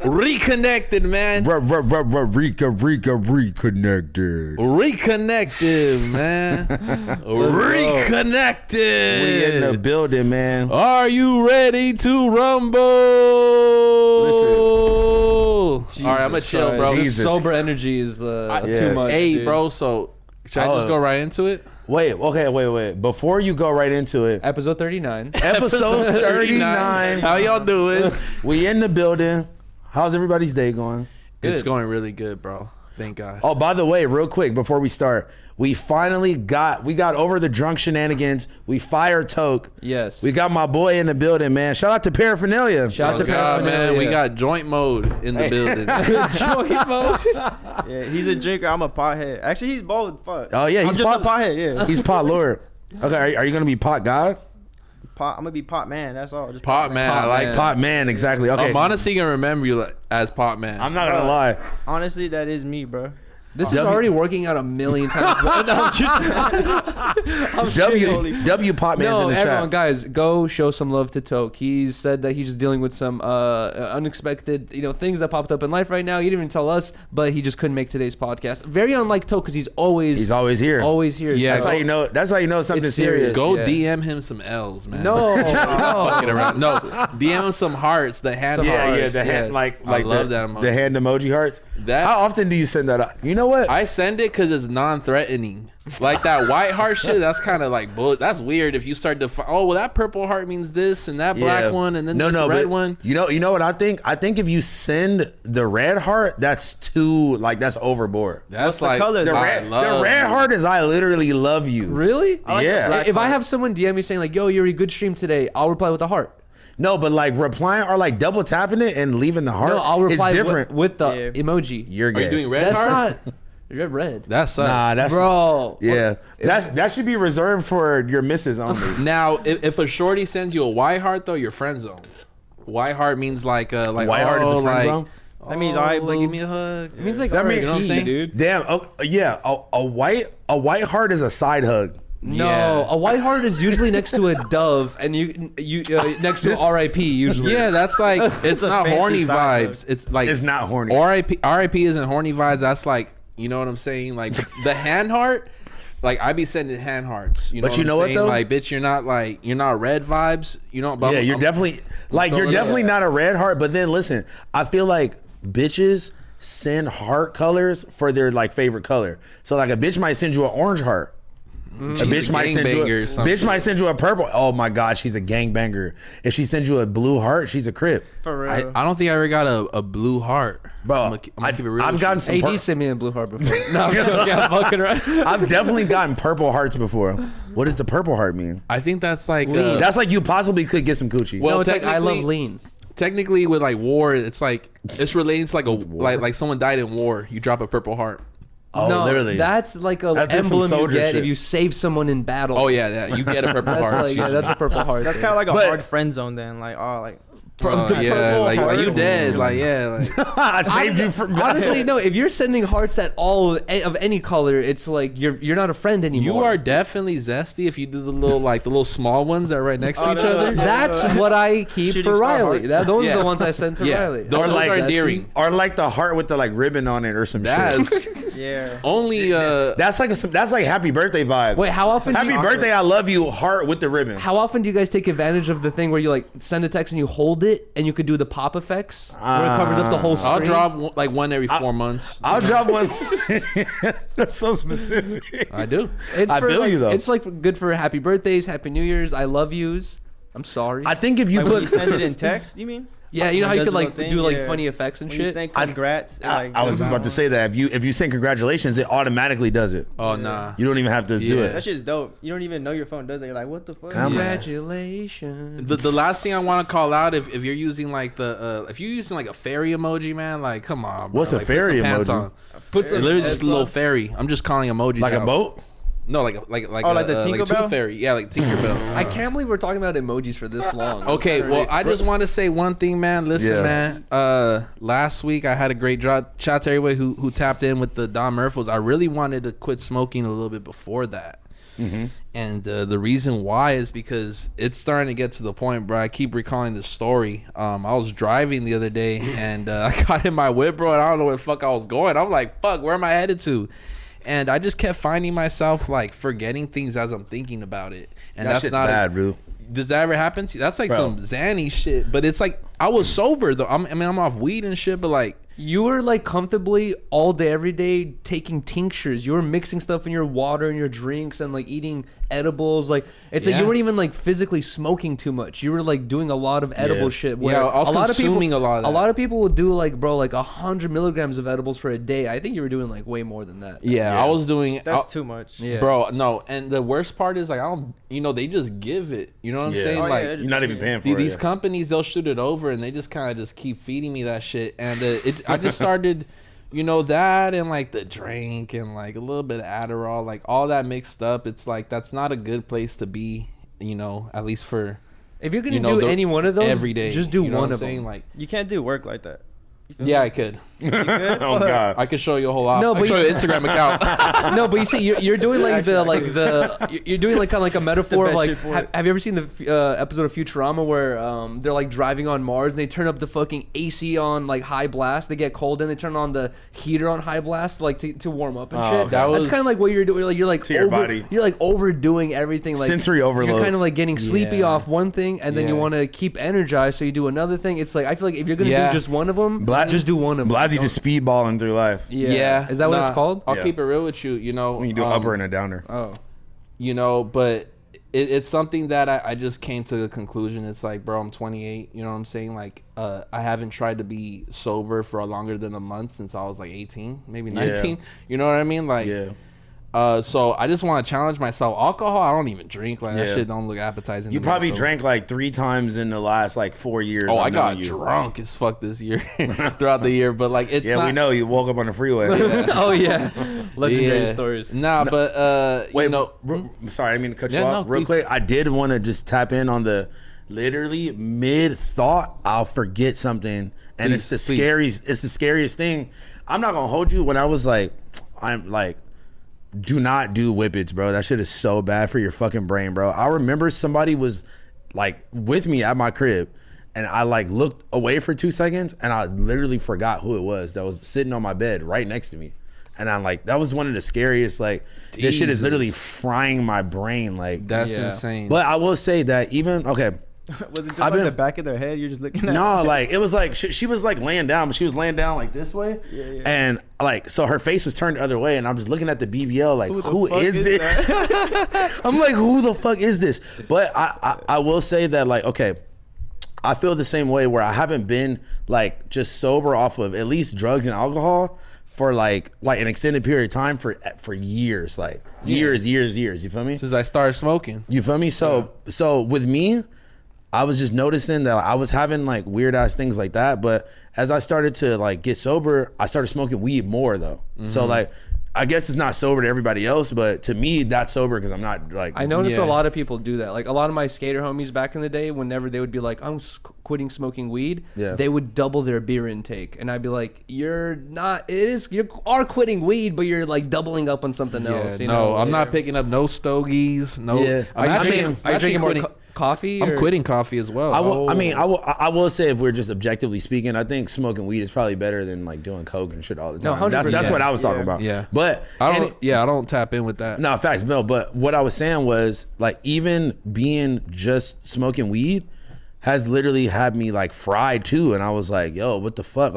Reconnected, man. Reconnected. Reconnected, man. Reconnected. We in the building, man. Are you ready to rumble? Listen. All right, I'm gonna chill, bro. This sober energy is too much. Hey, dude. bro. So should I just go right into it? Wait. Before you go right into it, Episode 39. episode 39. How y'all doing? We in the building. How's everybody's day going? It's going really good, bro. Thank God. Oh, by the way, real quick before we start, we finally got over the drunk shenanigans. We fired Toke. Yes. We got my boy in the building, man. Shout out to Paraphernalia. Shout out to God, Paraphernalia. man. We got joint mode in the building. joint mode. Yeah, he's a drinker. I'm a pothead. Actually, he's both. Fuck. Oh yeah, I'm he's just a pothead. Yeah. He's Potlord. Okay, are you gonna be pot god? I'm gonna be pot man. That's all. Just Pot man. I like man. Pot man, exactly. Okay. I'm honestly gonna remember you as Pot man. I'm not gonna lie. Honestly, that is me, bro. This is already working out a million times. No, W pot man's in the everyone, chat. guys, go show some love to Toke. He's said that he's just dealing with some unexpected, things that popped up in life right now. He didn't even tell us, but he just couldn't make today's podcast. Very unlike Toke, because he's always here. Always here. Yeah, That's how you know. That's how you know something's It's serious. serious. Go Yeah. DM him some L's, man. No, Fucking no. around. No, DM him some hearts. The hand Some hearts. hearts. The hand, yes. like I love the, that emoji. the hand emoji hearts. That- How often do you send that out? You know what? I send it because it's non-threatening. Like that white heart shit, that's kind of like bull. That's weird if you start to that purple heart means this and that black one and then this red but one. You know what I think? I think if you send the red heart, that's too that's overboard. That's the like color? The red heart is I literally love you. Really? Yeah. If I have someone DM me saying like, "Yo, Yuriy, good stream today," I'll reply with a heart. No, but like replying or like double tapping it and leaving the heart. No, I'll reply is different. with the emoji. You're Are gay. you doing red That's heart? not red. That sucks. Nah, that's Bro. yeah. That should be reserved for your missus only. Now, if a shorty sends you a white heart though, you're friend zone. White heart means like White heart is a friend zone. That means all right, like boo. give me a hug. It means like, That means- you know what I'm saying, dude? Damn. Oh, yeah. A white heart is a side hug. No, Yeah. a white heart is usually next to a dove, and you next to RIP usually. Yeah, that's like it's a not fancy horny side vibes. It's like It's not horny. RIP isn't horny vibes. That's like, you know what I'm saying? Like the hand heart. Like I be sending hand hearts. You know But you what know I'm what, saying? though? Like bitch, you're not red vibes. You know. But Yeah, you're definitely not a red heart. But then listen, I feel like bitches send heart colors for their like favorite color. So like a bitch might send you an orange heart. A bitch might send you a purple. Oh my god, she's a gangbanger. If she sends you a blue heart, she's a crip. For real. I don't think I ever got a blue heart, Bro, I'm gonna keep it real. I've gotten some. AD sent me a blue heart before. No, I'm joking. I'm fucking right. I've definitely gotten purple hearts before. What does the purple heart mean? I think that's like That's like you possibly could get some coochie. Well, No, it's like I love technically- lean. Technically, with like war, it's like it's relating to like someone died in war. You drop a purple heart. oh, No, literally. that's like a That's just some emblem you soldier get shit. if you save someone in battle. Oh yeah, you get a purple That's heart. like that's a purple heart. That's thing. kind of like a But- hard friend zone then. Like, oh, like. The yeah, purple like heart. you dead. Like yeah, like I saved you from Honestly, no. If you're sending hearts at all of any color, it's like you're not a friend anymore. you are definitely zesty if you do the little small ones that are right next to each no, other. no. That's what I keep Shooting for star Riley. hearts. Those are Yeah. the ones I send to Yeah, Riley. those like are zesty. endearing. Or like the heart with the like ribbon on it or some shit. That's Yeah. only That's like happy birthday vibes. Wait, how often? Happy birthday, I love you, heart with the ribbon. How often do you guys take advantage of the thing where you like send a text and you hold it and you could do the pop effects where it covers up the whole screen? I'll drop like one every 4 months. I'll drop one. That's so specific. I do. It's I for, feel like, you, though. It's like good for happy birthdays, happy New Year's, I love yous. I'm sorry. I think if you Like when put you send it in text, you mean? yeah, you know how you Does could the like little thing? do like Yeah. funny effects and When you shit. say congrats, like, I was just about to say that if you say congratulations, it automatically does it. Oh nah. You don't even have to do Yeah. it. that shit's dope. You don't even know your phone does it. You're like, what the fuck? Come on. Congratulations. The last thing I want to call out if you're using like if you're using like a fairy emoji, man, like come on. Bro. What's a Like, put fairy some pants emoji? on. Put some, literally just a little fairy. I'm just calling emojis Like a out. boat? No, like Oh, like the like a Tinkerbell? tooth fairy. Yeah, like Tinkerbell. I can't believe we're talking about emojis for this long. Okay, well, I just want to say one thing, man. Listen, Yeah. man. Last week I had a great shout to everybody who tapped in with the Don Murphos. I really wanted to quit smoking a little bit before that. And the reason why is because it's starting to get to the point, bro. I keep recalling this story. I was driving the other day and I got in my whip, bro, and I don't know where the fuck I was going. I'm like, fuck, where am I headed to? And I just kept finding myself like forgetting things as I'm thinking about it. And That that's shit's not bad, bro. Does that ever happen to you? That's like Bro. some Zanny shit. But it's like I was sober though. I'm off weed and shit, but like You were like comfortably all day, every day taking tinctures. You were mixing stuff in your water and your drinks and like eating edibles. Like it's like you weren't even like physically smoking too much. You were like doing a lot of edible shit. Where I was consuming a lot of that. A lot of people would do like, bro, like 100 milligrams of edibles for a day. I think you were doing like way more than that. I was doing. That's too much. Yeah. Bro, no. And the worst part is like I don't. They just give it. You know what I'm saying? Oh, like yeah, You're not even paying for it. these companies, they'll shoot it over and they just kind of just keep feeding me that shit. And I just started, that and like the drink and like a little bit of Adderall, like all that mixed up. It's like that's not a good place to be, at least for. If you're gonna do any one of those every day, just do you know one what of I'm saying? them. Like, You can't do work like that. yeah, I could. You could? Oh god. I could show you a whole lot. No, I but could show you an Instagram account. No, but you see, you're doing like you're doing like kind of like a metaphor of best like. shit for it. Have you ever seen the episode of Futurama where they're like driving on Mars and they turn up the fucking AC on like high blast? They get cold and they turn on the heater on high blast like to warm up and shit. okay. That's kind of like what you're doing. Like you're like To your body. You're like overdoing everything. Like Sensory overload. You're kind of like getting sleepy Yeah. off one thing and then you Yeah. want to keep energized, so you do another thing. It's like I feel like if you're gonna do just one of them, just do one of them. Blazzy just speedballing through life. Yeah. Is that what it's called? I'll Yeah. keep it real with you. When you do upper and a downer. Oh. But it's something that I just came to the conclusion. It's like, bro, I'm 28. You know what I'm saying? Like, I haven't tried to be sober for longer than a month since I was like 18, maybe 19. You know what I mean? Like, so I just want to challenge myself. Alcohol, I don't even drink. Like that shit don't look appetizing. You to me, probably so- drank like 3 times in the last like 4 years. Oh, of I got knowing you. drunk as fuck this year throughout the year, but like it's Yeah, not, we know you woke up on the freeway. Oh yeah, legendary Yeah. stories. Nah, but Wait, you sorry, I didn't mean to cut you Yeah, off. no, Real please. quick, I did want to just tap in on the literally mid thought I'll forget something, and Please, it's the please. scariest. It's the scariest thing. I'm not gonna hold you. When I was like, I'm like, do not do whippets, bro. That shit is so bad for your fucking brain, bro. I remember somebody was like with me at my crib, and I like looked away for 2 seconds, and I literally forgot who it was that was sitting on my bed right next to me. And I'm like, that was one of the scariest. Like, this shit is literally frying my brain. Like, that's Yeah. insane. but I will say that even Was it just I've like been- the back of their head? You're just looking at no, like it was like she was like laying down, but she was laying down like this way, and like so her face was turned the other way, and I'm just looking at the BBL like, who fuck is is this? that? I'm like, who the fuck is this? But I will say that like, okay, I feel the same way where I haven't been like just sober off of at least drugs and alcohol for like an extended period of time for years, like years. You feel me? Since I started smoking. You feel me? So with me, I was just noticing that I was having like weird ass things like that. But as I started to like get sober, I started smoking weed more though. So like, I guess it's not sober to everybody else, but to me, that's sober because I'm not like. I noticed Yeah. a lot of people do that. Like a lot of my skater homies back in the day, whenever they would be like, I'm quitting smoking weed, Yeah. they would double their beer intake. And I'd be like, you are quitting weed, but you're like doubling up on something else. You know? I'm not picking up no stogies. No, Yeah. I'm Are actually, you I'm drinking actually more quitting. coffee? I'm or- quitting coffee as well. I will say if we're just objectively speaking, I think smoking weed is probably better than like doing coke and shit all the No, time. That's 100%. what I was talking Yeah. about. Yeah. But I and don't. I don't tap in with that. No, facts, no. But what I was saying was like even being just smoking weed has literally had me like fried too, and I was like, yo, what the fuck,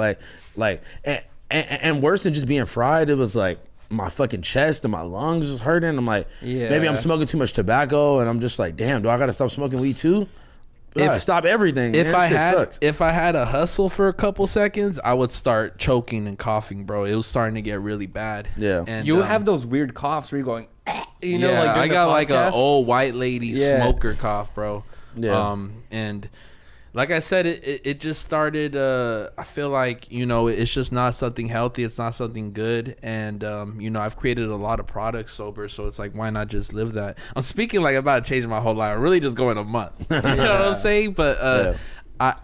and worse than just being fried, it was like my fucking chest and my lungs was hurting. I'm like, Yeah. maybe I'm smoking too much tobacco, and I'm just like, damn, do I gotta stop smoking weed too? Stop everything. If man. I Shit had sucks. if I had a hustle for a couple seconds, I would start choking and coughing, bro. It was starting to get really bad. Yeah. and You have those weird coughs where you're going, you know, like I during the got like podcast? an old white lady Yeah. smoker cough, bro. Yeah. And like I said, it just started. I feel like it's just not something healthy. It's not something good. And I've created a lot of products sober, so it's like, why not just live that? I'm speaking like I'm about to change my whole life. I'm really just going a month. You know what I'm saying? But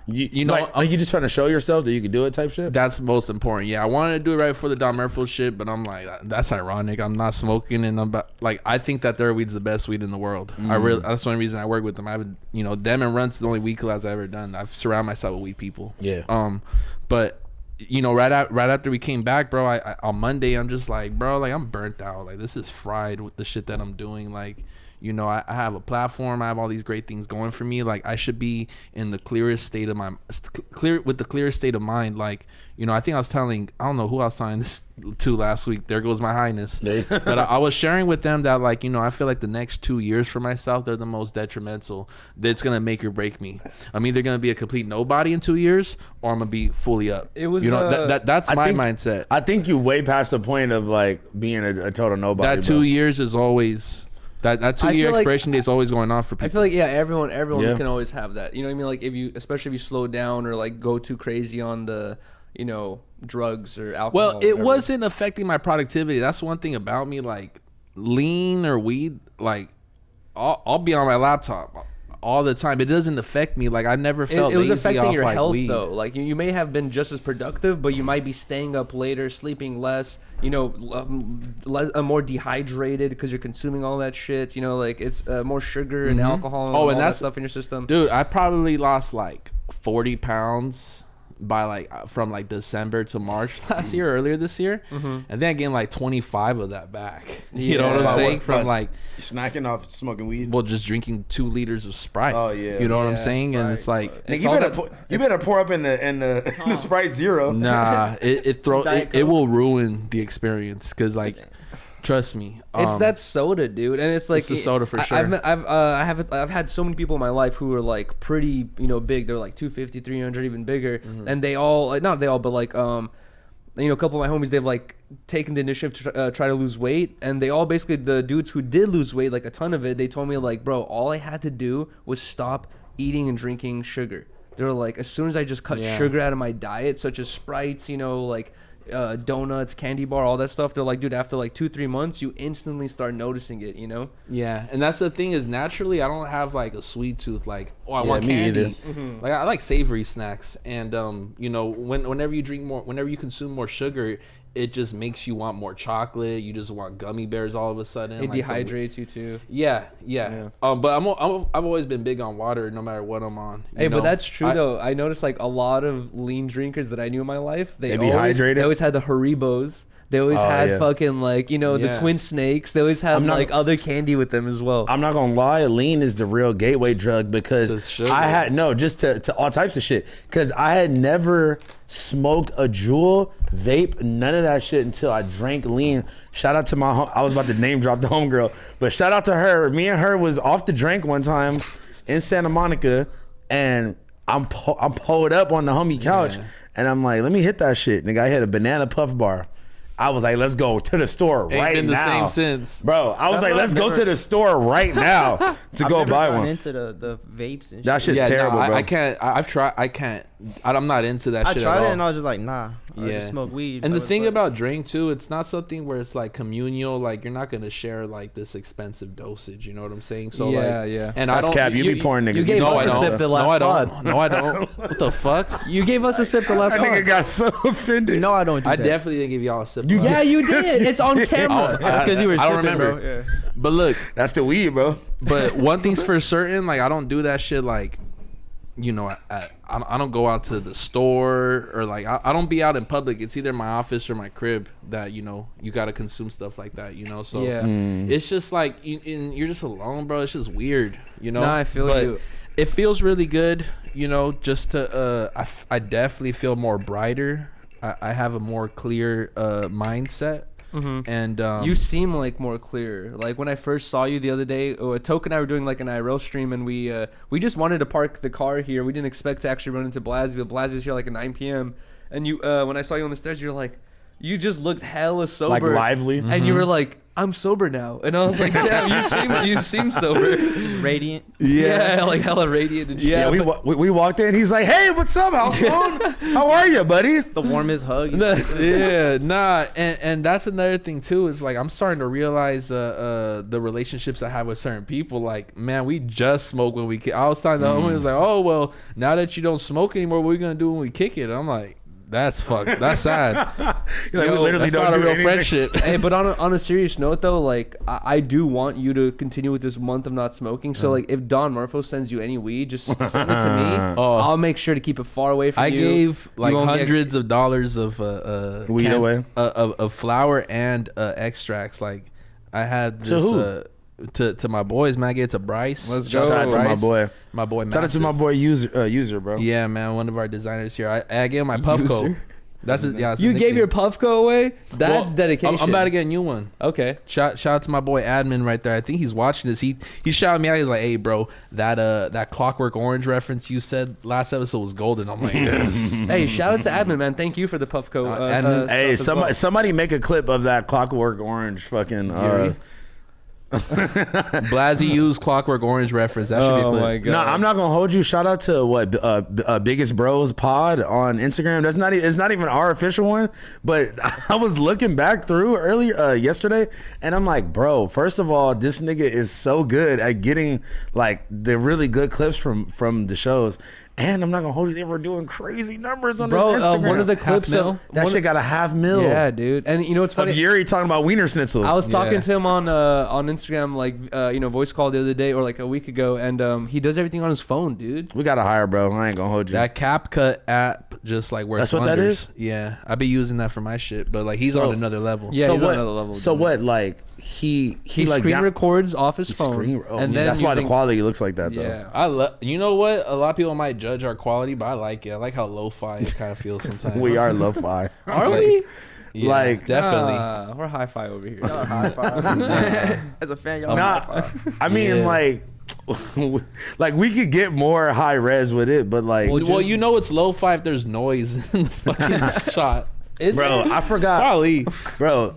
you know, like you just trying to show yourself that you can do it type shit. That's most important. Yeah, I wanted to do it right before the Don Murphy shit, but I'm like, that's ironic. I'm not smoking, and I think that their weed's the best weed in the world. That's the only reason I work with them. I would, you know, them and Run's the only weed collabs I've ever done. I've surrounded myself with weed people. Yeah. But you know, right after we came back, bro, I on Monday, I'm just like, bro, like I'm burnt out. Like this is fried with the shit that I'm doing. Like, you know, I have a platform. I have all these great things going for me. Like I should be in the clearest state of the clearest state of mind. Like, you know, I think I was telling, I don't know who I was telling this to last week. There goes my highness. But I was sharing with them that, like, you know, I feel like the next 2 years for myself, they're the most detrimental. That's gonna make or break me. I'm either gonna be a complete nobody in 2 years, or I'm gonna be fully up. It was, you know, that's my mindset. I think you way past the point of like being a total nobody. That 2 years is always. That 2 year expiration date is always going on for people. I feel like everyone can always have that. You know what I mean? Like especially if you slow down or like go too crazy on the, you know, drugs or alcohol. Well, it wasn't affecting my productivity. That's one thing about me. Like lean or weed, like I'll be on my laptop all the time. It doesn't affect me. Like I never felt it was lazy affecting off your like health weed. though. Like you may have been just as productive, but you might be staying up later, sleeping less. You know, more dehydrated because you're consuming all that shit. You know, like it's more sugar and alcohol and all that stuff in your system. Dude, I probably lost like 40 pounds by like from like December to March last year, earlier this year, and then I gained like 25 of that back. You know what I'm saying? From like snacking off smoking weed. Well, just drinking 2 liters of Sprite. Oh yeah, you know what I'm saying? Sprite, and it's like you better pour up in the Sprite Zero. Nah, it will ruin the experience because like. Trust me, it's that soda, dude, and it's like it's the soda for sure. I've had so many people in my life who are like pretty, you know, big. They're like 250, 300, even bigger, and they all, like, not they all, but like you know, a couple of my homies, they've like taken the initiative to try to lose weight, and they all basically, the dudes who did lose weight, like a ton of it, they told me like, bro, all I had to do was stop eating and drinking sugar. They were like, as soon as I just cut sugar out of my diet, such as Sprites, you know, like donuts, candy bar, all that stuff, they're like, dude, after like 2-3 months you instantly start noticing it, you know? Yeah, and that's the thing, is naturally I don't have like a sweet tooth, like I want candy. Like I like savory snacks, and you know, whenever you consume more sugar, it just makes you want more chocolate. You just want gummy bears all of a sudden. It dehydrates you too. Yeah. But I've always been big on water, no matter what I'm on. Hey, but that's true though. I noticed like a lot of lean drinkers that I knew in my life, they be hydrated. They always had the Haribos. They always had fucking like, you know, the Twin Snakes. They always had like other candy with them as well. I'm not gonna lie, lean is the real gateway drug because I had just to all types of shit. Because I had never smoked a Juul, vape, none of that shit until I drank lean. Shout out to I was about to name drop the homegirl, but shout out to her. Me and her was off the drink one time in Santa Monica, and I'm pulled up on the homie couch, and I'm like, let me hit that shit. Nigga, I hit a banana puff bar. I was like, let's go to the store right now. Ain't been the same since. Bro, I was like, let's go to the store right now to go buy one. I'm into the vapes and shit. That shit's terrible, bro. I can't. I've tried. I can't. I'm not into that shit at all. I tried it and I was just like, nah. I just smoke weed. And the thing about drink too, it's not something where it's like communal. Like you're not gonna share like this expensive dosage. You know what I'm saying? So yeah. And that's cap. You be pouring niggas. You gave us a sip the last pod. No, I don't. What the fuck? You gave us a sip the last pod. That nigga got so offended. No, I don't do that. I definitely didn't give y'all a sip. Yeah, you did. It's on camera. Because you were I don't sipping, remember. bro. Yeah. But look, that's the weed, bro. But one thing's for certain, like I don't do that shit. Like, you know, I don't go out to the store, or like I don't be out in public. It's either my office or my crib that, you know, you gotta consume stuff like that, you know. So it's just like you're just alone, bro. It's just weird, you know. Nah, I feel you. It feels really good, you know. Just to I definitely feel more brighter. I have a more clear mindset. And you seem like more clear. Like when I first saw you the other day, Toke and I were doing like an IRL stream, and we just wanted to park the car here. We didn't expect to actually run into Blazzy, but Blazzy was here like at 9 p.m. And you when I saw you on the stairs, you're like you just looked hella sober, like lively, and you were like, I'm sober now, and I was like, damn, you seem sober, Radiant. yeah, like hella radiant and shit. yeah. We walked in. He's like, "Hey, what's up, House Phone? How are you, buddy?" The warmest hug. Yeah, nah, and that's another thing too. Is like I'm starting to realize the relationships I have with certain people. Like, man, we just smoke when we kick. I was talking to homie, was like, oh well, now that you don't smoke anymore, what are we gonna do when we kick it? And I'm like, that's fucked. That's sad. You're like, we literally that's don't not a do real anything. friendship. Hey, but on a serious note though, like I do want you to continue with this month of not smoking. So like, if Don Murpho sends you any weed, just send it to me. Oh. I'll make sure to keep it far away from you. I gave like You won't get- hundreds of dollars of Weed away? of flour and extracts. Like I had this To who? To my boys, man. I gave it to Bryce. Let's Shout go. out to my Bryce. boy. My boy. Shout out to my Massive. boy user, bro. Yeah, man. One of our designers here. I gave him my Puffco. User? That's his, yeah. that's You his gave nickname. your Puffco away? That's Well, dedication. I'm about to get a new one. Okay. Shout out to my boy Admin right there. I think he's watching this. He shouted me out. He's like, "Hey, bro, that Clockwork Orange reference you said last episode was golden." I'm like, yes. Hey, shout out to Admin, man. Thank you for the Puffco. Admin. Hey, stuff as well. somebody make a clip of that Clockwork Orange fucking. Yuri? Blazzy used Clockwork Orange reference. That should be a Oh clip. my god. No, I'm not gonna hold you. Shout out to Biggest Bros Pod on Instagram. It's not even our official one, but I was looking back through earlier yesterday, and I'm like, bro. First of all, this nigga is so good at getting like the really good clips from the shows. And I'm not gonna hold you. They were doing crazy numbers on Bro, his Instagram. one of the clips mil? of that shit got a $500,000. Yeah, dude. And you know what's Of funny? Yuri talking about Wiener Schnitzel. I was talking Yeah. to him on Instagram, like voice call the other day or like a week ago, and he does everything on his phone, dude. We gotta hire, bro. I ain't gonna hold you. That CapCut app just like works. That's what that wonders. is? Yeah, I be using that for my shit, but like he's So- on another level. Yeah, so he's on what? another level, So dude. what? Like he He like screen down- records off his phone, screen. Oh, and yeah, then that's why the using- quality looks like that, though. Yeah. I love. You know what? A lot of people might judge our quality, but I like it. I like how lo-fi it kind of feels sometimes. We are lo-fi. Are we? Yeah, like- definitely. We're hi-fi over here. High five. As a fan, y'all Nah, high five. I mean, Yeah. like we could get more high res with it, but like, Well, you know it's lo-fi if there's noise in the fucking shot. Is bro, there? I forgot, Probably. bro.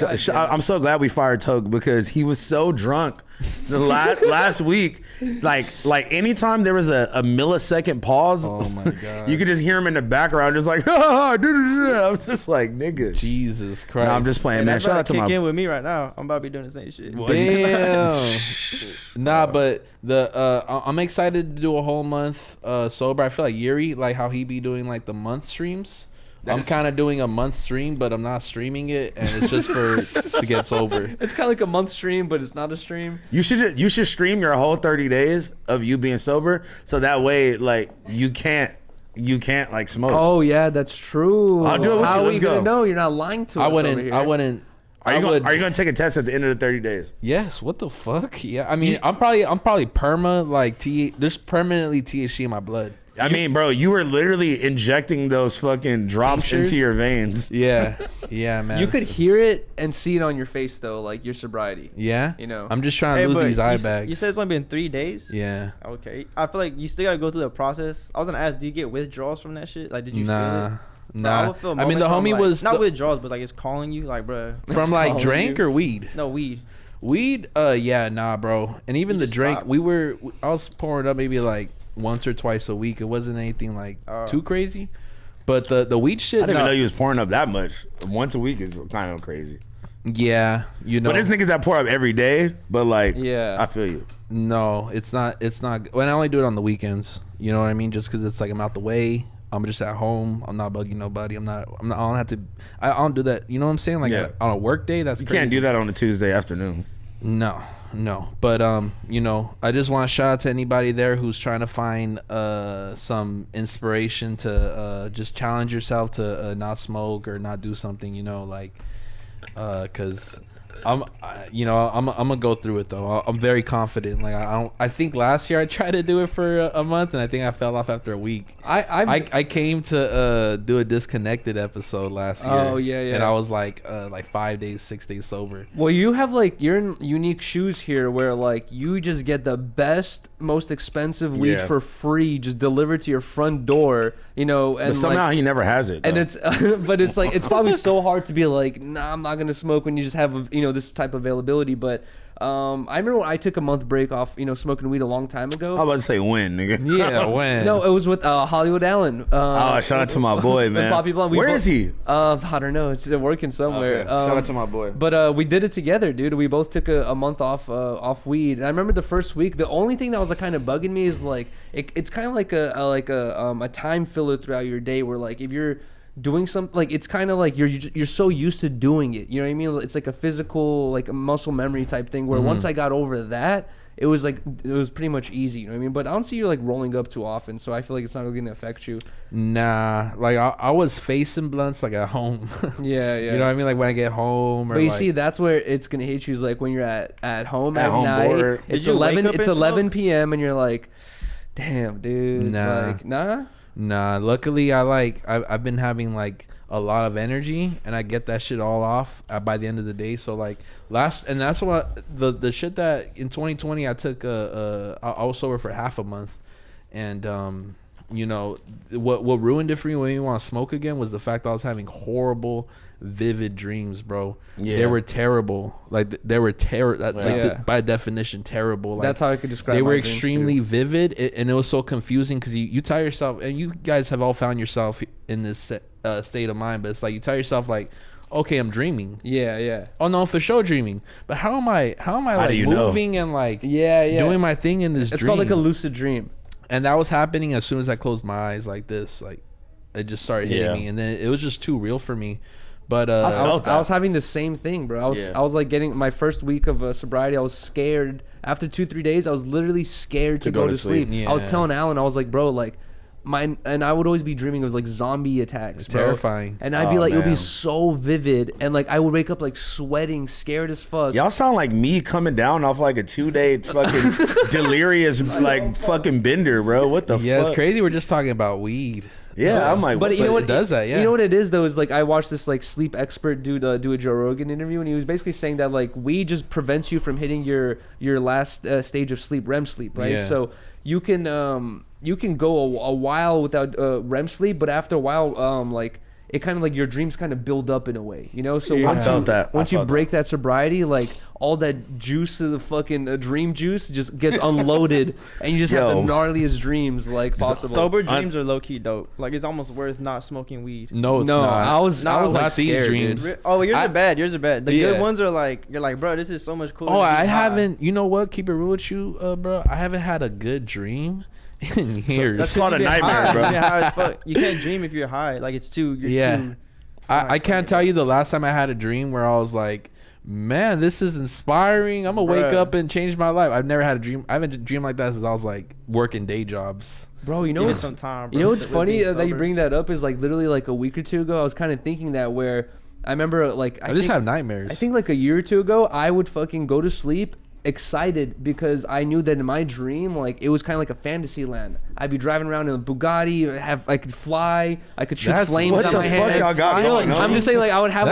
I'm so glad we fired Toke because he was so drunk the last week. Like anytime there was a millisecond pause, Oh my god. you could just hear him in the background, just like, I'm just like, nigga. Jesus Christ. Nah, I'm just playing, And man. that's Shout about out to kick my. in with me right now. I'm about to be doing the same shit. Damn. Nah, but I'm excited to do a whole month sober. I feel like Yuri, like how he be doing like the month streams. I'm kind of doing a month stream, but I'm not streaming it, and it's just to get sober. It's kind of like a month stream, but it's not a stream. You should stream your whole 30 days of you being sober, so that way, like, you can't like smoke. Oh yeah, that's true. I'll do it with How you. are Let's we gonna go. know? You're not lying to us. I over wouldn't. here. I wouldn't. Are you I going? would- Are you going to take a test at the end of the 30 days? Yes. What the fuck? Yeah. I mean, I'm probably perma like there's permanently THC in my blood. I mean, bro, you were literally injecting those fucking drops Tinctures? into your veins. Yeah. Yeah, man. You could hear it and see it on your face though, like your sobriety. Yeah. You know. I'm just trying Hey, to lose but these eye you, bags. you said it's only been 3 days. Yeah. Okay. I feel like you still gotta go through the process. I was gonna ask, do you get withdrawals from that shit? Like, did you feel Nah. it? Bro, Nah. would feel I mean, the moments where I'm homie like, was not the- withdrawals, but like it's calling you, like, bro. from like calling drink you. or weed. No weed. Weed. Yeah. Nah, bro. And even You the just drink, stop. I was pouring up maybe like once or twice a week. It wasn't anything like too crazy. But the weed shit. I didn't even no. know you was pouring up that much. Once a week is kind of crazy. Yeah. You know. But there's niggas that pour up every day. But like, Yeah. I feel you. No, it's not. It's not. When I only do it on the weekends. You know what I mean? Just because it's like I'm out the way. I'm just at home. I'm not bugging nobody. I'm not. I don't have to. I don't do that. You know what I'm saying? Like Yeah. on a work day, that's You crazy. can't do that on a Tuesday afternoon. No. But you know, I just want to shout out to anybody there who's trying to find some inspiration to just challenge yourself to not smoke or not do something. You know, like because I'm gonna go through it though. I'm very confident. Like I think last year I tried to do it for a month and I think I fell off after a week. I came to do a Disconnected episode last year. Oh yeah. And I was like 5 days, 6 days sober. Well, you have like you're in unique shoes here, where like you just get the best, most expensive weed for free, just delivered to your front door. And but somehow he never has it. Though. And it's but it's like it's probably so hard to be like, nah, I'm not gonna smoke when you just have this type of availability. But I remember when I took a month break off, smoking weed a long time ago. I was about to say when, nigga. Yeah, when? No, it was with Hollywood Allen. Shout out to my boy, man. Where is he? I don't know. It's working somewhere. Okay. Shout out to my boy. But we did it together, dude. We both took a month off weed. And I remember the first week, the only thing that was like kind of bugging me is like it's kind of like a time filler throughout your day, where like if you're doing something, like it's kind of like you're so used to doing it, you know what I mean? It's like a physical, like a muscle memory type thing, where once I got over that, it was pretty much easy, you know what I mean? But I don't see you like rolling up too often, so I feel like it's not really gonna affect you. Nah, like I was facing blunts like at home. Yeah. You know what I mean? Like when I get home. But you see, that's where it's gonna hit you, is like when you're at home at home night. bored. It's 11 p.m. and you're like, damn, dude. Nah. Like, nah. Nah, luckily I've been having like a lot of energy and I get that shit all off by the end of the day. So like that's what the shit that in 2020 I took I was sober for half a month, and what ruined it for me when you want to smoke again was the fact that I was having horrible vivid dreams, bro. Yeah. They were terrible. Like they were by definition terrible. Like, that's how I could describe. They were extremely vivid, and it was so confusing because you tell yourself, and you guys have all found yourself in this state of mind, but it's like you tell yourself like, okay, I'm dreaming. Yeah. Oh no, for sure dreaming. But how am I like moving and like doing my thing in this dream? It's called like a lucid dream. And that was happening as soon as I closed my eyes like this. Like it just started hitting me, and then it was just too real for me. But I was having the same thing, bro. I was like getting my first week of sobriety. I was scared. After 2-3 days, I was literally scared to go to sleep. Yeah. I was telling Alan, I was like, bro, like and I would always be dreaming of like zombie attacks, bro. Terrifying. And I'd be like, it would be so vivid, and like I would wake up like sweating, scared as fuck. Y'all sound like me coming down off like a 2-day fucking delirious like fucking bender, bro. What the fuck? Yeah, it's crazy. We're just talking about weed. Yeah, I'm like, but you know what it does that? Yeah, you know what it is though, is like I watched this like sleep expert dude do a Joe Rogan interview, and he was basically saying that like weed just prevents you from hitting your last stage of sleep, REM sleep, right? Yeah. So you can go a while without REM sleep, but after a while, like it kind of like your dreams kind of build up in a way, you know? So once you break that sobriety, like all that juice of the fucking dream juice just gets unloaded, and you just have the gnarliest dreams like possible. Sober dreams are low key dope. Like it's almost worth not smoking weed. No, it's not. I was like these dreams. Dude. Oh, yours are bad. Yours are bad. The good ones are like, you're like, bro, this is so much cooler. Oh, I haven't. You know what? Keep it real with you, bro. I haven't had a good dream in years. That's called a nightmare, bro. You high as fuck. You can't dream if you're high. Like it's too. I can't tell you the last time I had a dream where I was like, man, this is inspiring. I'm gonna wake up and change my life. I've never had a dream. I haven't dreamed like that since I was like working day jobs. Bro, you know what's funny that you bring that up is like literally like a week or two ago, I was kind of thinking that, where I remember like I just have nightmares. I think like a year or two ago, I would fucking go to sleep excited because I knew that in my dream, like it was kind of like a fantasy land. I'd be driving around in a Bugatti, I could fly, I could shoot flames out my head. Y'all got going on? I'm just saying, like I would have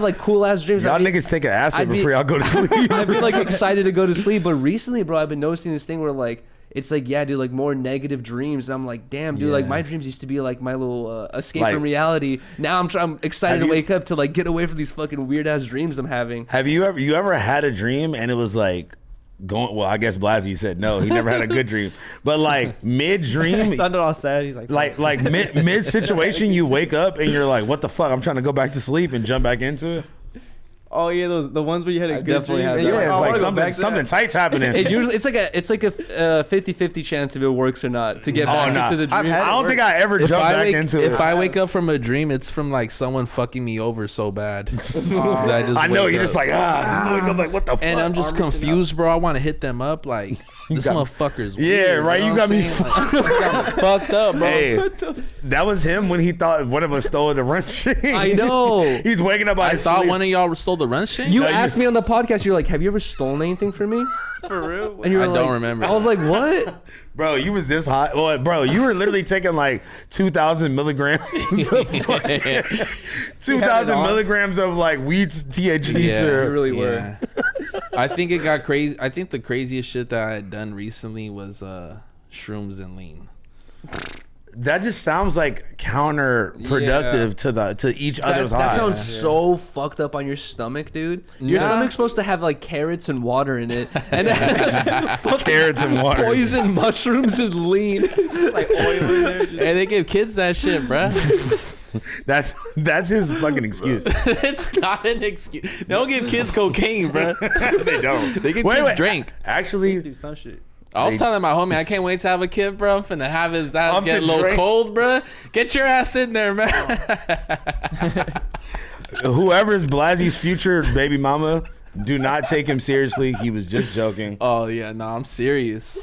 like cool ass dreams. Y'all niggas take an acid before y'all go to sleep. I'd be like excited to go to sleep, but recently, bro, I've been noticing this thing where like it's like, yeah, dude, like more negative dreams, and I'm like, damn, dude, like my dreams used to be like my little escape from reality. Now I'm excited to wake up to like get away from these fucking weird ass dreams I'm having. Have you ever had a dream and it was like going? Well, I guess Blazzy said no, he never had a good dream, but like mid dream, sounded all sad. He's like mid situation, you wake up and you're like, what the fuck? I'm trying to go back to sleep and jump back into it. Oh yeah, the ones where you had a good dream. Yeah, it's like something tight's happening. It's like a 50-50 chance if it works or not to get back into the dream. I don't think I ever jump back into it. If I wake up from a dream, it's from like someone fucking me over so bad. I know you're just like wake up like, what the fuck? And I'm just confused, bro. I want to hit them up like. This motherfucker's yeah, weird, right. You got me fucked up, bro. Hey, that was him when he thought one of us stole the run chain. I know. He's waking up. I thought one of y'all stole the run chain. You asked me on the podcast. You're like, "Have you ever stolen anything from me?" For real? And you were I like, don't remember. I was like, "What?" Bro, you was this hot. Well, bro, you were literally taking like 2,000 milligrams of 2,000 milligrams of like weed THC. Yeah, Sir. You really were. I think it got crazy. I think the craziest shit that I had done recently was shrooms and lean. That just sounds like counterproductive to each other's high. That sounds so fucked up on your stomach, dude. Your stomach's supposed to have like carrots and water in it, and it has Carrots and water. poison mushrooms and lean. Like oil in there. Just... Hey, they give kids that shit, bruh. That's his fucking excuse. It's not an excuse. They don't give kids cocaine, bruh. They don't. They give kids drink. Actually, do some shit. I was telling my homie, I can't wait to have a kid, bro. I'm finna have his ass Up get a the little drink. cold, bro. Get your ass in there, man. whoever's Blazzy's future baby mama, do not take him seriously. He was just joking. Oh yeah, no, I'm serious.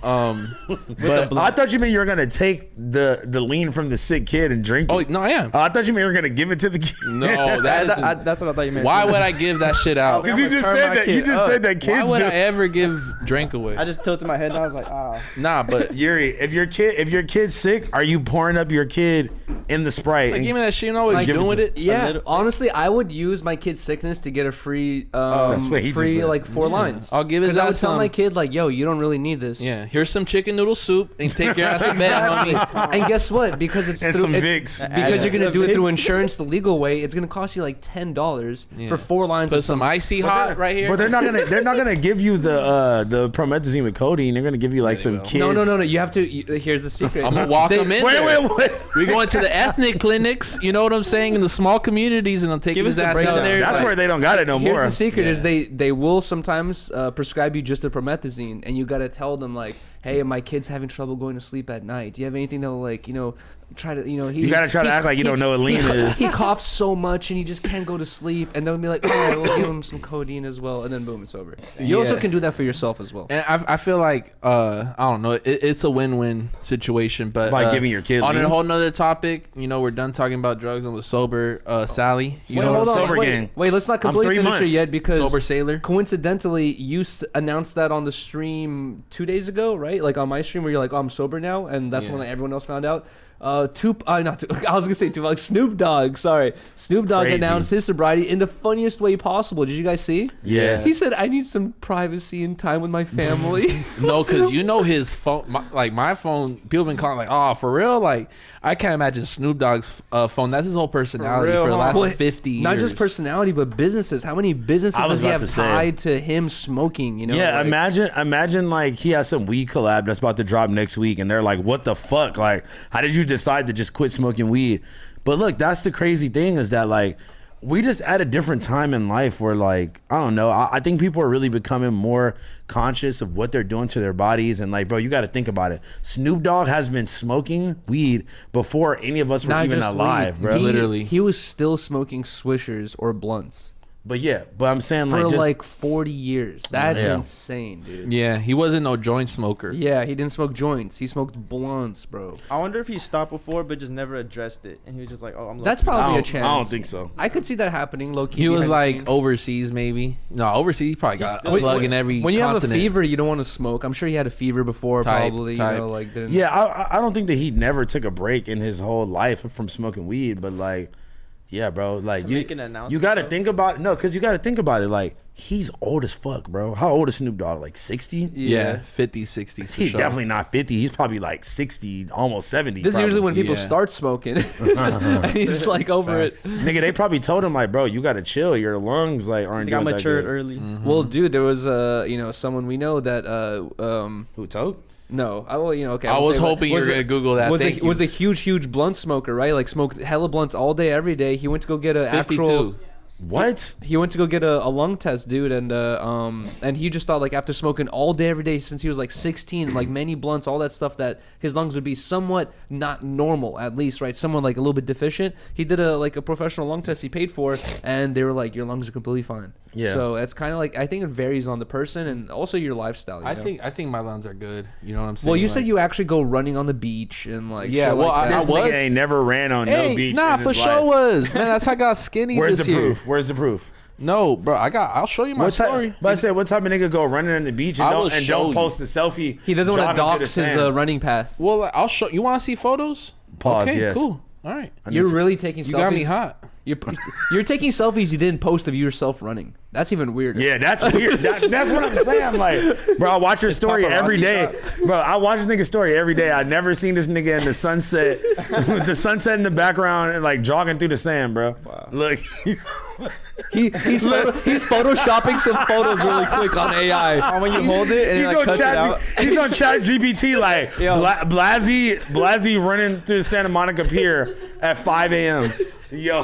But I thought you meant you were gonna take the lean from the sick kid and drink it. Oh no, I am. I thought you meant you were gonna give it to the kid. No, that's That's what I thought you meant. why would I give that shit out? Because you just said that. You just said that kids. Why would do. I ever give drink away? I just tilted my head and I was like, ah. Nah, but Yuri, if your kid's sick, are you pouring up your kid in the Sprite? like, give me that shit. You know what Like, you're give it doing with to- it? Yeah, little- honestly, I would use my kid's sickness to get a free, That's what he just free said. like 4 lines. I'll give his Because I would ass tell some. my kid like, "Yo, you don't really need this." Yeah, here's some chicken noodle soup and take your ass to bed, homie. And guess what? Because it's And through, some it's- Vicks. because you're gonna do it Vicks. through insurance the legal way. It's gonna cost you like $10 for 4 lines Put of some icy hot right here. But they're not gonna give you the promethazine with codeine. They're gonna give you like some will. kids. No. You have to. Here's the secret. I'm gonna walk them in there. Wait. We going to the ethnic clinics, you know what I'm saying, in the small communities, and I'm taking Give us his the ass breakdown. out there. That's like, where they don't got it no Here's more. the secret: is they will sometimes prescribe you just a promethazine, and you gotta tell them like, "Hey, my kid's having trouble going to sleep at night. Do you have anything that will like try to You gotta try to act like you don't know what lean is. He coughs so much and he just can't go to sleep, and then we'll be like, "All right, we'll give him some codeine as well," and then boom, it's over. You also Yeah. can do that for yourself as well. And I feel like I don't know, it's a win-win situation. But By giving your kid on lean? a whole nother topic, we're done talking about drugs and with sober Sally. You Wait, know, hold on. sober Wait, gang. wait, let's not I'm completely 3 finish it months. yet because sober sailor. coincidentally, you announced that on the stream 2 days ago, right? Like on my stream where you're like, "Oh, I'm sober now," and that's Yeah. when like, everyone else found out. I was gonna say Tupac, Snoop Dogg. Sorry, Snoop Dogg Crazy. announced his sobriety in the funniest way possible. Did you guys see? Yeah. He said, "I need some privacy and time with my family." No, because his phone, my phone, people been calling like, oh, for real? Like, I can't imagine Snoop Dogg's phone. That's his whole personality for, real, the last Well, 50 years. Not just personality, but businesses. How many businesses I was does he about have to say. tied to him smoking? Yeah, like- imagine like he has some weed collab that's about to drop next week, and they're like, "What the fuck? Like, how did you decide to just quit smoking weed?" But look, that's the crazy thing is that like we just at a different time in life where like I don't know. I think people are really becoming more conscious of what they're doing to their bodies, and like, bro, you got to think about it. Snoop Dogg has been smoking weed before any of us were Not even just alive, weed. bro. Literally. He was still smoking swishers or blunts But I'm saying for like just, like 40 years. That's Yeah. insane, dude. Yeah, he wasn't no joint smoker. Yeah, he didn't smoke joints. He smoked blunts, bro. I wonder if he stopped before but just never addressed it. And he was just like, oh, I'm That's low-key. probably I a don't- chance. I don't think so. I could see that happening low key. He was behind the like scenes. overseas, maybe. No, overseas, he probably got a still- plug in every when you have a continent. fever, you don't want to smoke. I'm sure he had a fever before, Type. probably. Like didn't. Yeah, I don't think that he never took a break in his whole life from smoking weed, but like, yeah, bro, like To make an announcement, you got to though? think about because you got to think about it. Like he's old as fuck, bro. How old is Snoop Dogg? Like 60? Yeah, 50s, 60s for He's sure. definitely not 50. He's probably like 60, almost 70. This is usually when probably. people Yeah. start smoking. And he's like over it. Nigga, they probably told him like, bro, you got to chill. Your lungs like aren't He got doing that matured good. early. Well, dude, there was someone we know that Who told? no, I okay. I won't was say, but hoping you were was going to Google that. Was Thank a, was a huge blunt smoker, right? Like smoked hella blunts all day, every day. He went to go get a 52. actual. What? He went to go get a lung test, dude, and he just thought like after smoking all day every day since he was like 16, like many blunts, all that stuff, that his lungs would be somewhat not normal, at least, right? Someone like a little bit deficient. He did a professional lung test he paid for, and they were like, your lungs are completely fine. Yeah. So it's kind of like, I think it varies on the person and also your lifestyle. You know? I think my lungs are good. You know what I'm saying? Well, you like, said you actually go running on the beach and like Yeah, shit well, like that. This nigga ain't never ran on no beach. Nah, in his for sure life. was. Man, that's how I got skinny Where's this the year. proof? Where's the proof? No, bro, I'll show you my What story. type, but I said, what type of nigga go running on the beach and I will don't show you. post a selfie? He doesn't want to jogging through dox the his sand? running path. Well, I'll show you. Want to see photos? Pause, Okay, yes. cool. All right. You're really taking selfies. You got me hot. You're taking selfies you didn't post of yourself running. That's even weirder. Yeah, that's weird. That's what I'm saying. I'm like, bro, I watch your story every day. Bro, I watch this nigga's story every day. I never seen this nigga in the sunset, with the sunset in the background and like jogging through the sand, bro. Wow. Look, He's photoshopping some photos really quick on AI. When you hold it and it like cuts it out. He's on Chat GPT like Yo. Blazzy running through Santa Monica Pier at 5 a.m. Yo,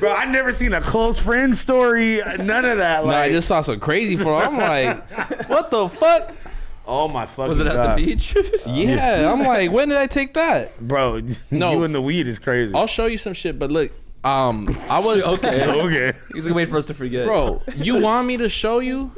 bro, I never seen a close friend story. None of that. No, I Like, just saw some crazy photo. I'm like, what the fuck? oh my fucking Was it at God. the beach? Yeah, I'm like, when did I take that? Bro? No. You and the weed is crazy. I'll show you some shit. But look, I was Okay. He's gonna wait for us to forget. bro. You want me to show you?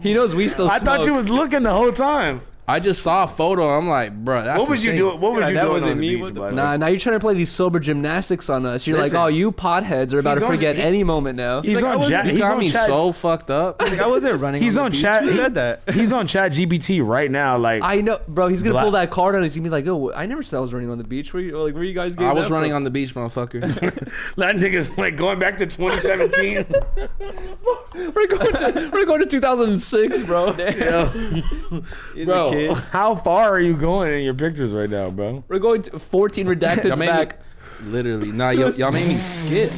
He knows we still I smoke. thought you was looking the whole time. I just saw a photo. I'm like, bro, that's What was you insane. doing? What was Yeah, you that doing wasn't on the me. beach, What the bud? Nah, now you're trying to play these sober gymnastics on us. You're Listen, like, oh, you potheads are about to he's on- forget he- any moment now. He's like, I on wasn't- chat. You He's got on me chat. so fucked up. Like, I wasn't running. He's on on the beach. chat. Who said that? He's on Chat GPT right now. Like, I know, bro. He's gonna Bla- pull that card on. He's gonna be like, "Oh, I never said I was running on the beach. Where you guys getting I was that running from?" on the beach, motherfucker. that nigga's like going back to 2017. We're going to 2006, bro. He's Bro. a kid. How far are you going in your pictures right now, bro? We're going to 14 redacted Y'all made back. me, literally. Nah, y'all made me skip.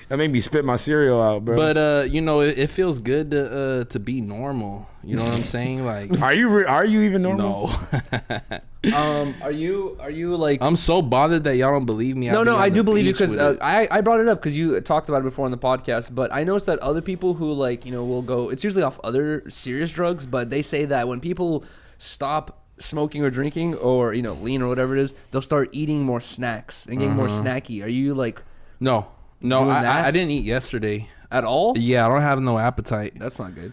That made me spit my cereal out, bro. But you know, it feels good to be normal. You know what I'm saying? Like, are you even normal? no. Are you like? I'm so bothered that y'all don't believe me. No, I'd be no, on I the do believe you beach because with it. I brought it up because you talked about it before on the podcast. But I noticed that other people who like will go. It's usually off other serious drugs, but they say that when people stop smoking or drinking or lean or whatever it is, they'll start eating more snacks and getting more snacky. Are you like No, doing that? I didn't eat yesterday. at all? Yeah, I don't have no appetite. That's not good.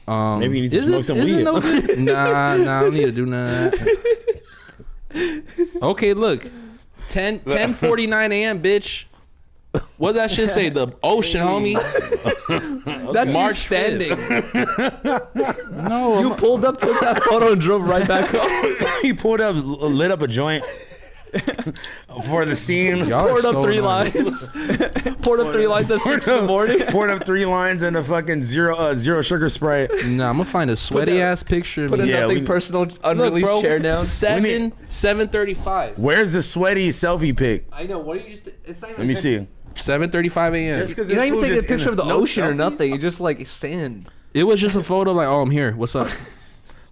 Maybe you need to Is smoke it- some is it weed. no good? Nah, I don't need to do none of that. Okay, look. 10:49 a.m., bitch. What that shit say? The ocean, homie. That's you March standing. No, You pulled up, took that photo, and drove right back up. He pulled up, lit up a joint for the scene. y'all are Poured up so 3 annoying. lines. Poured up 3 lines at 6 in the morning. Poured up 3 lines and a fucking zero sugar Sprite. Nah, I'm gonna find a sweaty ass picture of Put a me. Yeah, nothing we- personal Look, unreleased bro, chair down. 7:35. Where's the sweaty selfie pic? I know. What are you just? It's not even. Let me see. 7:35 a.m. You're not even taking a picture of the no ocean or selfies? nothing. You're just like sand. It was just a photo like, oh, I'm here. What's up?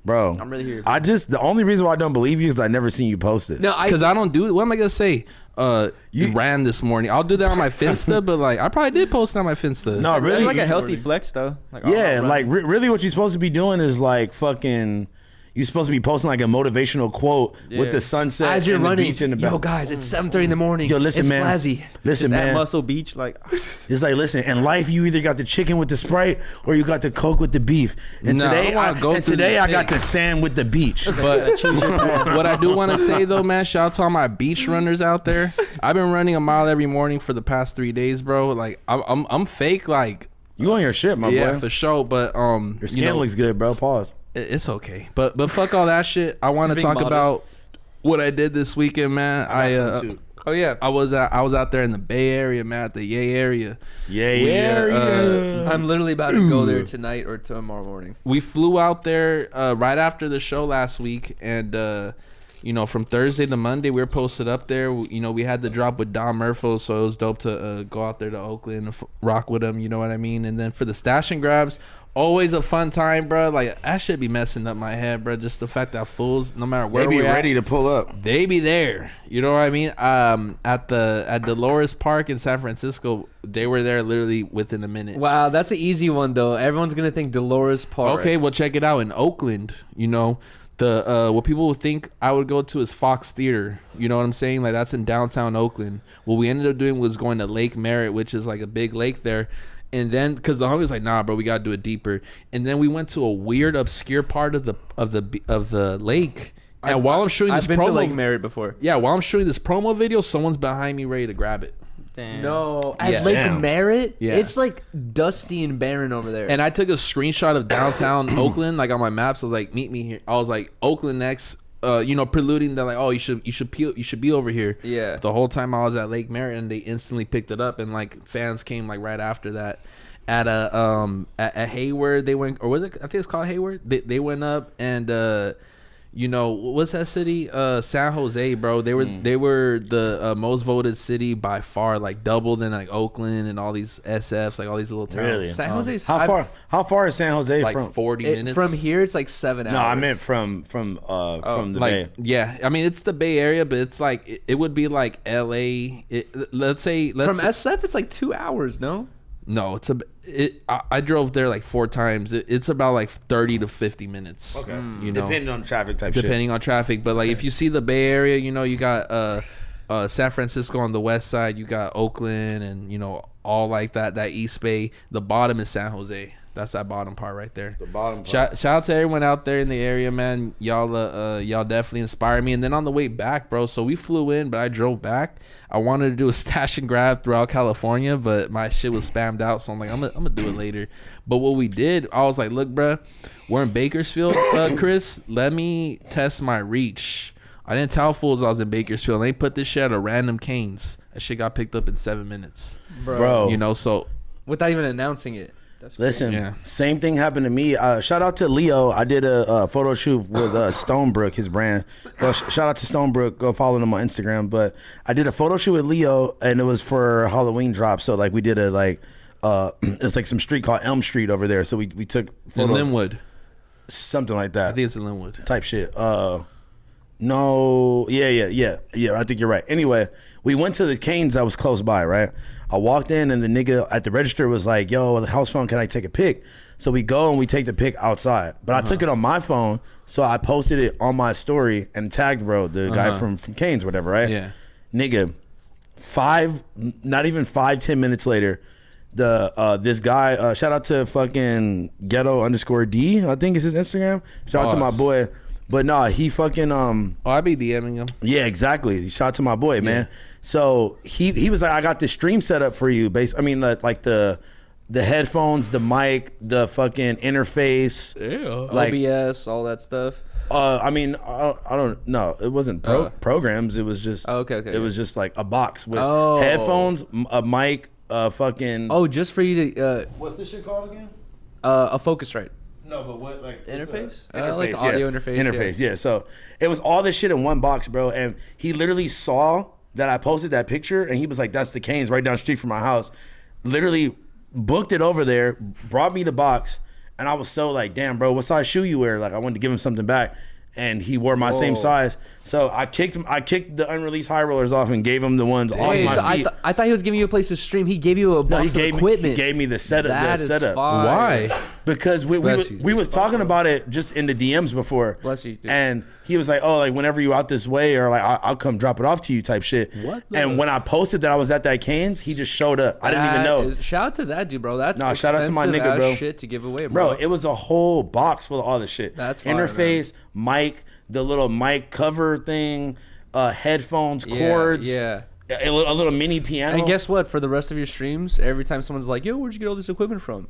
Bro, I'm really here. the only reason why I don't believe you is I never seen you post it. No, Because I don't do it. What am I gonna say? You ran this morning. I'll do that on my Finsta, but like I probably did post it on my Finsta. No, really. That's like a healthy flex though. Like, oh, Yeah, I'm like running. really what you're supposed to be doing is like fucking. You're supposed to be posting like a motivational quote with Yeah. the sunset as you're and the running, beach in the yo back. guys, it's 7:30 in the morning. Yo, listen, it's man. Blazzy. Listen, Just at man. Muscle Beach, like It's like, listen, in life, you either got the chicken with the Sprite or you got the Coke with the beef. And Nah, I today, don't wanna go through I these got the things. sand with the beach. But what I do want to say though, man, shout out to all my beach runners out there. I've been running a mile every morning for the past 3 days, bro. Like I'm fake, like You on your shit, my yeah, boy. for sure. But Your skin looks good, bro. Pause. it's okay. But fuck all that shit. I want to Being talk modest. about what I did this weekend, man. Oh yeah. I was out there in the Bay Area, man, at the Yay area. Yeah. I'm literally about to go there tonight or tomorrow morning. We flew out there right after the show last week, and you know, from Thursday to Monday, we were posted up there. You know, we had the drop with Don Murphy, so it was dope to go out there to Oakland and rock with him. You know what I mean? And then for the stash and grabs, always a fun time, bro. Like, that should be messing up my head, bro. Just the fact that fools, no matter where they be we're ready at, to pull up. they be there. You know what I mean? At Dolores Park in San Francisco, they were there literally within a minute. Wow, that's an easy one though. Everyone's gonna think Dolores Park. Okay, well, check it out. In Oakland, you know, the what people would think I would go to is Fox Theater. You know what I'm saying? Like, that's in downtown Oakland. What we ended up doing was going to Lake Merritt, which is like a big lake there. And then, because the homie was like, nah, bro, we gotta do it deeper. And then we went to a weird, obscure part of the lake. And while I'm showing this I've been promo, to Lake Merritt before. yeah, while I'm showing this promo video, someone's behind me ready to grab it. Damn. No, at Yeah. Lake Damn. Merritt, Yeah. it's like dusty and barren over there. And I took a screenshot of downtown Oakland, like on my maps. I was like, meet me here. I was like, Oakland next. You know, preluding that, like, oh, you should be over here. Yeah. The whole time I was at Lake Merritt, and they instantly picked it up, and like fans came like right after that. At at Hayward, they went, or was it? I think it's called Hayward. They went up, and you know, what's that city? San Jose, bro. They were the most voted city by far, like double than like Oakland and all these SFs, like all these little towns. Really? San Jose. How far is San Jose Like from? 40 minutes From here, it's like 7 hours. No, I meant from the like, Bay. yeah, I mean, it's the Bay Area, but it's like it would be like LA. Let's say from SF, it's like 2 hours. No. no, I drove there like 4 times. It's about like 30 to 50 minutes. Okay. You know, Depending on traffic type shit. depending on traffic. But like, if you see the Bay Area, you know, you got San Francisco on the west side, you got Oakland, and you know, all like that East Bay. The bottom is San Jose. That's that bottom part right there. The bottom part. Shout out to everyone out there in the area, man. Y'all definitely inspire me. And then on the way back, bro, so we flew in, but I drove back. I wanted to do a stash and grab throughout California, but my shit was spammed out, so I'm like, I'm gonna do it later. But what we did, I was like, look, bro, we're in Bakersfield, Chris. Let me test my reach. I didn't tell fools I was in Bakersfield. They put this shit at a random Cane's. That shit got picked up in 7 minutes. Bro. You know, so Without even announcing it. Listen, Yeah. same thing happened to me. Shout out to Leo. I did a photo shoot with Stonebrook, his brand. Well, shout out to Stonebrook. Go follow him on Instagram. But I did a photo shoot with Leo, and it was for Halloween drop. So like we did it's like some street called Elm Street over there. So we took in photos, Linwood. something like I that think it's in Linwood. type shit. No, yeah. I think you're right. Anyway, we went to the Cane's that was close by, right? I walked in and the nigga at the register was like, "Yo, the house phone, can I take a pic?" So we go and we take the pic outside. But I took it on my phone, so I posted it on my story and tagged bro, the guy from Cane's, whatever, right? Yeah. Nigga, not even 5-10 minutes later, this guy, shout out to fucking ghetto_D, I think is his Instagram. Shout out to my boy. But nah, he fucking Oh, I be DMing him. yeah, exactly. Shout out to my boy, man. So he was like, I got this stream set up for you. Like the headphones, the mic, the fucking interface. Yeah. Like, OBS, all that stuff. I don't know. It wasn't programs. It was just Okay. It was just like a box with Oh. headphones, a mic, fucking. Oh, just for you to What's this shit called again? a Focusrite. No, but what like Interface? Like audio interface, yeah. Interface, yeah. So it was all this shit in one box, bro. And he literally saw that I posted that picture, and he was like, "That's the Cane's right down the street from my house." Literally booked it over there, brought me the box, and I was so like, "Damn, bro, what size shoe you wear?" Like I wanted to give him something back, and he wore my same size. So I kicked the unreleased high rollers off and gave him the ones off Wait, my so feet. I thought he was giving you a place to stream. He gave you a No, box of equipment. He gave me the setup. That is fire. Why? Because we was talking about it just in the DMs before. Bless you, dude. And he was like, "Oh, like whenever you out this way, or like I'll come drop it off to you," type shit. What the- And when I posted that I was at that Cane's, he just showed up. I didn't even know. Shout out to that dude, bro. That's Nah, shout out to my expensive nigga, ass bro. Shit to give away, bro. Bro, it was a whole box full of all this shit. That's fire, interface, mic, the little mic cover thing, headphones, cords, Yeah. a little mini piano. And guess what? For the rest of your streams, every time someone's like, "Yo, where'd you get all this equipment from?"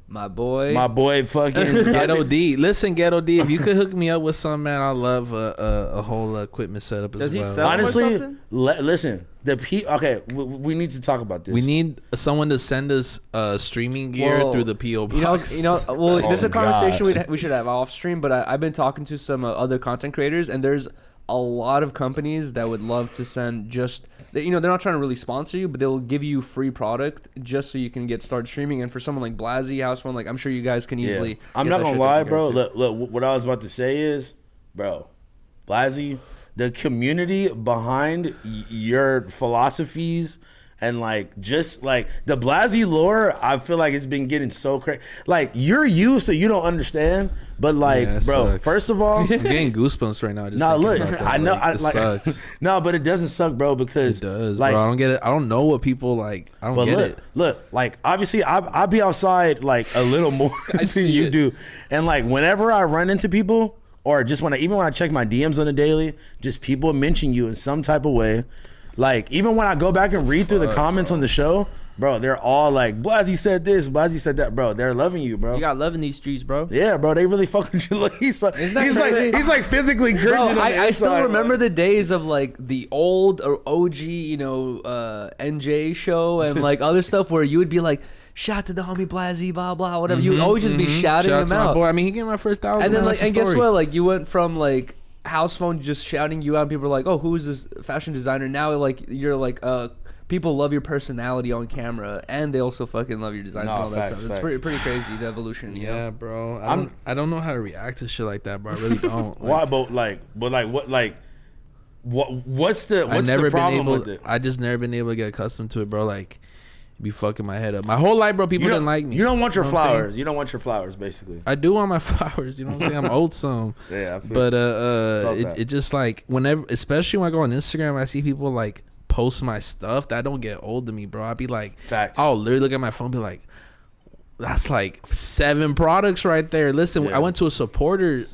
My boy. my boy, fucking Ghetto D. Listen, Ghetto D, if you could hook me up with some, man, I love a whole equipment setup as Does he well. sell- Honestly, something? listen, okay, we need to talk about this. We need someone to send us streaming gear Well, through the PO You box. know. Well, Oh, there's a God. conversation we should have off stream, but I've been talking to some other content creators, and there's a lot of companies that would love to send just, you know, they're not trying to really sponsor you, but they'll give you free product just so you can start streaming. And for someone like Blazzy, House Phone, like I'm sure you guys can easily. I'm not gonna lie, bro. Look, what I was about to say is, bro, Blazzy, the community behind your philosophies. And like just like the Blazzy lore, I feel like it's been getting so crazy. Like you're you, so you don't understand. But like, bro, sucks. First of all, I'm getting goosebumps right now. Nah, look, I know, sucks. No, but it doesn't suck, bro, because it does. Like, bro, I don't get it. I don't know what people like. I don't get it. Look, like obviously, I be outside like a little more than you do, and like whenever I run into people, or just even when I check my DMs on the daily, just people mention you in some type of way. Like, even when I go back and read through the comments on the show, bro, they're all like, Blazzy said this, Blazzy said that, bro. They're loving you, bro. You got love in these streets, bro. Yeah, bro, they really fucking you. Look, he's like physically cringing. I still remember the days of like the old or OG, you know, NJ show and like other stuff where you would be like, shout to the homie Blazzy, blah blah, whatever. You would always just be shouting him out. Boy. I mean, he gave my first 1,000. And then like, and guess what? Like, you went from like House Phone just shouting you out, and people are like, oh, who is this fashion designer? Now like you're like people love your personality on camera, and they also fucking love your design and all that stuff. It's pretty crazy, the evolution. Yeah, you know? bro. I don't know how to react to shit like that, bro. I really don't. Why? What's the problem with it? I just never been able to get accustomed to it, bro. Like, be fucking my head up. My whole life, bro, people didn't like me. You don't want your flowers. You don't want your flowers, basically. I do want my flowers. You know what I'm saying? I'm old some. Yeah, I feel but it just like whenever, especially when I go on Instagram, I see people like post my stuff that don't get old to me, bro. I'd be like, facts. I'll literally look at my phone, and be like, that's like 7 products right there. Listen, I went to a supporter's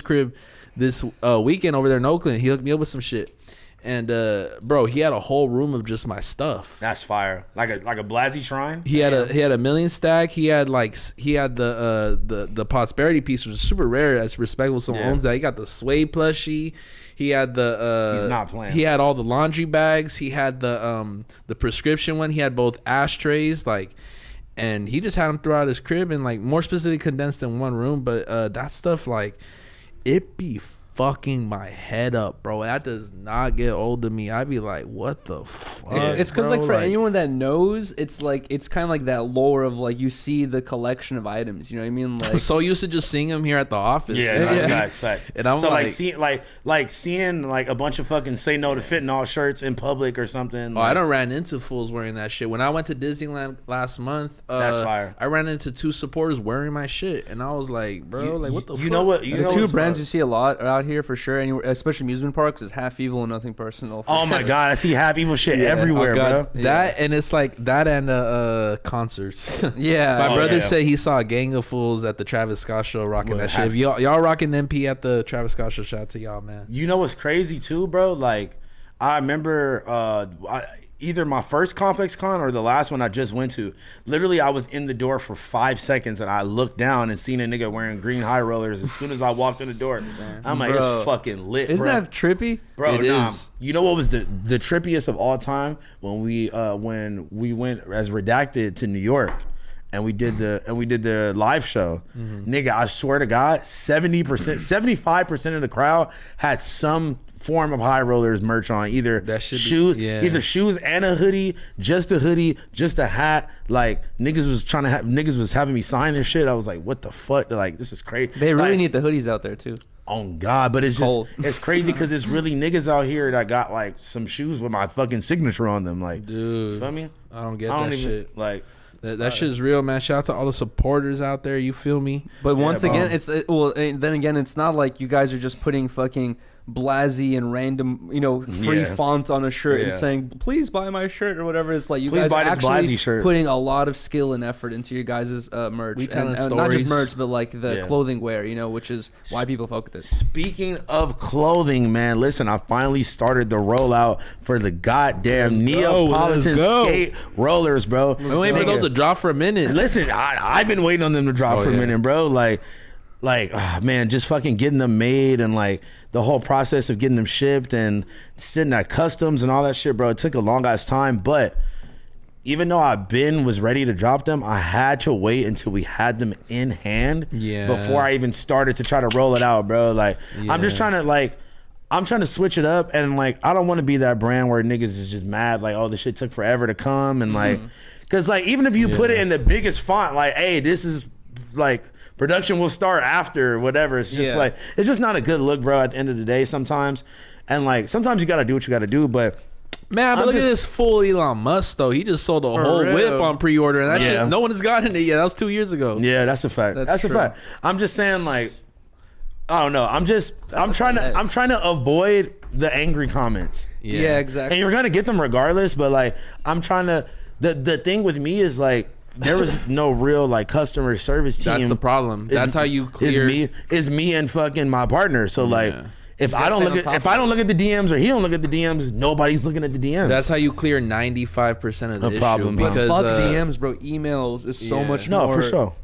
crib this weekend over there in Oakland. He hooked me up with some shit. And bro, he had a whole room of just my stuff. That's fire. Like a Blazzy shrine. He had a million stack. He had the Prosperity piece, which is super rare. That's respectable. Someone owns that. He got the suede plushie. He had the he's not playing. He had all the laundry bags. He had the prescription one. He had both ashtrays, like, and he just had them throughout his crib and like more specifically condensed in one room. But that stuff, like, it be fucking my head up, bro. That does not get old to me. I'd be like, what the fuck? It's because like for anyone that knows, it's like it's kind of like that lore of like you see the collection of items. You know what I mean? Like, I'm so used to just seeing him here at the office. Facts. And I'm so like seeing like a bunch of fucking Say No to Fentanyl shirts in public or something. Oh, I done ran into fools wearing that shit. When I went to Disneyland last month, that's fire. I ran into 2 supporters wearing my shit, and I was like, bro, like what the fuck? You know what? The 2 brands you see a lot out here for sure, anywhere, especially amusement parks, is Half Evil and Nothing Personal. Oh my god, I see Half Evil shit everywhere, bro. That and it's like that and concerts. My brother said he saw a gang of fools at the Travis Scott show rocking that shit. If y'all rocking MP at the Travis Scott show, shout out to y'all, man. You know what's crazy too, bro? Like, I remember either my first Complex Con or the last one I just went to. Literally, I was in the door for 5 seconds and I looked down and seen a nigga wearing green high rollers as soon as I walked in the door. I'm like, it's fucking lit, Isn't that trippy? Bro, you know what was the trippiest of all time? When we went as Redacted to New York. And we did the live show. Nigga, I swear to God, 70%, 75% of the crowd had some form of high rollers merch on, either shoes and a hoodie, just a hat. Like niggas was having me sign their shit. I was like, what the fuck? They're like, this is crazy. They really need the hoodies out there too. Oh God, but it's just it's crazy because it's really niggas out here that got like some shoes with my fucking signature on them. Like, dude, you feel me? I don't get that shit. Like, that shit is real, man. Shout out to all the supporters out there. You feel me? But once again, then again, it's not like you guys are just putting fucking Blazzy and random, free font on a shirt and saying, please buy my shirt or whatever. It's like you guys are actually putting a lot of skill and effort into your guys' merch. And not just merch, but like the clothing wear, which is why people fuck with this. Speaking of clothing, man, listen, I finally started the rollout for the goddamn Neapolitan skate rollers, bro. I'm waiting for those to drop for a minute. Listen, I've been waiting on them to drop for a minute, bro. Like, man, just fucking getting them made and like the whole process of getting them shipped and sitting at customs and all that shit, bro. It took a long ass time, but even though was ready to drop them, I had to wait until we had them in hand before I even started to try to roll it out, bro. Like, I'm just trying to like, I'm trying to switch it up, and like I don't want to be that brand where niggas is just mad like, oh, this shit took forever to come, and like, because like even if you put it in the biggest font, like, hey, this is like production will start after whatever. It's just like it's just not a good look, bro. At the end of the day, sometimes, and like sometimes you gotta do what you gotta do, but. Man, but look at this full Elon Musk though. He just sold a whole whip on pre-order, and that shit, no one has gotten it yet. That was 2 years ago. Yeah, that's a fact. That's a fact. I'm just saying, like, I don't know. I'm trying to avoid the angry comments. Yeah, exactly. And you're gonna get them regardless, but like, I'm trying to. The thing with me is like, there was no real like customer service team. That's the problem. That's how you clear. Is me and fucking my partner. So like. If I don't look at the DMs or he don't look at the DMs, nobody's looking at the DMs. That's how you clear 95% of the problem. Because fuck DMs, bro. Emails is so much more. No, for sure.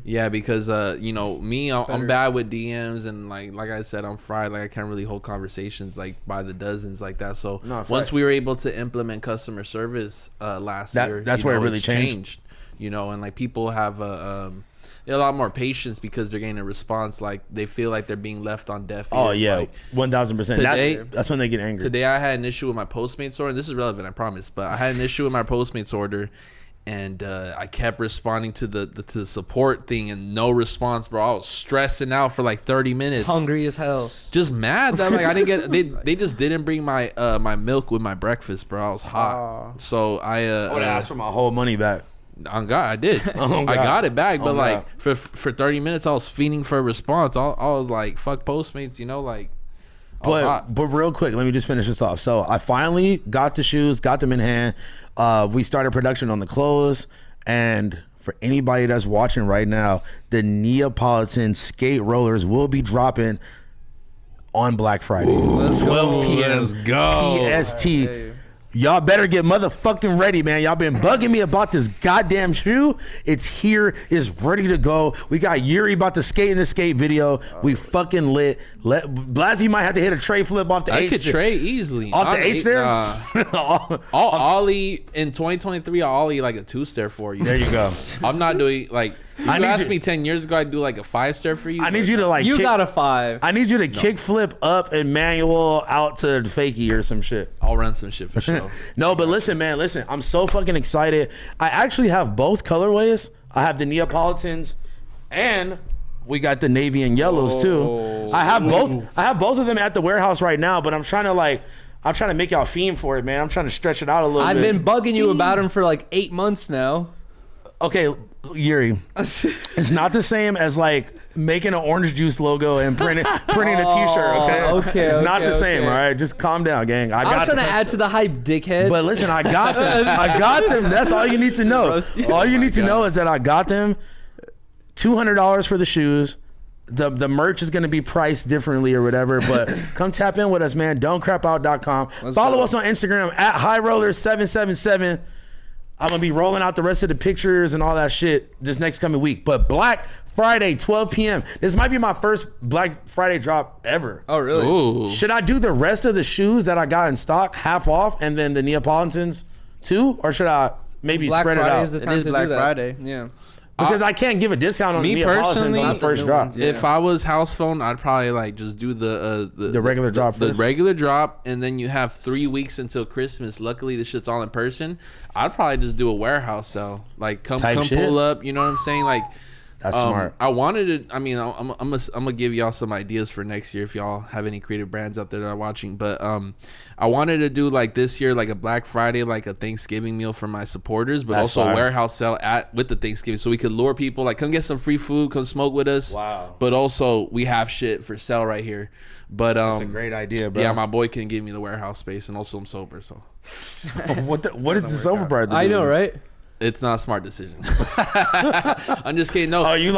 Yeah, because you know me, I'm bad with DMs, and like I said, I'm fried. Like I can't really hold conversations like by the dozens like that. So once we were able to implement customer service last year, that's where it really changed. You know, and like people have a lot more patience because they're getting a response. Like they feel like they're being left on deaf ears. Oh yeah, like, 1000%. That's when they get angry. Today I had an issue with my Postmates order. And this is relevant, I promise. But I had an issue with my Postmates order, and I kept responding to the support thing and no response, bro. I was stressing out for like 30 minutes, hungry as hell, just mad that like I didn't get. They just didn't bring my my milk with my breakfast, bro. I was hot, so I would ask for my whole money back. On God, I did. I got it back, but like for 30 minutes, I was fiending for a response. I was like, "Fuck Postmates," you know, like. But real quick, let me just finish this off. So I finally got the shoes, got them in hand. We started production on the clothes, and for anybody that's watching right now, the Neapolitan skate rollers will be dropping on Black Friday. 12 p.m. Let's go. PST. Y'all better get motherfucking ready, man. Y'all been bugging me about this goddamn shoe. It's here. It's ready to go. We got Yuriy about to skate in the skate video. We fucking lit. Blazzy might have to hit a tray flip off the 8 I could tray easily. Off the 8 stair? I'll ollie in 2023. I'll ollie like a 2-stair for you. There you go. I'm not doing like. You asked me 10 years ago, I'd do like a 5-stair for you. I need you to like. You got a 5. I need you to kick flip up and manual out to fakie or some shit. I'll run some shit for sure. No, but listen, man, listen. I'm so fucking excited. I actually have both colorways. I have the Neapolitans, and we got the navy and yellows too. I have both. I have both of them at the warehouse right now. But I'm trying to make y'all fiend for it, man. I'm trying to stretch it out a little bit. I've been bugging you about them for like 8 months now. Okay, Yuriy, it's not the same as like making an orange juice logo and printing a t-shirt. Okay, it's not the same. All right, just calm down, gang. I was trying to add to the hype, dickhead. But listen, I got them. I got them. That's all you need to know. All you need to know is that I got them. $200 for the shoes. The merch is going to be priced differently or whatever, but come tap in with us, man. Don'tcrapout.com. Follow us on Instagram at highroller777. I'm going to be rolling out the rest of the pictures and all that shit this next coming week. But Black Friday, 12 p.m. This might be my first Black Friday drop ever. Oh, really? Ooh. Should I do the rest of the shoes that I got in stock half off and then the Neapolitans too? Or should I maybe Black spread Friday it out? is the time It is to Black do that. Friday. Yeah. Because I can't give a discount on the Me Neapolitans personally, on the first drop. If I was House Phone, I'd probably like just do the regular drop the first. regular drop, and then you have 3 weeks until Christmas. Luckily, this shit's all in person. I'd probably just do a warehouse sale, like come shit? pull up. You know what I'm saying? Like That's smart. I wanted to. I mean, I'm gonna give y'all some ideas for next year if y'all have any creative brands out there that are watching. But I wanted to do like this year, like a Black Friday, like a Thanksgiving meal for my supporters, but That's also fire. a warehouse sale with the Thanksgiving, so we could lure people. Like, come get some free food, come smoke with us. Wow. But also, we have shit for sale right here. But That's a great idea, bro. yeah, my boy can give me the warehouse space, and also I'm sober, so what is the sober part? I know, right? it's not a smart decision. I'm just kidding. No. Oh, you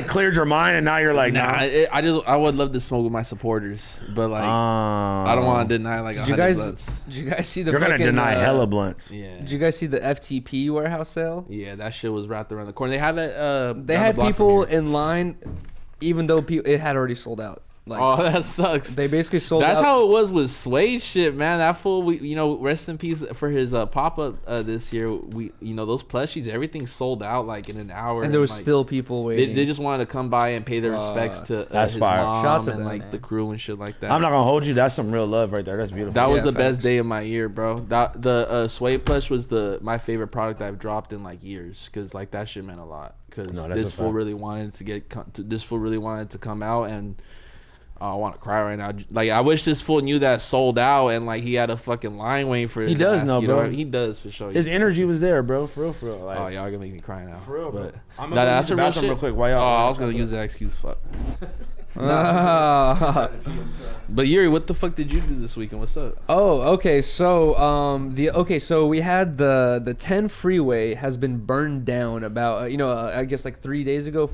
cleared your mind and now you're like, nah. I would love to smoke with my supporters, but like I don't want to deny like 100 blunts. Did you guys see the? You're gonna fucking, deny hella blunts. Yeah. Did you guys see the FTP warehouse sale? Yeah, that shit was wrapped around the corner. They have it. They had people in line, even though it had already sold out. Like, oh, that sucks. They basically sold That's out. how it was with Sway shit, man. That fool, rest in peace for his pop-up this year. Those plushies, everything sold out like in an hour. And there was like, still people waiting. They just wanted to come by and pay their respects to That's his fire. mom Shout out to and them, like man. the crew and shit like that. I'm not gonna hold you. That's some real love right there. That's beautiful. That was Yeah, the best facts. day of my year, bro. The Sway plush was my favorite product I've dropped in like years, because like that shit meant a lot. Because No, that's this a fool fact. really wanted to come out, and I want to cry right now. Like, I wish this fool knew that sold out, and like he had a fucking line waiting for his He does ass, know, you bro. He does for sure. His energy was there, bro. For real. Like, Oh, y'all gonna make me cry now. For real, bro. But I'm nah, gonna that's use the a real bathroom shit. real quick while y'all- I was gonna use that excuse. Fuck. But Yuri, what the fuck did you do this weekend? What's up? Oh, okay. So, so we had the 10 freeway has been burned down about, I guess like 4 days ago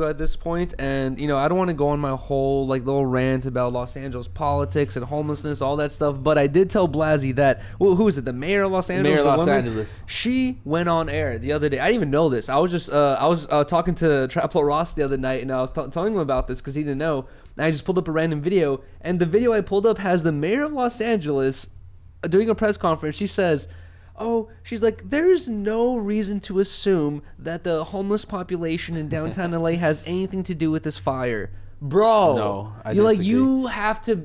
at this point. And, I don't want to go on my whole like little rant about Los Angeles politics and homelessness, all that stuff. But I did tell Blazzy that, well, who is it? The mayor of Los Angeles? Mayor of the Los woman? Angeles. She went on air the other day. I didn't even know this. I was just, talking to Traplo Ross the other night, and I was telling him about this because he didn't know. And I just pulled up a random video, and the video I pulled up has the mayor of Los Angeles doing a press conference. She says, she's like, there's no reason to assume that the homeless population in downtown LA has anything to do with this fire. Bro, No, I you disagree.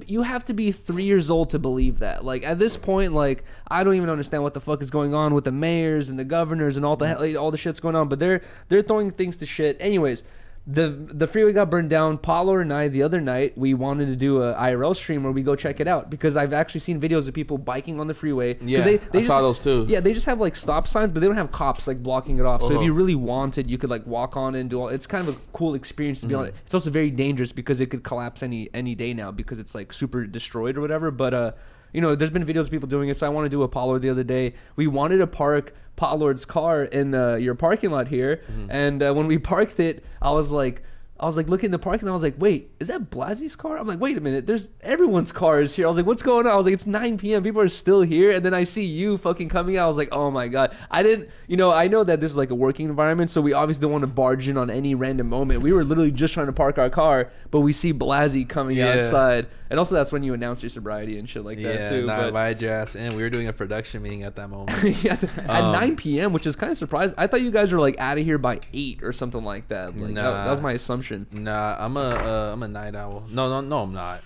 you have to be 3 years old to believe that. Like, at this point, like, I don't even understand what the fuck is going on with the mayors and the governors and all the shit's going on. But they're throwing things to shit. Anyways, the freeway got burned down. Potlord and I, the other night, we wanted to do a IRL stream where we go check it out, because I've actually seen videos of people biking on the freeway. 'Cause Yeah, I saw those too. Yeah, they just have like stop signs, but they don't have cops like blocking it off. So if Uh-huh. you really wanted, you could like walk on it and do all. It's kind of a cool experience to be on it. It's also very dangerous because it could collapse any day now, because it's like super destroyed or whatever. But there's been videos of people doing it. So I want to do a Potlord the other day. We wanted to park Potlord's car in your parking lot here, and when we parked it, I was like looking in the parking lot. I was like, wait, is that Blazzy's car? I'm like, wait a minute, there's everyone's car is here. I was like, what's going on? I was like, it's 9 p.m. People are still here. And then I see you fucking coming out. I was like, oh my God. I didn't, I know that this is like a working environment, so we obviously don't want to barge in on any random moment. We were literally just trying to park our car, but we see Blazzy coming outside. And also that's when you announce your sobriety and shit like that too. I But invited your ass in. We were doing a production meeting at that moment. yeah, at 9 p.m., which is kind of surprised. I thought you guys were like out of here by 8 or something like that. Like, that was my assumption. Nah, I'm a night owl. No, I'm not.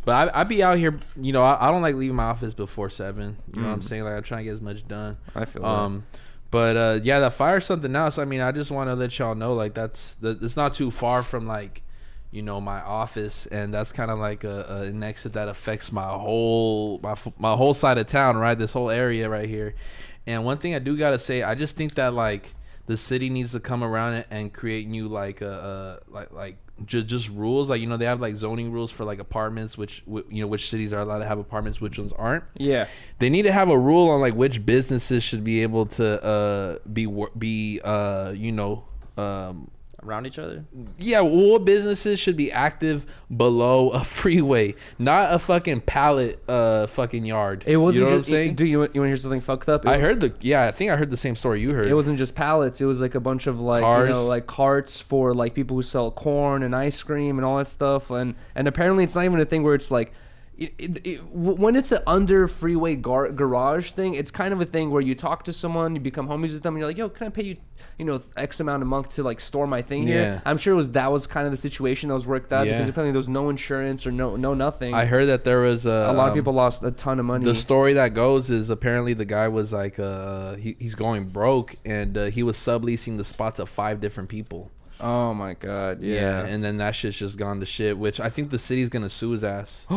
But I be out here. I don't like leaving my office before 7. You know what I'm saying? Like, I'm trying to get as much done. I feel that. But yeah, that fire's something else. I mean, I just want to let y'all know, like, it's not too far from like, my office, and that's kind of like an exit that affects my whole side of town, right? This whole area right here. And one thing I do gotta say, I just think that like the city needs to come around and create new like just rules. Like, they have like zoning rules for like apartments, which cities are allowed to have apartments, which ones aren't. Yeah. They need to have a rule on like which businesses should be able to be Around each other. yeah, what businesses should be active below a freeway, not a fucking pallet fucking yard. It wasn't you know what I'm just, saying? Do you want to hear something fucked up? I think I heard the same story you heard. It wasn't just pallets. It was like a bunch of like Cars. like carts for like people who sell corn and ice cream and all that stuff. And apparently it's not even a thing where it's like when it's an under freeway garage thing, it's kind of a thing where you talk to someone, you become homies with them, and you're like, yo, can I pay you, X amount a month to like store my thing here? Yeah. I'm sure that was kind of the situation that was worked out, Yeah. because apparently there was no insurance or no nothing. I heard that there was a lot of people lost a ton of money. The story that goes is apparently the guy was like he's going broke, and he was subleasing the spot to 5 different people. Oh my God, yeah. And then that shit's just gone to shit, which I think the city's gonna sue his ass.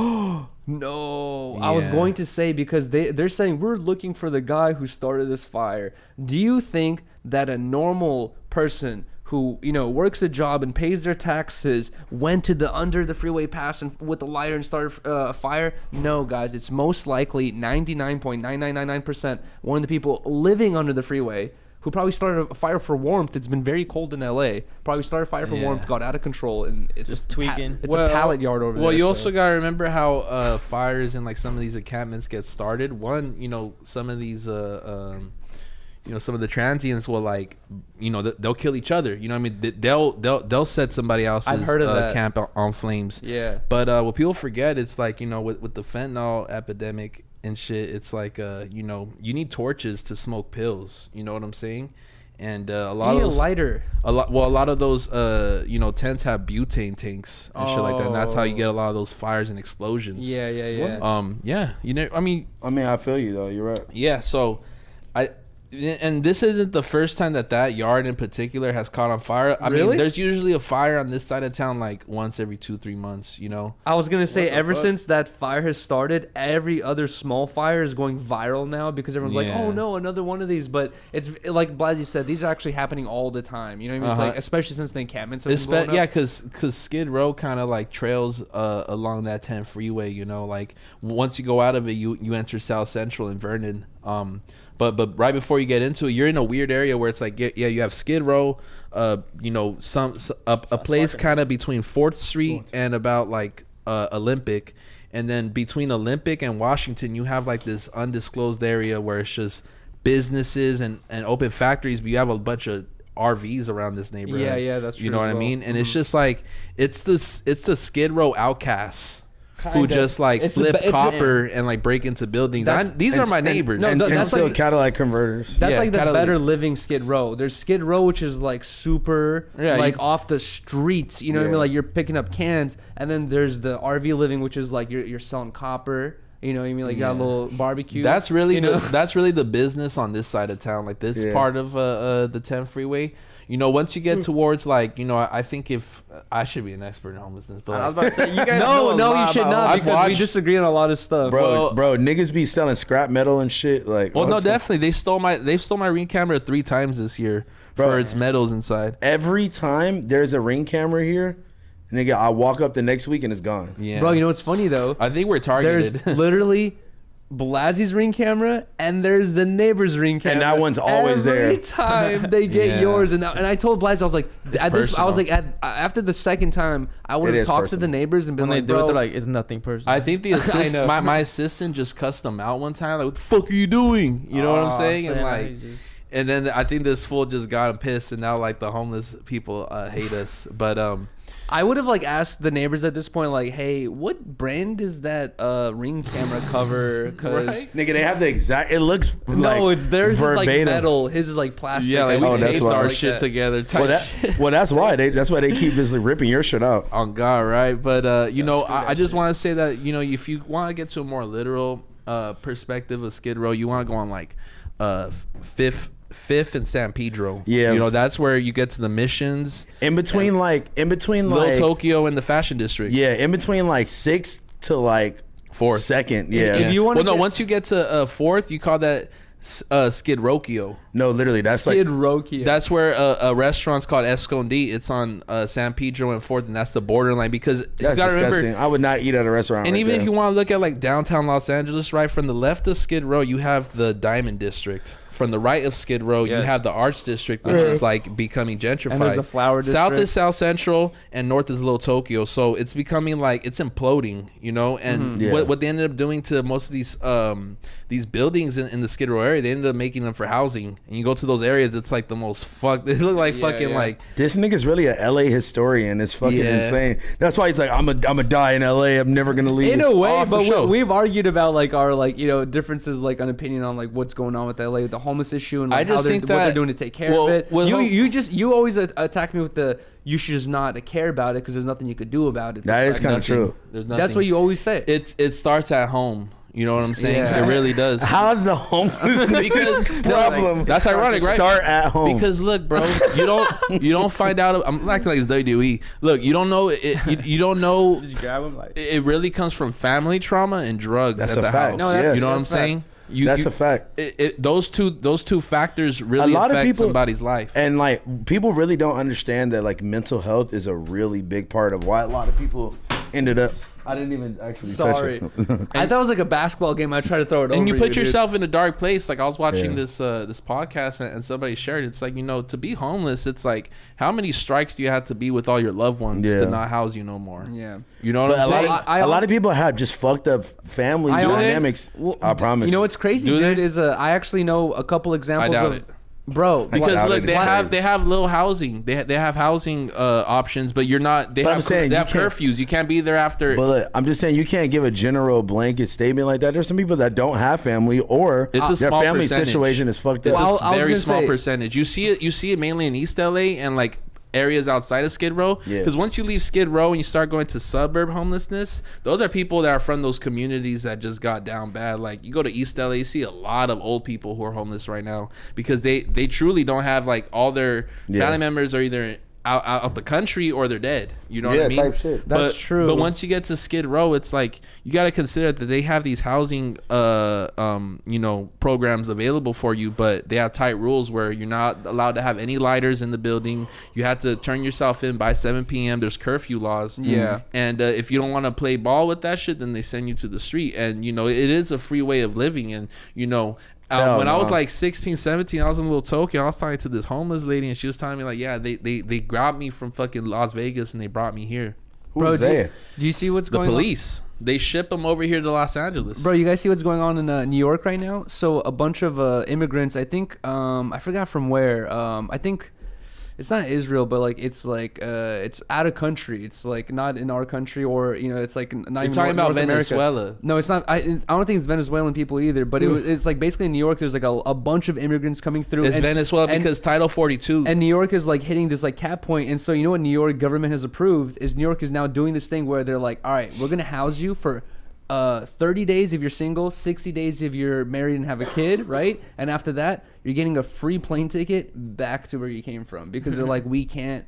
No, I was Yeah. going to say, because they're saying we're looking for the guy who started this fire. Do you think that a normal person who works a job and pays their taxes went to the under the freeway pass and with the lighter and started a fire? No, guys, it's most likely 99.9999% one of the people living under the freeway who probably started a fire for warmth. It's been very cold in LA. Probably started a fire for warmth, got out of control, and it's Just tweaking. It's a pallet yard over there. Well, you so. also gotta remember how fires in like some of these encampments get started. One, some of these some of the transients will like, they'll kill each other. You know what I mean? They'll set somebody else's I've heard of that. camp on flames. Yeah. But what people forget, it's like, with the fentanyl epidemic and shit, it's like, you need torches to smoke pills. You know what I'm saying? And a lot of those, lighter. a lot of those tents have butane tanks and shit like that. And that's how you get a lot of those fires and explosions. Yeah. I feel you though. You're right. Yeah. So, and this isn't the first time that yard in particular has caught on fire. I mean, there's usually a fire on this side of town like once every 2-3 months, I was gonna say, ever since that fire has started, every other small fire is going viral now because everyone's like, oh no, another one of these. But it's like Blazzy said, these are actually happening all the time. You know what I mean? It's like, especially since the encampments have been blowing up. because Skid Row kind of like trails along that 10 freeway. Like once you go out of it, you enter South Central and Vernon. But right before you get into it, you're in a weird area where it's like, you have Skid Row, a place kind of between 4th Street and about like Olympic. And then between Olympic and Washington, you have like this undisclosed area where it's just businesses and open factories, but you have a bunch of RVs around this neighborhood. Yeah, that's true. You know what I mean? And it's just like, it's the Skid Row outcasts. Who just like flip copper and like break into buildings. These are my neighbors. And still like, Cadillac converters. That's like the better living Skid Row. There's Skid Row, which is like super like off the streets. You know what I mean? Like you're picking up cans. And then there's the RV living, which is like you're selling copper. You know what I mean? Like you got a little barbecue. That's really that's really the business on this side of town. Like this part of the 10 freeway. Once you get towards like, I think if I should be an expert in homelessness, but I was about to say, you guys no, you should not, because we disagree on a lot of stuff, bro. Niggas be selling scrap metal and shit. Like, well, no, definitely they stole my Ring camera 3 times this year for its metals inside. Every time there's a Ring camera here, nigga, I walk up the next week and it's gone. Yeah, bro. You know what's funny though? I think we're targeted. There's literally Blazzy's Ring camera and there's the neighbor's Ring camera, and that one's always there. Every time they get yours, and I told Blazzy, I was like, after the second time, I would have talked to the neighbors and been when like, they do it, bro, they're like, it's nothing personal. I think the assistant, my assistant just cussed them out one time. Like, what the fuck are you doing? You know what I'm saying? And like, and then I think this fool just got him pissed, and now like the homeless people hate us. But I would have like asked the neighbors at this point, like, hey, what brand is that Ring camera cover? Because nigga, they have the exact. It looks it's theirs verbatim. is like metal, his is like plastic. Yeah, like we taped our like shit together. That's why they keep just ripping your shit out. On God, right? But I just want to say that if you want to get to a more literal perspective of Skid Row, you want to go on like Fifth and San Pedro. Yeah, that's where you get to the Missions. In between Little Tokyo and the Fashion District. Yeah, in between like 6th to like 4th. 2nd. Yeah. If you want once you get to 4th, you call that Skid Rokio. No, literally, that's Skid like Rokio. That's where a restaurant's called Escondi. It's on San Pedro and 4th, and that's the borderline because that's you gotta disgusting. remember, I would not eat at a restaurant. And right even there. if you want to look at like downtown Los Angeles, right from the left of Skid Row, you have the Diamond District. From the right of Skid Row, you have the Arts District, which is like becoming gentrified. And there's the Flower District. South is South Central, and north is Little Tokyo. So it's becoming like it's imploding, And what they ended up doing to most of these buildings in the Skid Row area, they ended up making them for housing. And you go to those areas, it's like the most fucked. They look like like this nigga's really a LA historian. It's fucking insane. That's why he's like, I'm a die in LA. I'm never gonna leave. In a way, but sure. we've argued about like our differences like an opinion on like what's going on with LA with the homeless issue and like, what they're doing to take care of it. You always attack me with the you should just not care about it because there's nothing you could do about it. That is kind of true. That's what you always say. It starts at home. You know what I'm saying? Yeah. It really does. How's the homelessness problem? That's ironic, right? Start at home. Because look, bro, you don't find out. I'm acting like it's WWE. Look, you don't know it. You don't know. Just grab them, like, it really comes from family trauma and drugs at the house. No, you know what I'm saying? That's a fact. Those two factors really affect somebody's life. And like people really don't understand that like mental health is a really big part of why a lot of people ended up. I didn't even actually touch it. I thought it was like a basketball game. I tried to throw it over. And you put yourself in a dark place. Like I was watching this podcast and somebody shared it. It's like, to be homeless, it's like how many strikes do you have to be with all your loved ones to not house you no more? Yeah. You know what I'm saying? A lot of people have just fucked up family dynamics. I promise. You know what's crazy, dude, is I actually know a couple examples bro. Because look, they have little housing. They have housing options, but you're not. They have curfews. You can't be there after. But look, I'm just saying you can't give a general blanket statement like that. There's some people that don't have family, or it's their family situation is fucked up. It's a very small percentage. You see it mainly in East LA and like areas outside of Skid Row, because once you leave Skid Row and you start going to suburb homelessness, those are people that are from those communities that just got down bad. Like you go to East LA, you see a lot of old people who are homeless right now because they truly don't have, like, all their family members are either out the country or they're dead. You know what I mean? Type shit. That's true. But once you get to Skid Row, it's like you got to consider that they have these housing programs available for you, but they have tight rules where you're not allowed to have any lighters in the building. You have to turn yourself in by 7 p.m. There's curfew laws. Yeah. And if you don't want to play ball with that shit, then they send you to the street. And it is a free way of living. And when I was like 16, 17, I was in a little token. I was talking to this homeless lady, and she was telling me, like, yeah, they grabbed me from fucking Las Vegas and they brought me here. Bro, do you see what's going on? The police. They ship them over here to Los Angeles. Bro, you guys see what's going on in New York right now? So a bunch of immigrants, I think, I forgot from where. I think it's not Israel, but like it's out of country. It's like not in our country, or it's like not. You're even talking about North Venezuela. America. No, it's not. I don't think it's Venezuelan people either. But it's like basically in New York, there's like a bunch of immigrants coming through. It's Venezuela because Title 42. And New York is like hitting this like cap point. And so what New York government has approved is New York is now doing this thing where they're like, all right, we're gonna house you for 30 days if you're single, 60 days if you're married and have a kid, right? And after that, you're getting a free plane ticket back to where you came from, because they're like, we can't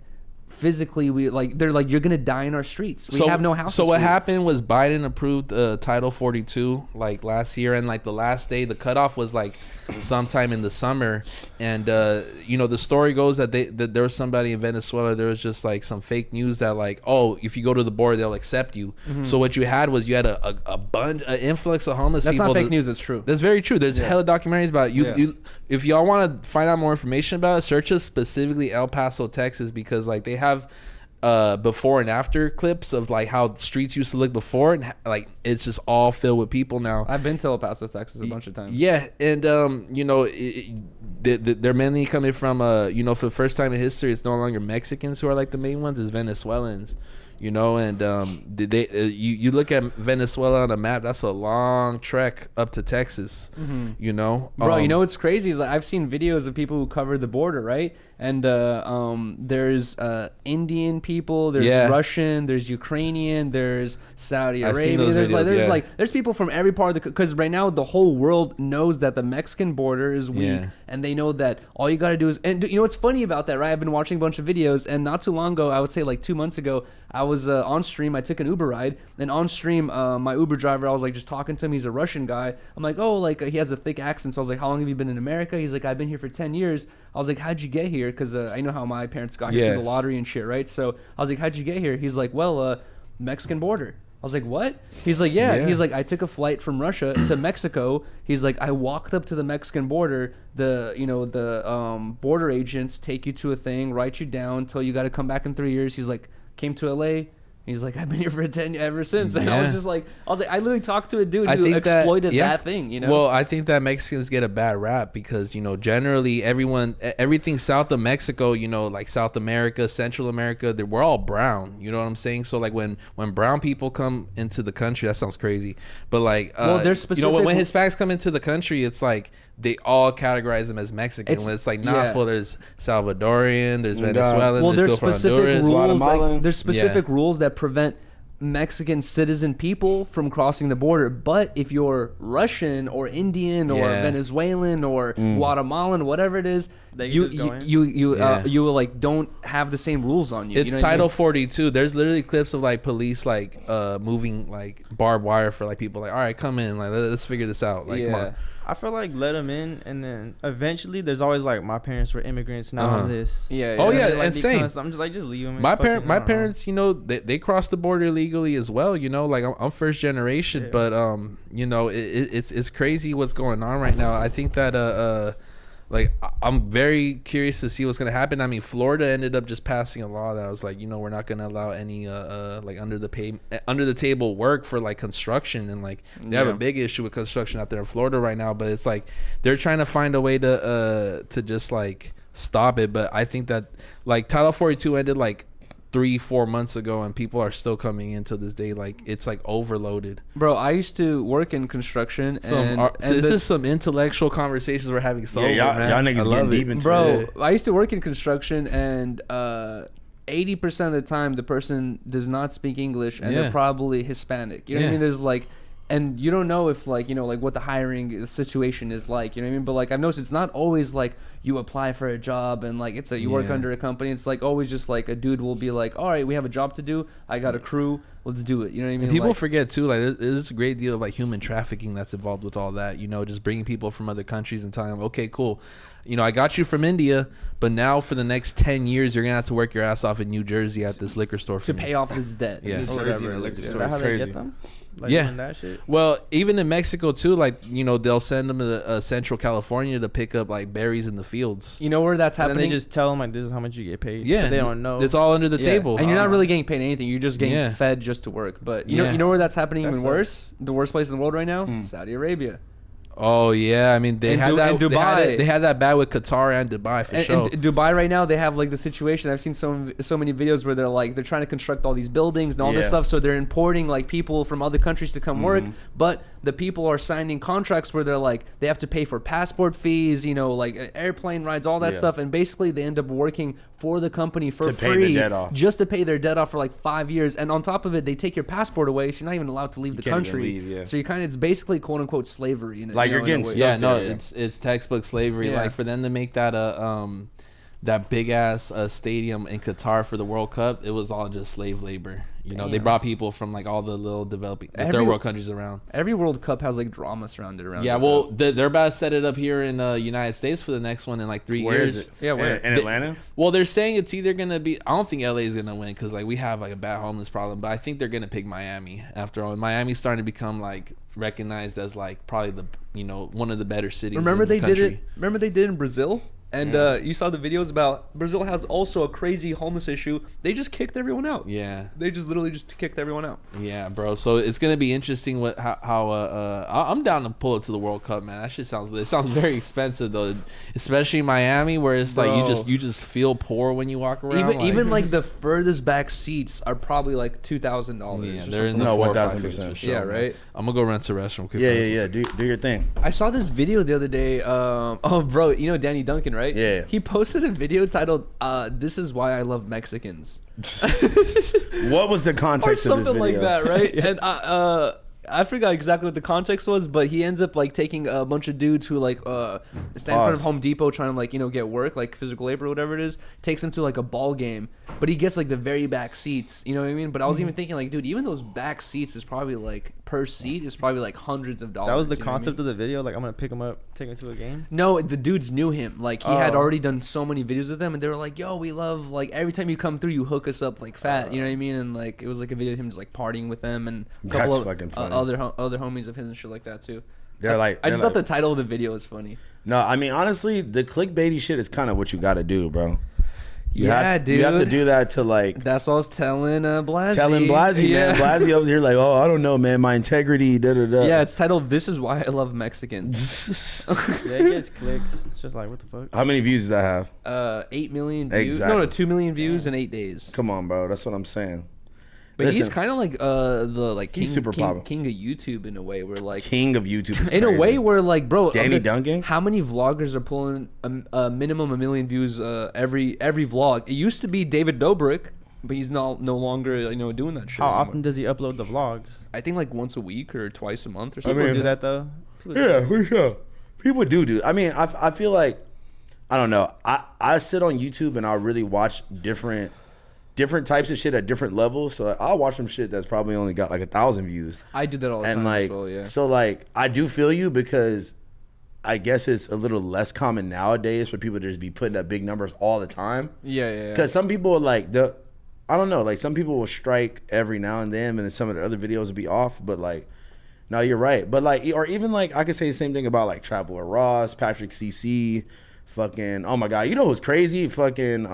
physically, they're like, you're gonna die in our streets. We have no house. So what happened was Biden approved Title 42 like last year, and like the last day, the cutoff was like sometime in the summer. And the story goes that there was somebody in Venezuela, there was just like some fake news that like, oh, if you go to the border they'll accept you. So what you had was a bunch, an influx of homeless people. That's not fake news. That's true. That's very true. There's hella documentaries about it. You if y'all want to find out more information about it, search us specifically El Paso, Texas, because like they have before and after clips of like how streets used to look before, and like it's just all filled with people now. I've been to El Paso, Texas a bunch of times. Yeah, and they're mainly coming from for the first time in history, it's no longer Mexicans who are like the main ones, it's Venezuelans. And you look at Venezuela on a map, that's a long trek up to Texas. Bro, what's crazy is like I've seen videos of people who cover the border, right? And there's Indian people, there's Russian, there's Ukrainian, there's Saudi Arabia, there's people from every part of the, because right now the whole world knows that the Mexican border is weak, and they know that all you got to do is, and what's funny about that, right? I've been watching a bunch of videos, and not too long ago, I would say like 2 months ago, I was on stream. I took an Uber ride, and on stream, my Uber driver, I was like just talking to him. He's a Russian guy. I'm like, oh, like he has a thick accent. So I was like, how long have you been in America? He's like, I've been here for 10 years. I was like, how'd you get here? Because I know how my parents got here through the lottery and shit, right? So I was like, how'd you get here? He's like, well, Mexican border. I was like, what? He's like, yeah. He's like, I took a flight from Russia to Mexico. He's like, I walked up to the Mexican border. The border agents take you to a thing, write you down, tell you got to come back in 3 years. He's like, came to LA. He's like, I've been here for 10 ever since. And I was like, I literally talked to a dude who exploited that thing, Well, I think that Mexicans get a bad rap because, generally everything south of Mexico, like South America, Central America, we're all brown. You know what I'm saying? So like when brown people come into the country, that sounds crazy. But like, there's specific, when Hispanics come into the country, it's like, they all categorize them as Mexican. When it's like, there's Salvadorian, there's Venezuelan, there's people from Honduras. There's specific rules that prevent Mexican citizen people from crossing the border. But if you're Russian or Indian or Venezuelan or Guatemalan, whatever it is, you like don't have the same rules on you. It's Title 42. There's literally clips of like police like moving like barbed wire for like people like, all right, come in, like let's figure this out. Like, come on. I feel like let them in, and then eventually there's always like, my parents were immigrants, now I'm this. Oh yeah, like, insane. I'm just like, just leave them. My parents, they crossed the border legally as well. Like I'm first generation, but it's crazy what's going on right now. I think that like I'm very curious to see what's gonna happen. I mean, Florida ended up just passing a law that was like, you know, we're not gonna allow any like under the table work for like construction, and like they have a big issue with construction out there in Florida right now. But it's like they're trying to find a way to just like stop it. But I think that like Title 42 ended like 3-4 months ago, and people are still coming in to this day. Like it's like overloaded. Bro, I used to work in construction, so this is some intellectual conversations we're having. So y'all niggas getting deep into it. Bro, I used to work in construction, and 80% of the time the person does not speak English, and they're probably Hispanic. You know what I mean? There's like, and you don't know if like, you know, like what the hiring situation is like, you know what I mean? But like I've noticed it's not always like you apply for a job and like it's a you work under a company. It's like always just like a dude will be like, all right, we have a job to do, I got a crew, let's do it. You know what I mean? And people like, forget too, like there's a great deal of like human trafficking that's involved with all that, you know, just bringing people from other countries and telling them, okay, cool, you know, I got you from India, but now for the next 10 years you're gonna have to work your ass off in New Jersey at this liquor store to pay off this debt. Yeah, New Jersey in a liquor store is crazy. Like that shit? Well, even in Mexico too, like, you know, they'll send them to Central California to pick up like berries in the fields. You know where that's happening? And then they just tell them like, this is how much you get paid. Yeah, but they don't know. It's all under the table, and you're not really getting paid anything. You're just getting fed just to work. But you know where that's happening even worse? The worst place in the world right now, Saudi Arabia. Oh yeah, I mean they had that. Dubai. They had that bad with Qatar and Dubai for sure. In Dubai right now, they have like the situation. I've seen so many videos where they're trying to construct all these buildings and all this stuff. So they're importing like people from other countries to come work, but the people are signing contracts where they're like they have to pay for passport fees, you know, like airplane rides, all that stuff, and basically they end up working for the company for free just to pay their debt off for like 5 years. And on top of it, they take your passport away, so you're not even allowed to leave the country. So you kind of, it's basically quote unquote slavery. Like you're getting stuck there. It's textbook slavery. Like for them to make that that big ass stadium in Qatar for the World Cup, it was all just slave labor. You know, they brought people from like all the little developing third world countries around. Every World Cup has like drama surrounded around. Yeah, well, they're about to set it up here in the United States for the next one in like 3 years. Where is it? Yeah, where? In Atlanta? Well, they're saying it's either gonna be. I don't think LA is gonna win because like we have like a bad homeless problem, but I think they're gonna pick Miami after all. And Miami's starting to become like recognized as like probably the, you know, one of the better cities. Remember in the they country. did it. Remember they did it in Brazil. And you saw the videos about Brazil has also a crazy homeless issue. They just kicked everyone out. Yeah. They just literally just kicked everyone out. Yeah, bro. So it's gonna be interesting how I'm down to pull it to the World Cup, man. That shit sounds very expensive though, especially Miami where it's like you just feel poor when you walk around. Even like the furthest back seats are probably like $2,000. Yeah, they're in the 1,000%. Yeah, right. I'm gonna go rent a restroom. Yeah. Do your thing. I saw this video the other day. Oh, bro, you know Danny Duncan, right? Yeah. He posted a video titled "This is why I love Mexicans." What was the context or of this video? something like that, right? And I forgot exactly what the context was, but he ends up like taking a bunch of dudes who like stand in front of Home Depot trying to like, you know, get work, like physical labor or whatever it is, takes them to like a ball game, but he gets like the very back seats, you know what I mean? But I was even thinking like, dude, even those back seats is probably like per seat is probably like hundreds of dollars. That was the concept of the video. Like, I'm gonna pick him up, take him to a game. No, the dudes knew him. Like he had already done so many videos with them, and they were like, "Yo, we love like every time you come through, you hook us up like fat." You know what I mean? And like it was like a video of him just like partying with them and a couple of fucking funny. other homies of his and shit like that too. I just thought the title of the video was funny. No, I mean honestly, the clickbaity shit is kind of what you got to do, bro. Dude. You have to do that to like. That's what I was telling Blazzy. Man. Blazzy over here like, oh, I don't know, man. My integrity, da da da. Yeah, it's titled "This is why I love Mexicans." Yeah, it gets clicks. It's just like, what the fuck? How many views does that have? 8 million views. Exactly. No, 2 million views in 8 days. Come on, bro. That's what I'm saying. But he's kind of like the like king, he's super popular. King of YouTube in a way where like king of YouTube is in a way where like, bro, Danny Duncan, how many vloggers are pulling a minimum 1 million views every vlog? It used to be David Dobrik, but he's no longer, you know, doing that shit How anymore. often does he upload the vlogs? I think like once a week or twice a month or something. People do that though. For sure. People do. I mean, I feel like, I don't know. I sit on YouTube and I really watch different types of shit at different levels. So like, I'll watch some shit that's probably only got like 1,000 views. I do that all the and time like, as well, yeah. So like, I do feel you because I guess it's a little less common nowadays for people to just be putting up big numbers all the time. Yeah. Because some people like I don't know, like some people will strike every now and then, and then some of the other videos will be off. But like, no, you're right. But like, or even like, I could say the same thing about like Traveler Ross, Patrick CC, fucking, oh my god, you know who's crazy? Fucking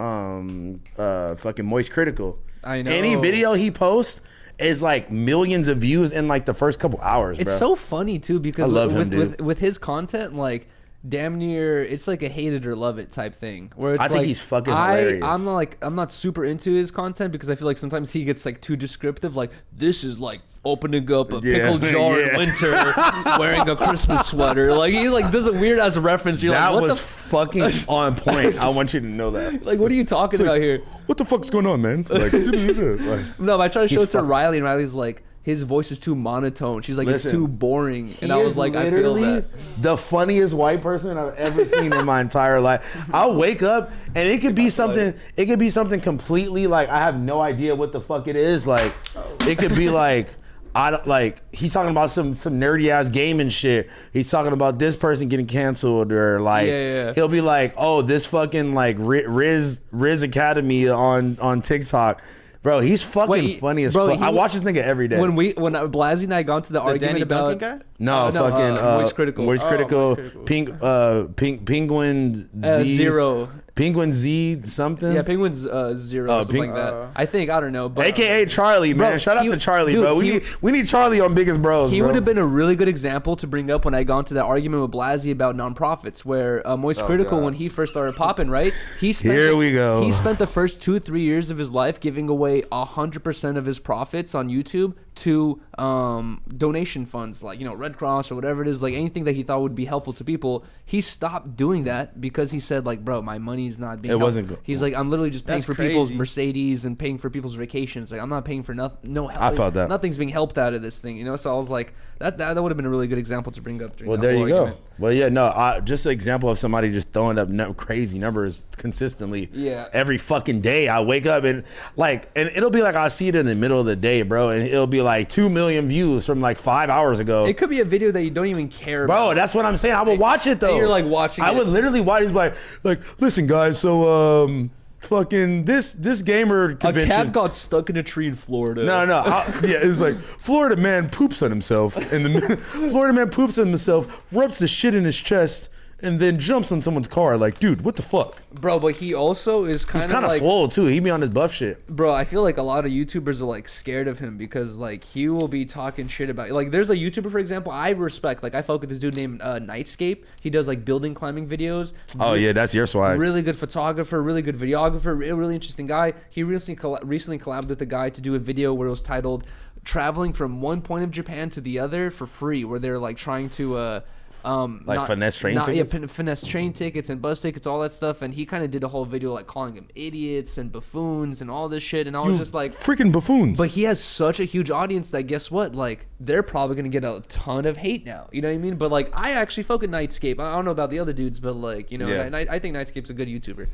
Moist Critical. I know. Any video he posts is like millions of views in like the first couple hours, bro. It's so funny too because I love him, dude. With his content, like damn near, it's like a hate it or love it type thing. Where it's I think he's fucking hilarious. I'm not super into his content because I feel like sometimes he gets like too descriptive. Like this is like opening up a pickle jar in winter, wearing a Christmas sweater. Like he like does a weird ass reference. You're that like, what was fucking on point. I want you to know that. Like, what are you talking about here? What the fuck's going on, man? Like, no, but I try to show it to Riley, and Riley's like, his voice is too monotone. She's like, listen, it's too boring. And I was like, I feel literally that. the funniest white person I've ever seen in my entire life. I'll wake up and it could be something. It could be something completely like I have no idea what the fuck it is. Like, it could be like. He's talking about some nerdy ass gaming shit. He's talking about this person getting canceled, or like he'll be like, oh, this fucking like Riz Academy on TikTok. Bro, he's fucking funny as fuck. I watch this nigga every day. When Blazzy and I got into the argument Danny about Duncan guy? No, fucking Moist Critical. Moist Critical. Penguin Z. Zero. Penguin Z something. Yeah, Penguin's Zero, something like that. I think, I don't know. But, AKA Charlie, man. Shout out to Charlie, dude, bro. We need Charlie on Biggest Bros. He bro. would have been a really good example to bring up when I got into that argument with Blazzy about nonprofits, where Moist Critical, when he first started popping, right? Here we go. He spent the first 2-3 years of his life giving away 100% of his profits on YouTube to donation funds, like, you know, Red Cross or whatever it is, like anything that he thought would be helpful to people. He stopped doing that because he said, like, bro, my money's not being helpful. Wasn't good. He's like, I'm literally just paying That's for crazy. people's Mercedes and paying for people's vacations. Like, I'm not paying for no help. I felt that. Nothing's being helped out of this thing, you know? So I was like, that would have been a really good example to bring up. Well, there you go. Well, yeah, no, just an example of somebody just throwing up crazy numbers consistently. Yeah. Every fucking day I wake up and it'll be like I see it in the middle of the day, bro, and it'll be like 2 million views from like 5 hours ago. It could be a video that you don't even care about. Bro, that's what I'm saying. I would watch it though. And you're like watching I would literally watch it like, listen guys, so fucking this gamer convention. A cat got stuck in a tree in Florida. Yeah, it's like Florida man poops on himself, and Florida man poops on himself, rubs the shit in his chest, and then jumps on someone's car. Like, dude, what the fuck? Bro, but he also is He's kind of like, swole too. He be on his buff shit. Bro, I feel like a lot of YouTubers are like scared of him because like he will be talking shit about, like, there's a YouTuber, for example, I respect. Like, I fuck with this dude named Nightscape. He does like building climbing videos. Oh yeah, that's your swag. Really good photographer, really good videographer, really interesting guy. He recently collabed with a guy to do a video where it was titled "Traveling from One Point of Japan to the Other for Free," where they're like trying to finesse train tickets? Yeah, finesse train tickets and bus tickets, all that stuff. And he kind of did a whole video like calling them idiots and buffoons and all this shit. And I was just like, freaking buffoons. But he has such a huge audience that guess what? Like, they're probably gonna get a ton of hate now. You know what I mean? But like, I actually fuck with Nightscape. I don't know about the other dudes, but like, you know, Yeah. and I think Nightscape's a good YouTuber.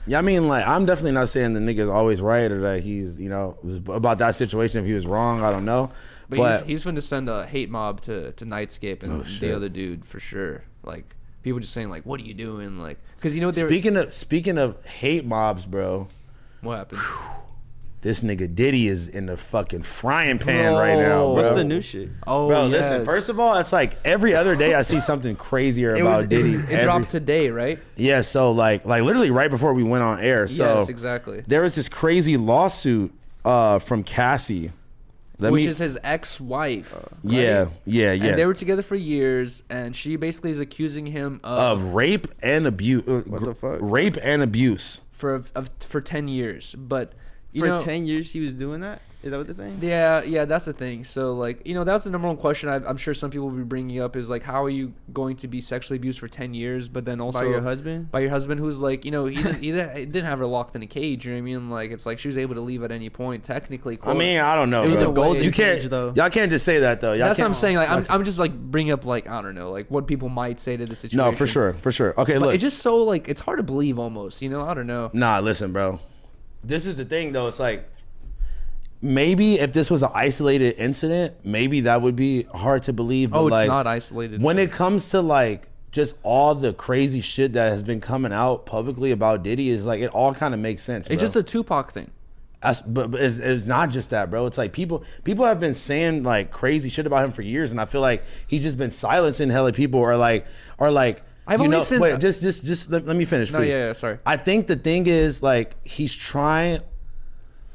Yeah, I mean, like, I'm definitely not saying the nigga's always right or that he's, you know, about that situation. If he was wrong, I don't know. But he's finna send a hate mob to Nightscape and the shit. other dude for sure. Like, people just saying like, "What are you doing?" Like, because you know speaking of hate mobs, bro. What happened? This nigga Diddy is in the fucking frying pan right now, bro. What's the new shit? Oh, Bro, yes. listen. First of all, it's like every other day I see something crazier about Diddy. It dropped today, right? Yeah, so like literally right before we went on air. So Yes, exactly. There was this crazy lawsuit from Cassie. Which is his ex-wife. Yeah. And they were together for years, and she basically is accusing him of rape and abuse. What the fuck? Rape and abuse for 10 years. But you For know, 10 years she was doing that? Is that what they're saying? Yeah, that's the thing. So, like, you know, that's the number one question I'm sure some people will be bringing up is, like, how are you going to be sexually abused for 10 years, but then also... By your husband? By your husband, who's, like, you know, he didn't have her locked in a cage, you know what I mean? Like, it's like she was able to leave at any point, technically. I mean, I don't know, It was bro. a golden You can't, cage, though. y'all can't just say that, though. That's what I'm saying. Like, I'm just, like, bringing up, like, I don't know, like, what people might say to the situation. No, for sure. Okay, But look. it's just so, like, it's hard to believe almost, you know? I don't know. Nah, listen, bro. This is the thing, though. It's like, maybe if this was an isolated incident, maybe that would be hard to believe. But It's like, not isolated. When it comes to like just all the crazy shit that has been coming out publicly about Diddy, is like it all kind of makes sense. Bro. It's just a Tupac thing. But it's not just that, bro. It's like people have been saying like crazy shit about him for years, and I feel like he's just been silencing hella people, or like. I've only seen. Wait, just let me finish, please. Yeah, sorry. I think the thing is like he's trying.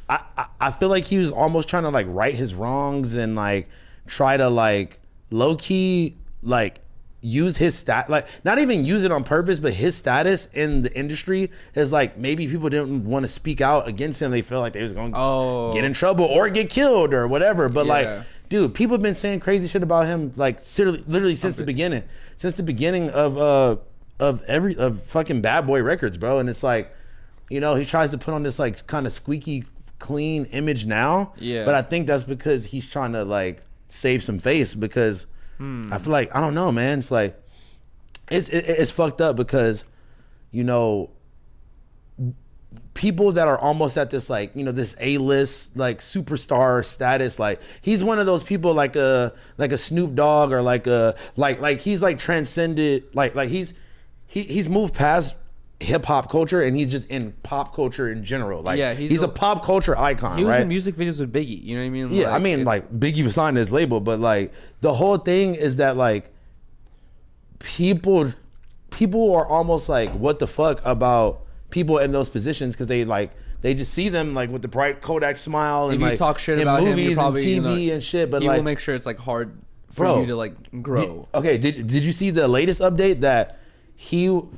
I feel like he was almost trying to like right his wrongs and like try to like low key like use his like not even use it on purpose, but his status in the industry is like maybe people didn't want to speak out against him. They felt like they was going to get in trouble or get killed or whatever. But like, dude, people have been saying crazy shit about him like literally since the beginning of fucking Bad Boy Records, bro. And it's like, you know, he tries to put on this like kind of squeaky clean image now. Yeah. But I think that's because he's trying to like save some face because I feel like, I don't know, man. It's like, it's fucked up because, you know, people that are almost at this like, you know, this A-list like superstar status, like he's one of those people like a Snoop Dogg or like he's like transcended, like he's moved past hip hop culture and he's just in pop culture in general. Like he's a pop culture icon. He was right? in music videos with Biggie. You know what I mean? Yeah, like, I mean like Biggie was signed to his label, but like the whole thing is that like people are almost like what the fuck about people in those positions because they just see them like with the bright Kodak smile and if you like talk shit in about movies him, you probably, and TV and shit. But he like, will make sure it's like hard for you to like grow. Did you see the latest update that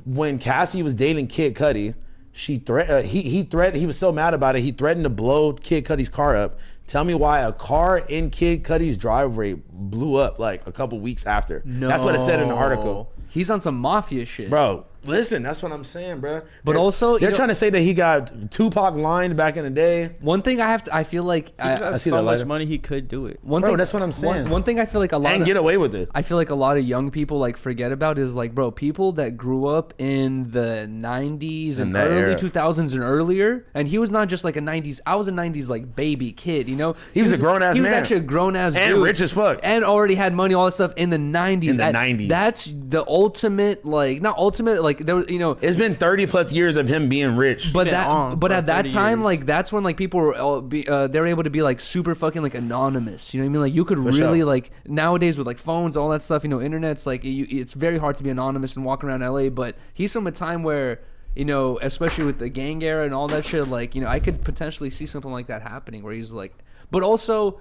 when Cassie was dating Kid Cudi, he was so mad about it, he threatened to blow Kid Cudi's car up. Tell me why a car in Kid Cudi's driveway blew up like a couple weeks after. No. That's what it said in the article. He's on some mafia shit. Bro, listen, that's what I'm saying, bro. But also, they're trying to say that he got Tupac lined back in the day. One thing I feel like I see so much money he could do it. That's what I'm saying. One thing I feel like a lot and get away with it. I feel like a lot of young people like forget about is like, bro, people that grew up in the 90s and early 2000s and earlier, and he was not just like a 90s. I was a 90s like baby kid, you know. He was a grown ass man. He was actually a grown ass dude and rich as fuck, and already had money, all that stuff in the 90s. In the 90s, that's the ultimate, like not ultimate, like there was, you know. It's been 30 plus years of him being rich. But at that time, like that's when like people were they were able to be like super fucking like anonymous. You know what I mean? Like you could really like nowadays with like phones, all that stuff. You know, internet's like it's very hard to be anonymous and walk around LA. But he's from a time where, you know, especially with the gang era and all that shit. Like, you know, I could potentially see something like that happening where he's like, but also,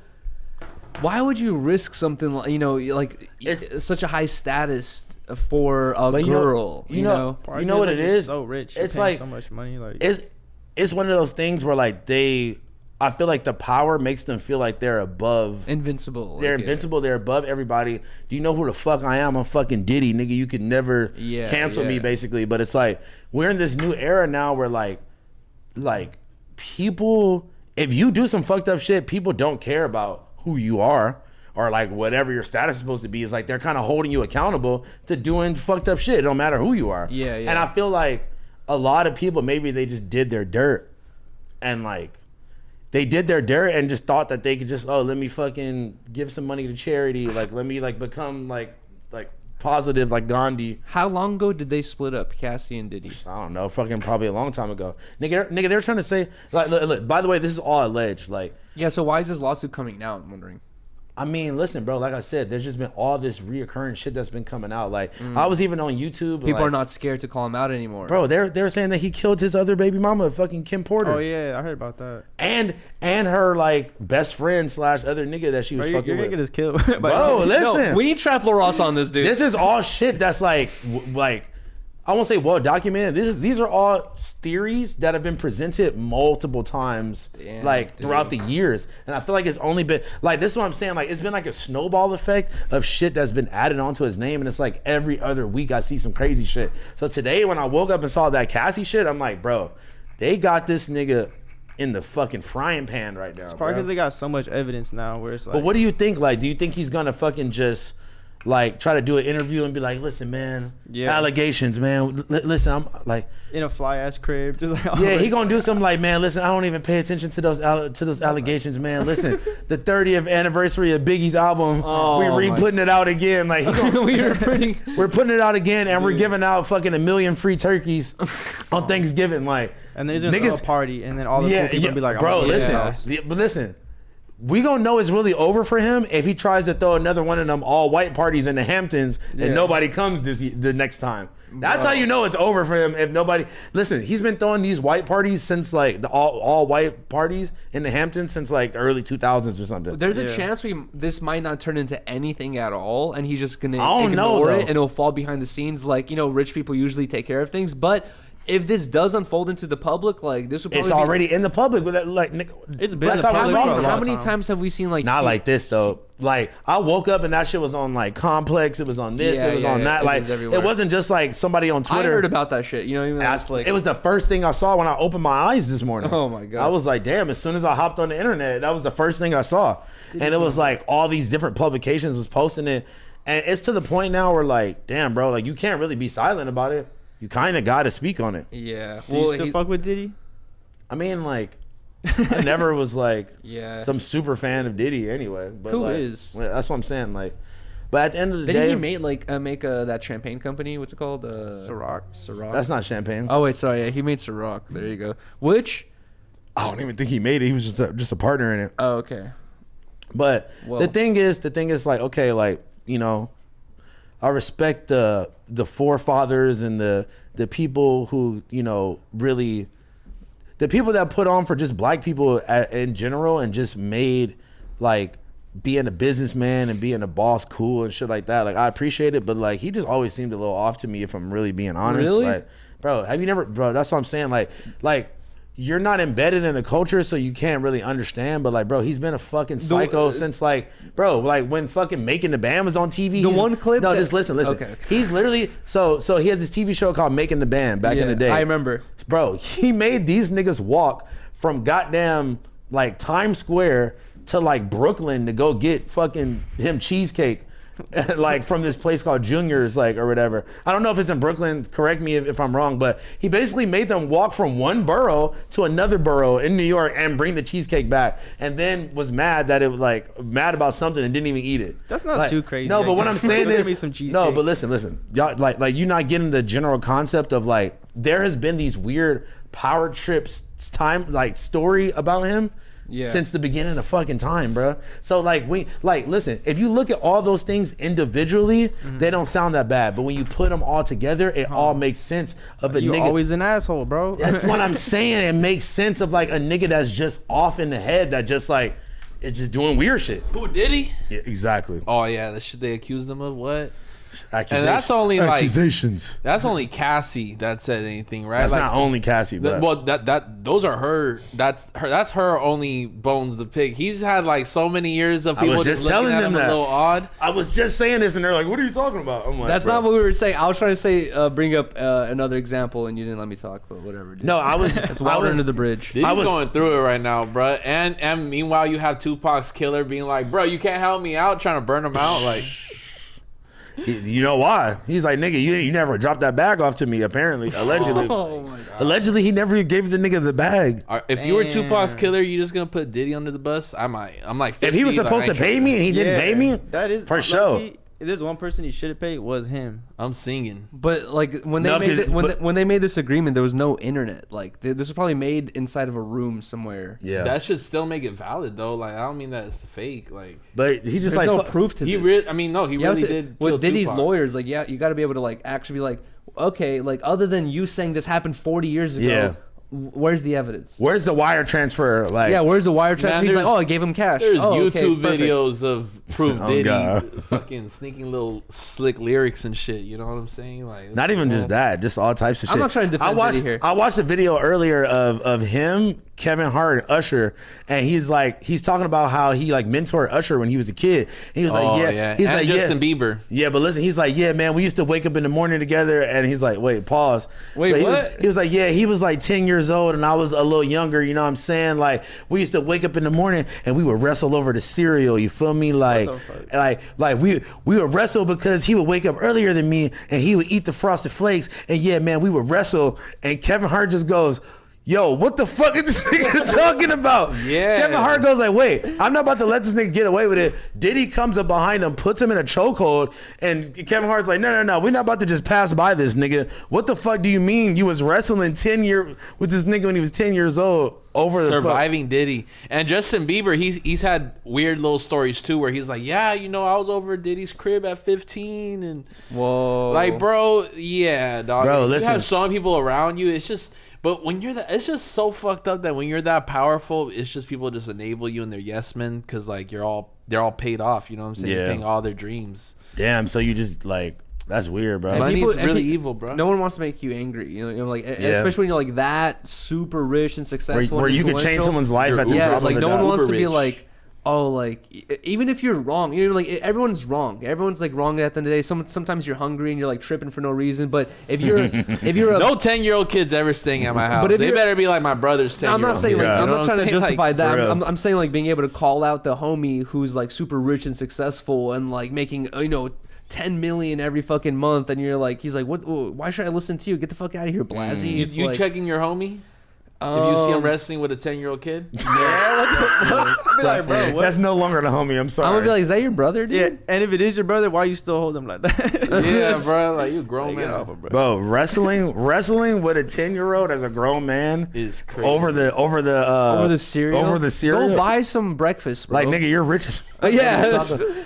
why would you risk something like, you know, like it's such a high status for a girl? You know what it is? So rich, it's like so much money. Like it's one of those things where like I feel like the power makes them feel like they're above, invincible. They're invincible. They're above everybody. Do you know who the fuck I am? I'm fucking Diddy, nigga. You could never cancel me, basically. But it's like we're in this new era now where like people, if you do some fucked up shit, people don't care about who you are or like whatever your status is supposed to be. Is like they're kind of holding you accountable to doing fucked up shit. It don't matter who you are. Yeah. And I feel like a lot of people, maybe they just did their dirt and like they did their dirt and just thought that they could just, let me fucking give some money to charity. Like, let me like become like positive like Gandhi. How long ago did they split up, Cassie and Diddy? I don't know, fucking probably a long time ago. Nigga, they're trying to say, like, look, by the way, this is all alleged. Like, yeah, so why is this lawsuit coming now? I'm wondering. I mean, listen, bro, like I said, there's just been all this reoccurring shit that's been coming out. Like, I was even on YouTube. People are not scared to call him out anymore. Bro, they're saying that he killed his other baby mama, fucking Kim Porter. Oh, yeah, I heard about that. And her, like, best friend / other nigga that she was fucking with. You're gonna get us killed. Bro, listen. No, we need Trap Lil Ross on this, dude. This is all shit that's, like, I won't say well documented. These are all theories that have been presented multiple times, throughout the years. And I feel like it's only been like, this is what I'm saying. Like, it's been like a snowball effect of shit that's been added onto his name. And it's like every other week I see some crazy shit. So today when I woke up and saw that Cassie shit, I'm like, bro, they got this nigga in the fucking frying pan right now. It's probably because they got so much evidence now where it's like. But what do you think? Like, do you think he's gonna fucking just like try to do an interview and be like, listen, man, allegations, man. Listen, I'm like in a fly ass crib, just like he gonna do something like, man, listen, I don't even pay attention to those allegations, man. Listen, the 30th anniversary of Biggie's album, we're putting it out again. Like we're putting it out again, and we're giving out fucking 1 million free turkeys on Thanksgiving, like. And there's a party, and then all the cool people be like, bro, listen, but listen. we gonna know it's really over for him if he tries to throw another one of them all white parties in the Hamptons and nobody comes the next time. That's how you know it's over for him. If nobody listen, he's been throwing these white parties since like the all white parties in the Hamptons since like the early 2000s or something. There's a chance this might not turn into anything at all, and he's just gonna I don't ignore know, it, though. and it'll fall behind the scenes. Like, you know, rich people usually take care of things, but if this does unfold into the public, like this will probably It's already in the public with that, like It's been that's in the how we're public talking for a about. long How many time. times have we seen like Not like this though. Like I woke up and that shit was on like Complex. It was on this. Yeah, it was yeah, on yeah. that. It Like was everywhere. it wasn't just like somebody on I Twitter. heard about that shit. You know, even As- like it was the first thing I saw when I opened my eyes this morning. Oh my God. I was like, damn, as soon as I hopped on the internet, that was the first thing I saw. And it was like all these different publications was posting it. And it's to the point now where like, damn, bro, like you can't really be silent about it. You kind of got to speak on it. yeah. Do you still fuck with Diddy? I mean, like, I never was like Yeah. some super fan of Diddy anyway. But Who like, is? well, that's what I'm saying. Like, but at the end of the Didn't day, he make that champagne company? What's it called? Ciroc. Ciroc. that's not champagne. Oh wait, sorry. Yeah, he made Ciroc. There you go. Which? I don't even think he made it. He was just a partner in it. Oh, okay. But Well- the thing is like, okay, like, you know, I respect the forefathers and the people who, you know, really, the people that put on for just black people in general and just made like being a businessman and being a boss cool and shit like that. Like I appreciate it, but like he just always seemed a little off to me if I'm really being honest. Really? Like, bro, have you never, bro, that's what I'm saying. Like you're not embedded in the culture, so you can't really understand. But like, bro, he's been a fucking psycho since like, bro, like when fucking Making the Band was on TV. The one clip No, that- just listen. Okay. He's literally so he has this TV show called Making the Band back in the day. I remember. Bro, he made these niggas walk from goddamn like Times Square to like Brooklyn to go get fucking him cheesecake. Like from this place called Junior's, like, or whatever. I don't know if it's in Brooklyn, correct me if I'm wrong, but he basically made them walk from one borough to another borough in New York and bring the cheesecake back, and then was mad that it was like mad about something and didn't even eat it. That's not Like, too crazy. No, but what I'm saying Give is me some cheesecake. no, but listen, y'all like you not getting the general concept of like there has been these weird power trips time like story about him. Yeah. Since the beginning of fucking time, bro. So like listen, if you look at all those things individually, they don't sound that bad. But when you put them all together, it all makes sense of a You nigga. always an asshole, bro. That's what I'm saying. It makes sense of like a nigga that's just off in the head that just like is just doing weird shit. Who did he? Yeah, exactly. Oh yeah, the shit they accused him of. What? Accusations. And that's only like accusations. that's only Cassie that said anything, right? That's like, not only Cassie, bro. well, those are her. That's her only bones to pick. He's had like so many years of I people was just just looking telling at them him that. a little odd. I was just saying this, and they're like, "What are you talking about?" I'm like, That's bro. not what we were saying. I was trying to say, bring up another example, and you didn't let me talk. But whatever. Dude. No, I was. It's water under the bridge. He's I was- going through it right now, bro. And meanwhile, you have Tupac's killer being like, "Bro, you can't help me out," trying to burn him out. Like, You know why? He's like, nigga, you never dropped that bag off to me, apparently. Allegedly. Oh my god. Allegedly, he never gave the nigga the bag. if you were Damn. Tupac's killer, you just gonna put Diddy under the bus? I'm like, 50, If he was supposed to pay me and he didn't pay me, That is for sure. lucky. If there's one person he should have paid, was him. I'm singing. But like when they No, made 'cause- it, but- when they made this agreement, there was no internet. Like this was probably made inside of a room somewhere. Yeah. That should still make it valid though. Like, I don't mean that it's fake. Like, But he just There's no fu- proof to he this. really. I mean, no, he You have really to- did. With kill Diddy's Tupac. lawyers, like you got to be able to like actually be like, okay, like other than you saying this happened 40 years ago, Yeah. where's the evidence? Where's the wire transfer? Like, Yeah, where's the wire transfer? He's like, there's- oh, I gave him cash. There's oh, okay, YouTube perfect. videos of proof Oh, Diddy God. fucking sneaking little slick lyrics and shit. You know what I'm saying? Like, not even just that, just all types of shit. I'm not trying to defend I watched, Diddy here. I watched a video earlier of him, Kevin Hart, and Usher, and he's talking about how he like mentored Usher when he was a kid. And he was Oh like, yeah. yeah. He's And like, Justin yeah. Bieber. Yeah, but listen, he's like, yeah, man, we used to wake up in the morning together, and he's like, wait, pause. Wait, But what? He was like, yeah, he was like 10 years old, and I was a little younger, you know what I'm saying? Like, we used to wake up in the morning, and we would wrestle over the cereal, you feel me? Like, the like we would wrestle because he would wake up earlier than me, and he would eat the Frosted Flakes, and yeah, man, we would wrestle, and Kevin Hart just goes, yo, what the fuck is this nigga talking about? Yeah. Kevin Hart goes like, wait, I'm not about to let this nigga get away with it. Diddy comes up behind him, puts him in a chokehold, and Kevin Hart's like, no, we're not about to just pass by this nigga. What the fuck do you mean you was wrestling 10 years with this nigga when he was 10 years old? Over the surviving Diddy. And Justin Bieber, he's had weird little stories too, where he's like, yeah, you know, I was over at Diddy's crib at 15, and whoa, like, bro, yeah, dog. Bro, you listen. have so many people around you. It's just, but when you're that, it's just so fucked up that when you're that powerful, it's just people just enable you and they're yes men because like they're all paid off. You know what I'm saying? Yeah. You're paying all their dreams. Damn. So you just like. That's weird, bro. Money's people- really evil, bro. No one wants to make you angry, you know, like especially when you're like that super rich and successful, Where and you could change influential. someone's life at the Yeah, drop like of a no one dime. wants to be Uber like, oh, like even if you're wrong, you know, like everyone's wrong. Everyone's like wrong at the end of the day. Sometimes you're hungry and you're like tripping for no reason. But if you're a no 10-year-old kids ever staying at my house. But if they you're- better be like my brother's 10-year-old. I'm not saying like Yeah. I'm You know not what trying to saying? justify Like, that. for real. I'm saying like being able to call out the homie who's like super rich and successful and like making 10 million every fucking month, and you're like, he's like, what? Why should I listen to you? Get the fuck out of here, Blazzy. It's You like, checking your homie? If you see him wrestling with a 10-year-old kid? I'd be like, bro, what? That's no longer the homie. I'm sorry. I'm gonna be like, is that your brother, dude? Yeah, and if it is your brother, why you still hold him like that? Yeah, bro. Like, you a grown Get man. off him, bro. Bro, wrestling with a 10-year-old as a grown man Is crazy. over the Over the cereal. Over the cereal. Go buy some breakfast, bro. Like, nigga, you're rich as fuck. Yeah.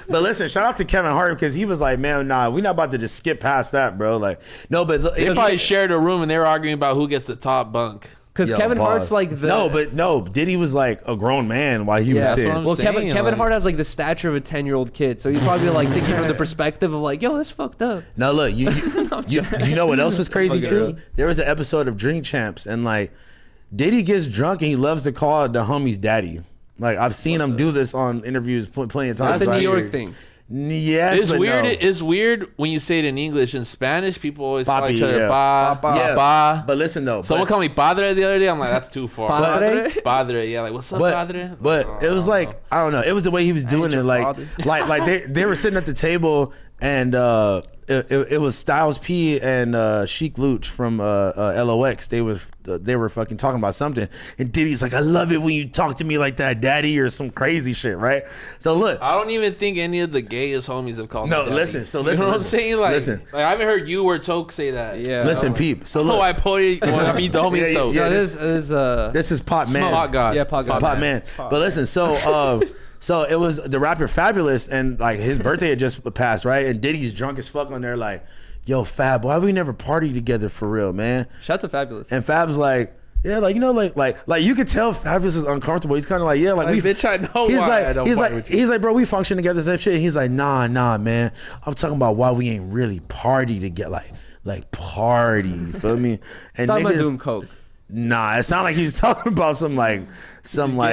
But listen, shout out to Kevin Hart because he was like, man, nah, we not about to just skip past that, bro. Like, no, but They probably shared a room and they were arguing about who gets the top bunk. Because Yo, Kevin pause. Hart's like the no, Diddy was like a grown man while he Yeah, was that's 10. what I'm well, saying, Kevin like- Hart has like the stature of a 10-year-old kid, so he's probably like thinking from the perspective of like, yo, that's fucked up. Now look, you know what else was crazy Okay. too? There was an episode of Drink Champs, and like Diddy gets drunk and he loves to call the homies daddy. Like I've seen him do this on interviews plenty of times. That's a New right? York thing. Yes, It's but weird. no. It's weird when you say it in English. In Spanish, people always call Papi, each other yeah. ba, Yeah, ba. but listen though, Someone called me padre the other day. I'm like, that's too far. Padre? Padre, yeah. Like, what's up, padre? But it was like I don't know. It was the way he was doing it. your Like father. like they were sitting at the table and it was Styles P and Chic Luch from LOX. They were fucking talking about something, and Diddy's like, I love it when you talk to me like that, daddy, or some crazy shit, right? So look, I don't even think any of the gayest homies have called No, me daddy. listen, so You listen, know what I'm listen, saying? Like, listen. I haven't heard you or Toke say that. Yeah. listen, peep. So Oh, look, I put it. Well, I mean, the homies Yeah, Toke. yeah, No, this is this is Pot Man. Pot God. Yeah, Pot God. Pot Man. But listen, so it was the rapper Fabulous, and like his birthday had just passed, right? And Diddy's drunk as fuck on there, like, yo, Fab, why we never party together for real, man? Shout out to Fabulous. And Fab's like, yeah, like, you know, like you could tell Fabulous is uncomfortable. He's kind of like, yeah, like Like, bitch, I know he's why like, I don't he's party like, with you. he's like, bro, we function together, same shit. And he's like, nah, man, I'm talking about why we ain't really party together, like party. You feel me? And Talking about niggas- doing coke. Nah, it sounded like he was talking about some like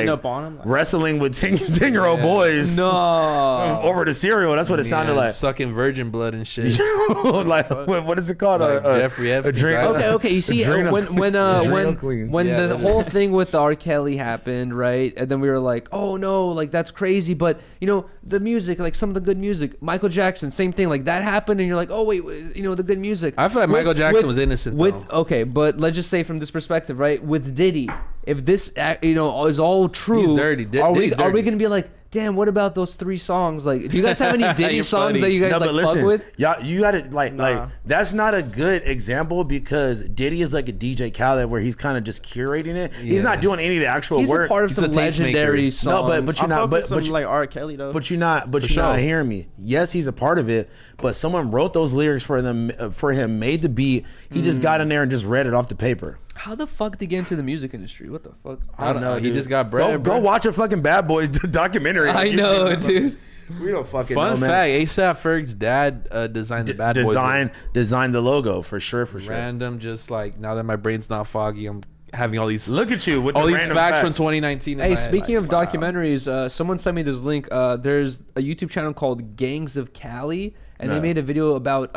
up on him, like- wrestling with 10-year-old boys No. over the cereal. That's what it sounded like. Sucking virgin blood and shit. Like what is it called? Like Jeffrey Epstein's island. Okay. You see, Adrenal clean. when Yeah, the but- whole thing with the R. Kelly happened, right? And then we were like, oh no, like that's crazy. But you know, the music, like some of the good music, Michael Jackson, same thing. Like that happened, and you're like, oh wait, you know, the good music. I feel like Michael Jackson was innocent, though. Okay, but let's just say from this perspective, right? With Diddy, if this is all true, He's dirty. are we Diddy's dirty. gonna be like, damn, what about those 3 songs? Like, do you guys have any Diddy You're songs funny. that you guys No, like but listen, fuck with? y'all, you gotta like Nah. that's not a good example because Diddy is like a DJ Khaled where he's kind of just curating it. He's Yeah. not doing any of the actual He's work. a part of He's some a tastemaker. legendary songs. No, but I you're not. fuck with But some like R. Kelly though. But you're not sure. hearing me. Yes, he's a part of it, but someone wrote those lyrics for him, made the beat. He just got in there and just read it off the paper. how the fuck did he get into the music industry? What the fuck? I don't know. He dude. just got bread, Go bro. watch a fucking Bad Boys documentary. I know, dude. We don't fucking Fun know, man. fact: ASAP Ferg's dad designed the Bad Boys. Design the logo for sure. Random, just like now that my brain's not foggy, I'm having all these Look at you with all the these random facts from 2019. in Hey, my head, speaking like, of wow. documentaries, someone sent me this link. There's a YouTube channel called Gangs of Cali, and they Yeah. made a video about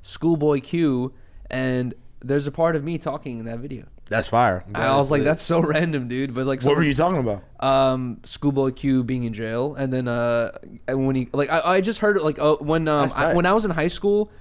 Schoolboy Q, and there's a part of me talking in that video. That's fire. I was like, that's so random, dude. But like, What were you talking about? Schoolboy Q being in jail, and then and when he like, I just heard it like when That's tight. when I was in high school,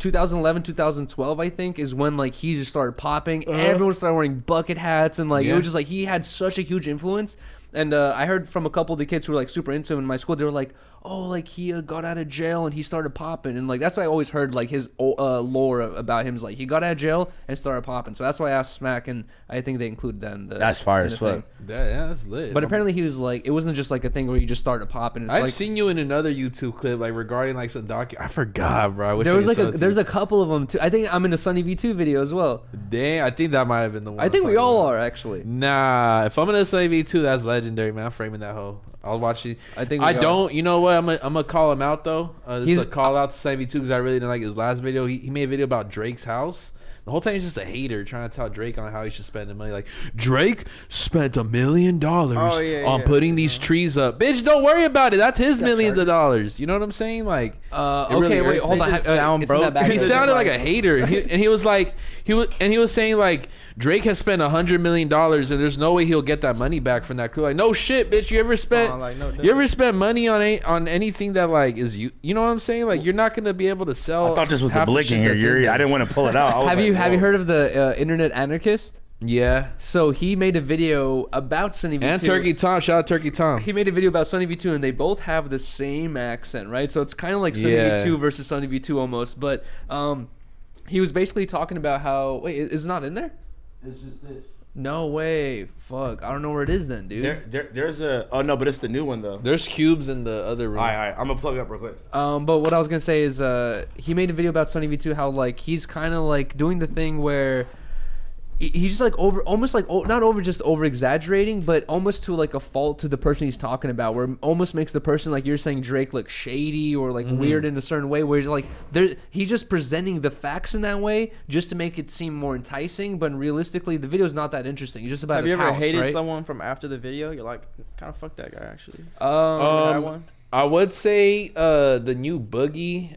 2011, 2012, I think, is when like he just started popping. Everyone started wearing bucket hats, and like it was just like he had such a huge influence. And I heard from a couple of the kids who were like super into him in my school. They were like, "Oh, like he got out of jail and he started popping." And like that's why I always heard like his lore about him is like he got out of jail and started popping. So that's why I asked Smack, and I think they included that in the. That's fire as fuck. Yeah, that's lit. But apparently he was like, it wasn't just like a thing where you just started popping. It's I've like, seen you in another YouTube clip like regarding like some I forgot, bro. I wish there I was could like show it to there's you. a couple of them too. I think I'm in a Sunny V2 video as well. Dang, I think that might have been the one. I think we talking all about. are actually. Nah, if I'm gonna say V2, that's legendary, man. I'm framing that hoe. I'll watch it. I think I we don't. You know what? I'm gonna call him out though. This He's- is a call out to say V2 because I really didn't like his last video. He made a video about Drake's house. The whole time he's just a hater trying to tell Drake on how he should spend the money. Like, Drake spent $1 million on putting these trees up. Bitch, don't worry about it. That's his millions of dollars. You know what I'm saying? Like, Okay, really wait, hold on. They just sound It's in that broke. back he end. sounded like a hater, and he was like, he was saying like Drake has spent $100 million, and there's no way he'll get that money back from that crew. Like, no shit, bitch. You ever spent money on anything that like is you know what I'm saying? Like, you're not gonna be able to sell. I thought this was the half blick shit in here, that's Yuri. there. I didn't want to pull it out. I was Have like, you whoa. heard of the internet anarchist? Yeah. So he made a video about Sunny V2. And Turkey Tom, shout out Turkey Tom. He made a video about Sunny V2, and they both have the same accent, right? So it's kind of like Sunny Yeah. V2 versus Sunny V2 almost. But he was basically talking about how wait, is it not in there? It's just this. No way. Fuck. I don't know where it is then, dude. There's a. Oh no, but it's the new one though. There's cubes in the other room. All right. I'm gonna plug it up real quick. But what I was gonna say is, he made a video about Sunny V2, how like he's kind of like doing the thing where he's just like not over exaggerating, but almost to like a fault to the person he's talking about, where it almost makes the person like you're saying Drake look shady or like weird in a certain way, where he's like he's just presenting the facts in that way just to make it seem more enticing, but realistically the video's not that interesting. It's just about Have his you ever house, hated right? someone from after the video? You're like, kind of fuck that guy actually. Um, one? I would say the new Boogie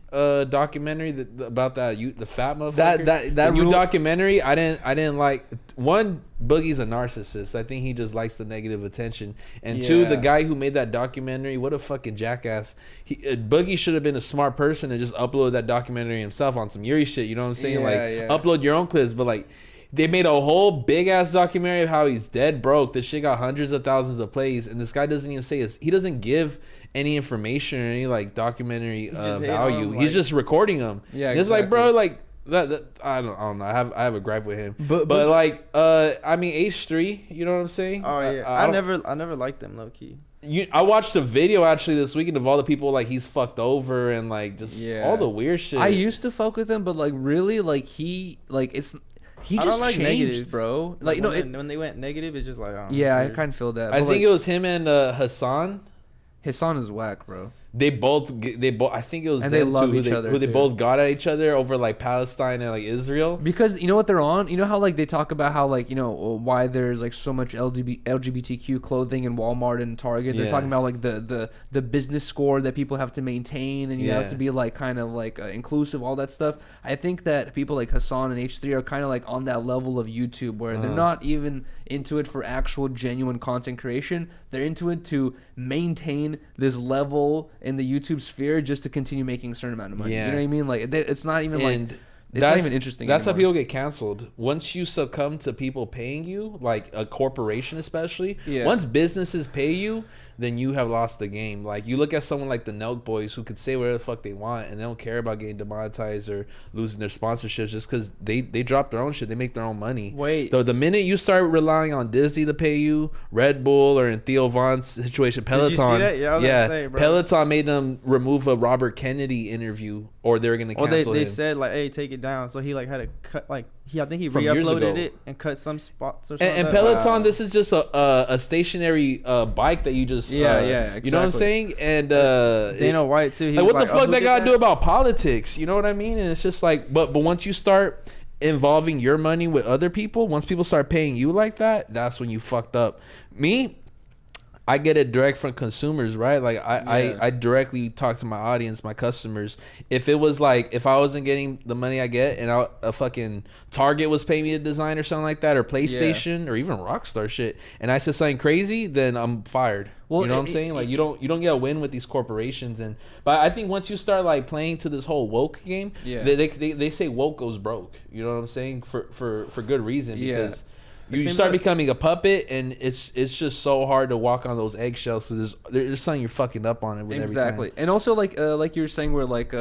documentary about the fat motherfucker. That the new rule- documentary. I didn't like. One, Boogie's a narcissist. I think he just likes the negative attention. And two, the Yeah. guy who made that documentary, what a fucking jackass. Boogie should have been a smart person and just upload that documentary himself on some Yuriy shit. You know what I'm saying? Yeah. Upload your own clips, but like. They made a whole big ass documentary of how he's dead broke. This shit got hundreds of thousands of plays, and this guy doesn't even say he doesn't give any information or any like documentary value. He's just recording them. Yeah, and it's like, bro, like that I don't know. I have a gripe with him. But like I mean H3, you know what I'm saying? Oh yeah, I never liked them low key. I watched a video actually this weekend of all the people like he's fucked over and like just all the weird shit. I used to fuck with him, but like really, like he just like changed, negative. bro. Like when they went negative, it's just like yeah, I kind of feel that. I but, think like, it was him and Hassan. his son is whack, bro. They both. I think it was And them they love two each other, who they too. both got at each other over like Palestine and like Israel. Because you know what they're on? You know how like they talk about how like, you know, why there's like so much LGBTQ clothing in Walmart and Target. They're Yeah. talking about like the business score that people have to maintain, and you have to be like kind of like inclusive, all that stuff. I think that people like Hassan and H3 are kind of like on that level of YouTube where they're not even into it for actual genuine content creation. They're into it to maintain this level in the YouTube sphere just to continue making a certain amount of money. Yeah. You know what I mean? Like it's not even like And it's not even interesting. That's how anymore. people get canceled. Once you succumb to people paying you, like a corporation especially, once businesses pay you, then you have lost the game. Like you look at someone like the Nelk Boys who could say whatever the fuck they want and they don't care about getting demonetized or losing their sponsorships just because they drop their own shit. They make their own money. Wait. The minute you start relying on Disney to pay you, Red Bull, or in Theo Von's situation, Peloton. Did you see that? Yeah, I was gonna say, bro. Peloton made them remove a Robert Kennedy interview or they were going to cancel they him. said like, hey, take it down. So he like had to cut like I think he From years re-uploaded ago. it and cut some spots or something. And like that. Peloton, this is just a stationary bike that you just Yeah, you know what I'm exactly. saying? And Dana White too. He like was what the fuck who that did got to do about politics? You know what I mean? And it's just like, but once you start involving your money with other people, once people start paying you like that, that's when you fucked up. Me, I get it direct from consumers, right? Like I directly talk to my audience, my customers. If it was like, if I wasn't getting the money I get and a fucking Target was paying me a design or something like that, or PlayStation or even Rockstar shit, and I said something crazy, then I'm fired. Well, you know what I'm saying? Like you don't get a win with these corporations, but I think once you start like playing to this whole woke game, they say woke goes broke. You know what I'm saying? For good reason, because you start becoming a puppet, and it's just so hard to walk on those eggshells. So there's something you're fucking up on it with exactly. every time. And also like you were saying, where like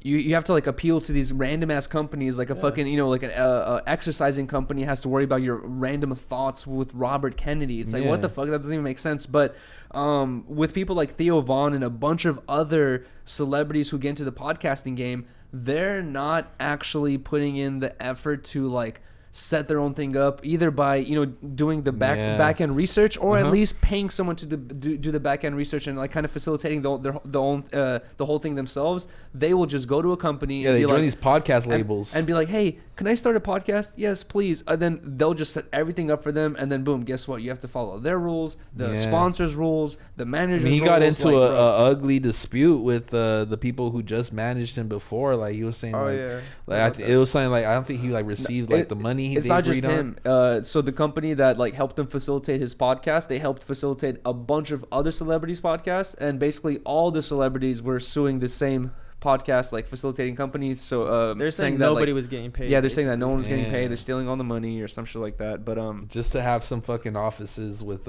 you have to like appeal to these random ass companies, like a fucking, you know, like an exercising company has to worry about your random thoughts with Robert Kennedy. It's like, what the fuck? That doesn't even make sense. But with people like Theo Von and a bunch of other celebrities who get into the podcasting game, they're not actually putting in the effort to like set their own thing up, either by, you know, doing the back end research, or at least paying someone to do the back end research and like kind of facilitating the whole thing themselves. They will just go to a company. Yeah, they join these podcast labels and be like, "Hey, can I start a podcast? Yes, please." And then they'll just set everything up for them, and then boom, guess what? You have to follow their rules, the sponsors' rules, the manager's rules. He got into a ugly dispute with the people who just managed him before. Like he was saying, it was something like, I don't think he like received like the money. It's not just him. So the company that like helped him facilitate his podcast, they helped facilitate a bunch of other celebrities' podcasts, and basically all the celebrities were suing the same podcast, like facilitating companies. So they're saying that nobody was getting paid. Yeah, they're saying that no one was getting paid. They're stealing all the money or some shit like that. But just to have some fucking offices with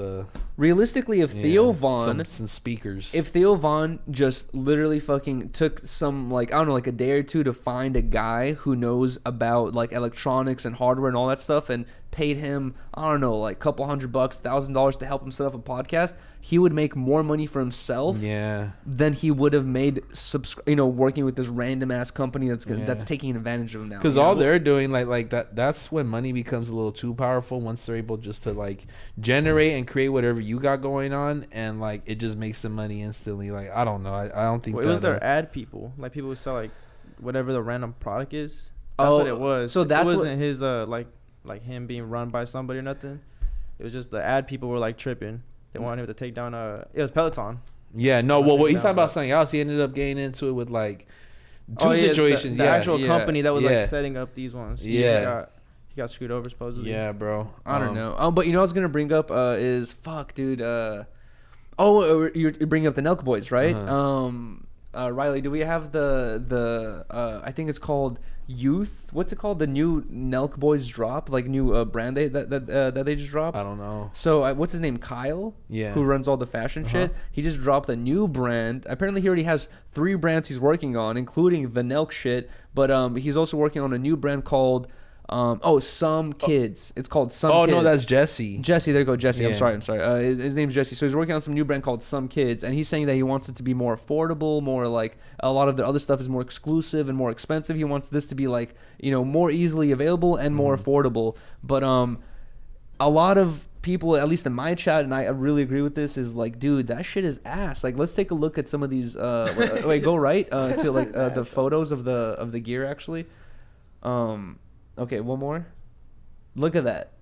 realistically, if Theo Von some speakers, if Theo Von just literally fucking took some, like, I don't know, like a day or two to find a guy who knows about like electronics and hardware and all that stuff, and paid him, I don't know, like a couple $100, $1,000 to help him set up a podcast, he would make more money for himself than he would have made working with this random ass company that's taking advantage of him now. Because all they're doing like that's when money becomes a little too powerful, once they're able just to like generate and create whatever you got going on, and like it just makes them money instantly. Like I don't know, I don't think it was their ad people, like people who sell like whatever the random product is. That's what it was. So that wasn't his like him being run by somebody or nothing. It was just the ad people were like tripping. They wanted him to take down it was Peloton. Yeah, no, well, he's talking about something else. He ended up getting into it with like two situations. The actual company that was like setting up these ones. He got screwed over supposedly. Yeah, bro. I don't know. But you know what I was gonna bring up is dude. You're bringing up the Nelk Boys, right? Riley, do we have the I think it's called Youth? What's it called? The new Nelk Boys drop, like new brand that they just dropped. I don't know. So what's his name? Kyle. Yeah. Who runs all the fashion shit? He just dropped a new brand. Apparently, he already has 3 brands he's working on, including the Nelk shit. But he's also working on a new brand called Some Kids. It's called Some Kids. Oh, no, that's Jesse. Jesse, there you go, Jesse. Yeah. I'm sorry. His name's Jesse. So he's working on some new brand called Some Kids, and he's saying that he wants it to be more affordable, more like a lot of the other stuff is more exclusive and more expensive. He wants this to be like, you know, more easily available and more affordable. But a lot of people, at least in my chat, and I really agree with this, is like, dude, that shit is ass. Like, let's take a look at some of these. Wait, go right to like the photos of the gear actually. Okay, one more. Look at that.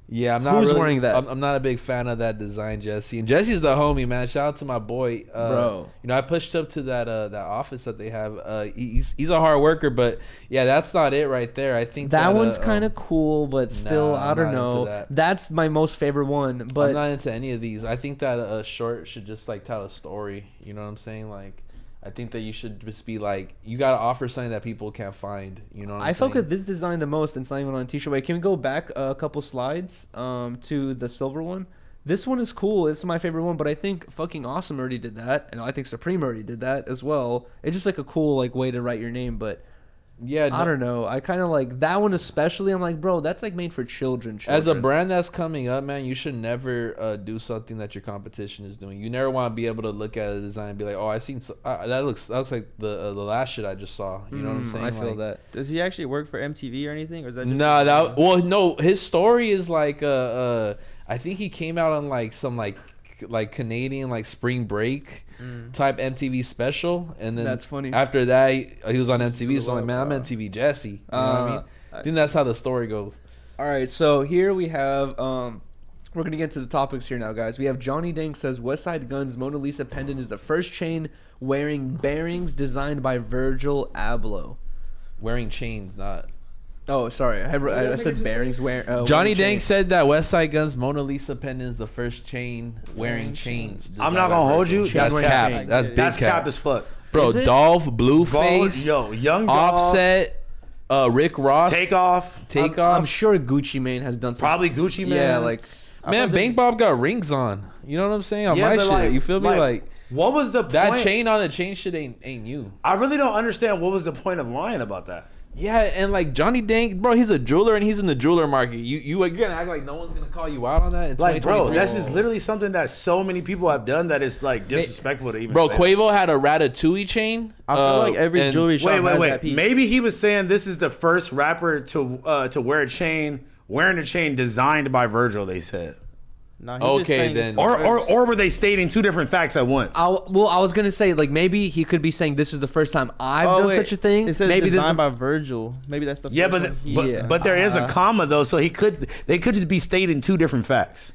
Yeah, I'm not. Who's wearing that? I'm not a big fan of that design, Jesse. And Jesse's the homie, man. Shout out to my boy. Bro, you know, I pushed up to that office that they have. He's a hard worker, but yeah, that's not it right there. I think that one's kind of cool, but still, I don't know. That's my most favorite one. But I'm not into any of these. I think that a short should just like tell a story. You know what I'm saying? Like, I think that you should just be like, you gotta offer something that people can't find. You know what I'm saying? I fuck with this design the most, and it's not even on a t-shirt. Wait, can we go back a couple slides to the silver one? This one is cool. It's my favorite one, but I think fucking Awesome already did that, and I think Supreme already did that as well. It's just like a cool like way to write your name, but yeah, I don't know. I kind of like that one especially. I'm like, bro, that's like made for children. As a brand that's coming up, man, you should never do something that your competition is doing. You never want to be able to look at a design and be like, oh, I seen that looks like the last shit I just saw. You know what I'm saying? I feel that. Does he actually work for MTV or anything, or is that just no? His story is like I think he came out on like some like Canadian like spring break type MTV special, and then that's funny. After that he was on MTV, so I'm like, man, I'm MTV Jesse. You know what I mean? I think that's how the story goes. All right, so here we have We're going to get to the topics here now, guys. We have Johnny Dank says, Westside Gunn's Mona Lisa pendant is the first chain wearing bearings designed by Virgil Abloh. Wearing chains, not... Oh, sorry. I said bearings. Johnny Dank said that Westside Gunn's Mona Lisa pendant is the first chain wearing chains. I'm not going to hold you. That's cap. That's big cap. That's cap as fuck. Bro, Dolph, Blueface, Young Dolph, Offset, Rick Ross, Takeoff. I'm sure Gucci Mane has done something. Probably Gucci Mane. Yeah, like man, Bank Bob got rings on. You know what I'm saying? On my shit, like, you feel me? Like what was the point? That chain on the chain shit ain't you. I really don't understand what was the point of lying about that. Yeah, and like Johnny Dank, bro, he's a jeweler and he's in the jeweler market. You're gonna act like no one's gonna call you out on that. Like, bro, that's just literally something that so many people have done that it's like disrespectful to even. Bro, say Quavo had a Ratatouille chain. I feel like every jewelry shop has that piece. Maybe he was saying this is the first rapper to wear a chain, wearing a chain designed by Virgil. They said. No, okay, then. Or were they stating two different facts at once? I was gonna say like maybe he could be saying this is the first time I've done such a thing. It says maybe designed by Virgil. Maybe that's the first one. But there is a comma though, so they could just be stating two different facts.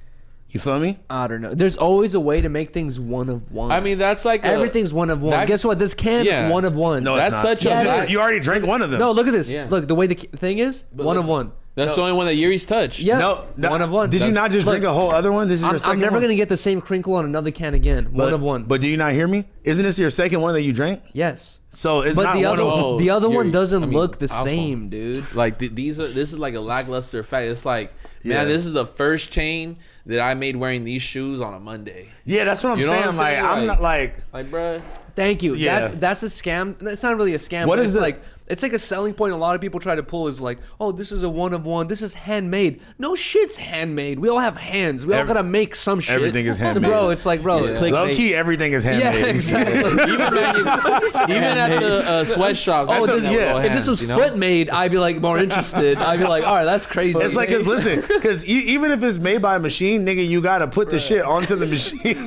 You feel me? I don't know. There's always a way to make things one of one. I mean, that's like everything's one of one. Guess what? This can one of one. No, that's not. such a. You already drank one of them. No, look at this. Yeah. Look, the way the thing is, one of one. That's the only one that Yuri's touched. Yeah, no, one of one. Did you not just drink a whole other one? This is your second I'm never one? gonna get the same crinkle on another can again. One of one. But do you not hear me? Isn't this your second one that you drank? Yes. So it's not the one of the other one Yuri, doesn't look the same, dude. Like this is like a lackluster fact. It's like, man, this is the first chain that I made wearing these shoes on a Monday. Yeah, that's what I'm saying. Like, I'm not like, bro. Thank you. Yeah. That's a scam. It's not really a scam. What but is it's it? like? It's like a selling point a lot of people try to pull is like, oh, this is a one of one. This is handmade. No shit's handmade. We all have hands. We all gotta make some shit. Everything is handmade. Bro, it's like, bro. Low key, everything is handmade. Yeah, exactly. even at the sweatshops. Oh, if this was foot made, I'd be like more interested. I'd be like, all right, that's crazy. It's like, because even if it's made by a machine, nigga, you gotta put the shit onto the machine.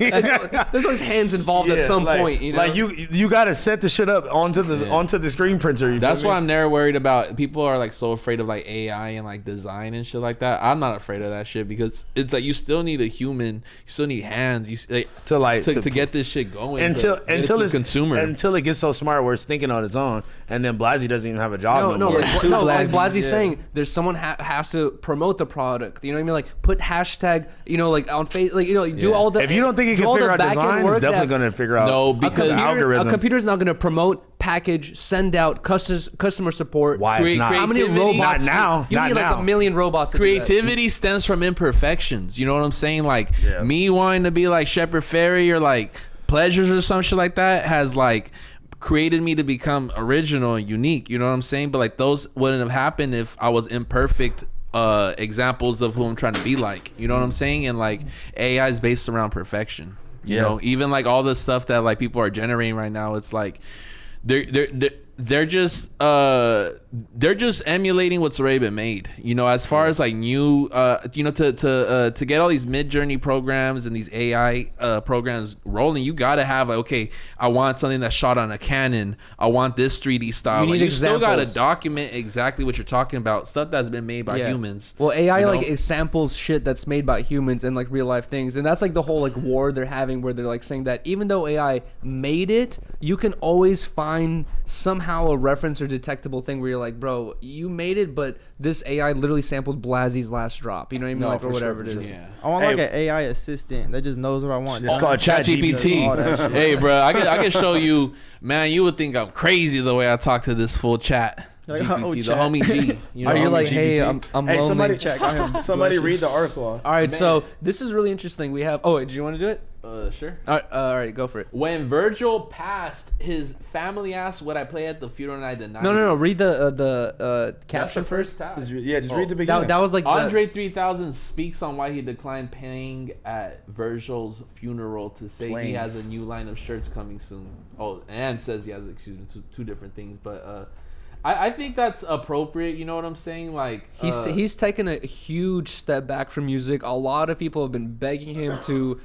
There's always hands involved at some point. You know? Like you gotta set the shit up onto the screen printer. That's why I'm never worried about. People are like so afraid of like AI and like design and shit like that. I'm not afraid of that shit because it's like you still need a human. You still need hands. To get this shit going. Until it's consumer. Until it gets so smart where it's thinking on its own, and then Blazzy doesn't even have a job. Like Blazzy's saying, there's someone has to promote the product. You know what I mean? Like put hashtag. You know, like on face. Like do all the. If you don't think it can figure out design, it's definitely gonna figure out. No, because algorithm. A computer's not gonna promote, package, send out, customer support. Why it's not? How many robots? Not now. You need like a million robots. Creativity stems from imperfections. You know what I'm saying? Like me wanting to be like Shepard Fairey or like Pleasures or some shit like that has like created me to become original and unique. You know what I'm saying? But like those wouldn't have happened if I was imperfect examples of who I'm trying to be like. You know what I'm saying? And like AI is based around perfection. You know, even like all the stuff that like people are generating right now, it's like they're just emulating what's already been made. You know, as far as like new to get all these mid-journey programs and these AI programs rolling, you gotta have like, okay, I want something that's shot on a Canon. I want this 3D style. You still gotta document exactly what you're talking about, stuff that's been made by humans. Well, AI like it samples shit that's made by humans and like real life things, and that's like the whole like war they're having where they're like saying that even though AI made it, you can always find somehow a reference or detectable thing where you're like, bro, you made it, but this AI literally sampled Blazzy's last drop. You know what I mean? Like, or whatever it is. Yeah. I want like an AI assistant that just knows what I want. It's called ChatGPT. Hey, bro, I can show you, man. You would think I'm crazy the way I talk to this full chat. Like, GPT, the homie G. You know, are you like, hey, I'm lonely. Somebody read the article. All right, so this is really interesting. We have. Oh, do you want to do it? Sure. All right, go for it. When Virgil passed, his family asked, "Would I play at the funeral?" And I denied. No. Read the caption first. Just read the beginning. That was like Andre 3000 speaks on why he declined paying at Virgil's funeral to say he has a new line of shirts coming soon. Oh, and says he has two different things, but. I think that's appropriate. You know what I'm saying? Like he's taken a huge step back from music. A lot of people have been begging him to,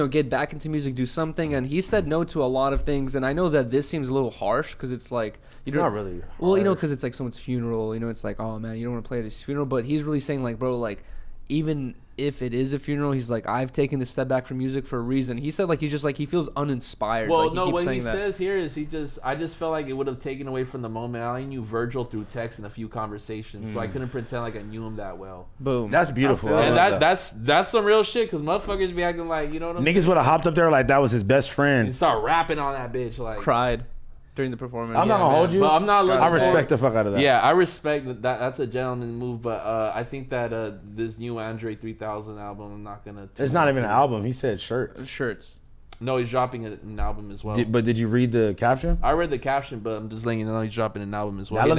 get back into music, do something, and he said no to a lot of things. And I know that this seems a little harsh because it's like it's not really. Well, because it's like someone's funeral. It's like, oh man, you don't want to play at his funeral. But he's really saying like, bro, like, even if it is a funeral, he's like, I've taken this step back from music for a reason. He said like he feels uninspired. Well, like, no, what he says here is I just felt like it would have taken away from the moment. I only knew Virgil through text and a few conversations, so I couldn't pretend like I knew him that well. Boom. That's beautiful. And that's some real shit, because motherfuckers be acting like, you know what I'm saying? Niggas would have hopped up there like that was his best friend. And start rapping on that bitch. Like, cried during the performance. I'm not gonna hold you. But I'm not looking I respect the fuck out of that. Yeah, I respect that. That's a gentleman move. But I think that this new Andre 3000 album, I'm not gonna. It's not even an album. He said shirts. No, he's dropping an album as well. But did you read the caption? I read the caption, but I'm just letting you know he's dropping an album as well. That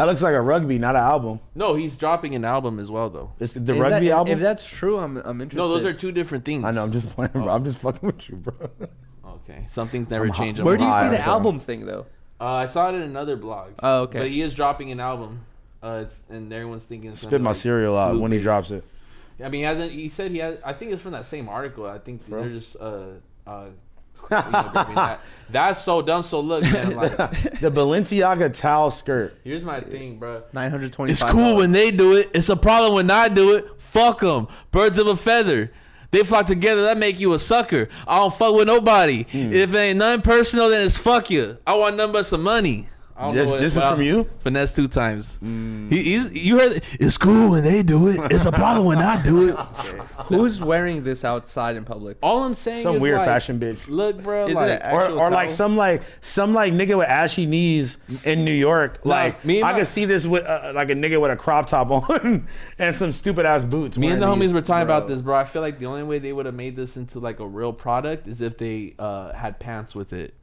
looks like a rugby, not an album. No, he's dropping an album as well, though. It's the rugby album. If that's true, I'm interested. No, those are two different things. I know. I'm just playing. Bro. I'm just fucking with you, bro. Okay, some things never change. Where do you see the album thing though? I saw it in another blog. Oh, okay. But he is dropping an album, and everyone's thinking it's spit my cereal out when he drops it. I mean, he said he has. I think it's from that same article. I think they're just that's so dumb. So look, man, like the Balenciaga towel skirt. Here's my thing, bro. $925. It's cool when they do it. It's a problem when I do it. Fuck them. Birds of a feather. They flock together. That make you a sucker. I don't fuck with nobody. If it ain't nothing personal, then it's fuck you. I want nothing but some money. This is from you? Finesse 2 times. You heard it. It's cool when they do it. It's a problem when I do it. Who's wearing this outside in public? All I'm saying some is weird like, fashion bitch. Look, bro, or like some nigga with ashy knees in New York. I could see this with like a nigga with a crop top on and some stupid ass boots. Me and the homies were talking about this, bro. I feel like the only way they would have made this into like a real product is if they had pants with it.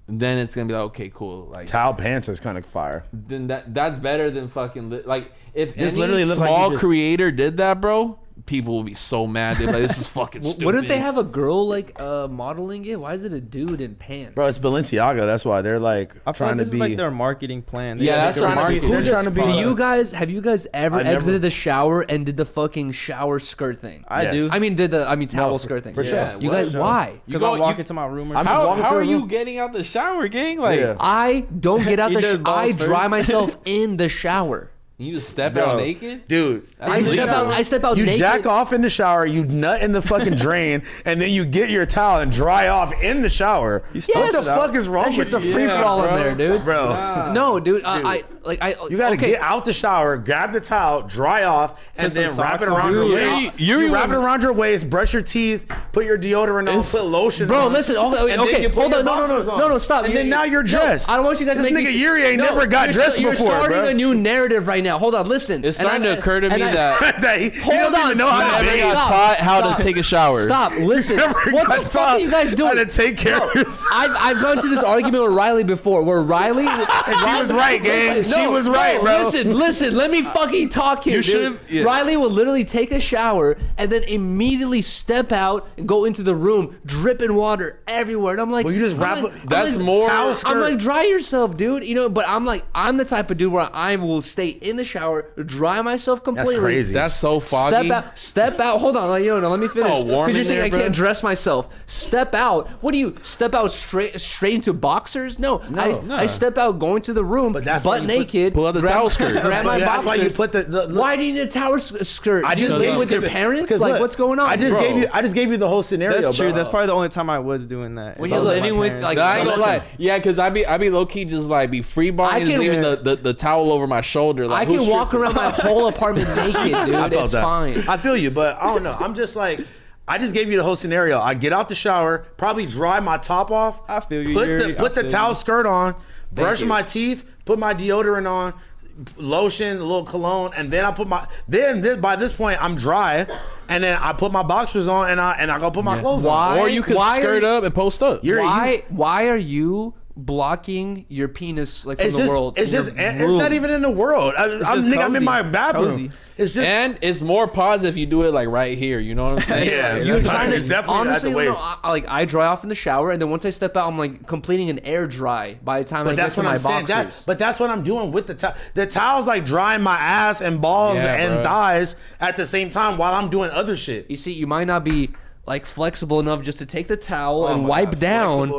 And then it's gonna be like, okay, cool. Like towel pants is kind of fire. Then that's better than fucking like if this any literally small creator did that, bro. People will be so mad. They're like, this is fucking stupid. Wouldn't they have a girl like modeling it? Why is it a dude in pants? Bro, it's Balenciaga. That's why they're like trying to be. Is like their marketing plan. That's trying to be. They're trying to be. Have you guys ever exited the shower and did the fucking shower skirt thing? I do. I mean, towel skirt thing. For sure. You guys, why? Because I walk into my room. How are you getting out the shower, gang? Like I don't get out the shower. I dry myself in the shower. You just step out naked? Dude. I step out naked. You jack off in the shower, you nut in the fucking drain, and then you get your towel and dry off in the shower. What the fuck is wrong with you? That shit's a free-for-all in there, dude. Bro. No, dude. You gotta get out the shower, grab the towel, dry off, and then wrap it around your waist. You wrap it around your waist, brush your teeth, put your deodorant on, put lotion on. Bro, listen. Okay, hold on. No, stop. And then now you're dressed. I don't want you guys to make this nigga Yuriy ain't never got dressed before, bro. You're starting a new narrative right now. Hold on, listen. It's starting to occur to me that he doesn't even know how to never got taught how to take a shower. Stop. Listen. What the fuck are you guys doing? How to take care of yourself. I've gone to this argument with Riley before, where Riley. She was right, gang. She was right, bro. Listen. Let me fucking talk here, dude. Riley will literally take a shower and then immediately step out and go into the room, dripping water everywhere. And I'm like, well, you just wrap it. That's more. I'm like, dry yourself, dude. You know, but I'm the type of dude where I will stay in the shower, dry myself completely. That's crazy. That's so foggy. Step out. Hold on, let me finish. Warm you're in saying there, I bro. can't dress myself. Step out. What do you step out straight into boxers? No. I step out going to the room, butt naked. Pull out the towel skirt. Grab my boxers. That's why you put the why do you need a towel skirt? I just live with your parents. Like, look, what's going on? I just gave you the whole scenario. That's true. Bro. That's probably the only time I was doing that. When you're living with like, I ain't gonna lie. Yeah, because I be low key just like be free balling and leaving the towel over my shoulder. Like, I can walk around my whole apartment naked, dude. It's fine. I feel you, but I don't know. I'm just like, I just gave you the whole scenario. I get out the shower, probably dry my top off. I feel you. Put the towel skirt on, brush my teeth, put my deodorant on, lotion, a little cologne, and then I put my. By this point, I'm dry, and then I put my boxers on, and I go put my clothes on. Or you could skirt up and post up. Why are you blocking your penis like from the world? It's not even in the world. I'm in my bathroom. Cozy. It's just, and it's more positive if you do it like right here. You know what I'm saying? Yeah, you're trying it's definitely honestly, at the waist. I dry off in the shower, and then once I step out, I'm like completing an air dry by the time I get to my boxers. But that's what I'm doing with the towel. The towel's like drying my ass and balls and thighs at the same time while I'm doing other shit. You see, you might not be like flexible enough just to take the towel and wipe down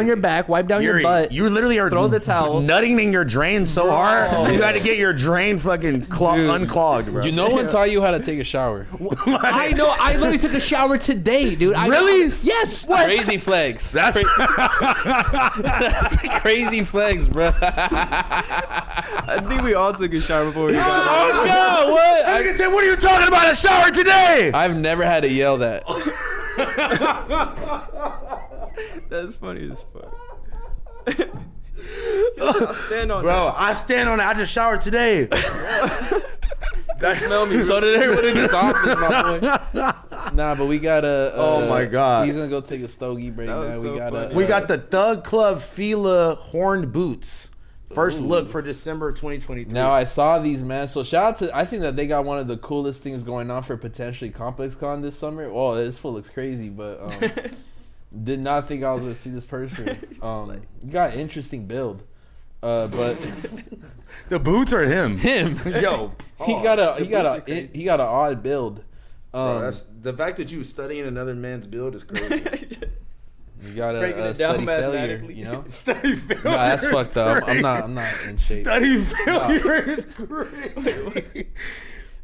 your back, wipe down your butt. You literally are throw the towel, nutting in your drain so hard. You got to get your drain fucking unclogged, bro. No one taught you how to take a shower. I know. I literally took a shower today, dude. Really? Yes. What? Crazy flex. That's crazy flex, bro. I think we all took a shower before we got Oh no! What? I said, what are you talking about? A shower today? I've never had to yell that. That's funny as fuck. I'll stand on Bro, that. I stand on it. I just showered today. That smell me. So did everyone in this office, my boy. Nah, but we got a. Oh my God. He's gonna go take a stogie break now. So We got the Thug Club Fila horned boots. First look for December 2023. Now I saw these, man. So shout out to, I think that they got one of the coolest things going on for potentially Complex Con this summer. Oh, this fool looks crazy, but did not think I was gonna see this person. You got an interesting build, but the boots are him. Yo, he got an odd build. Bro, that's the fact that you studying another man's build is crazy. You got a study failure, you know? Study failure. Nah, that's fucked up. I'm not in shape. Study failure is crazy.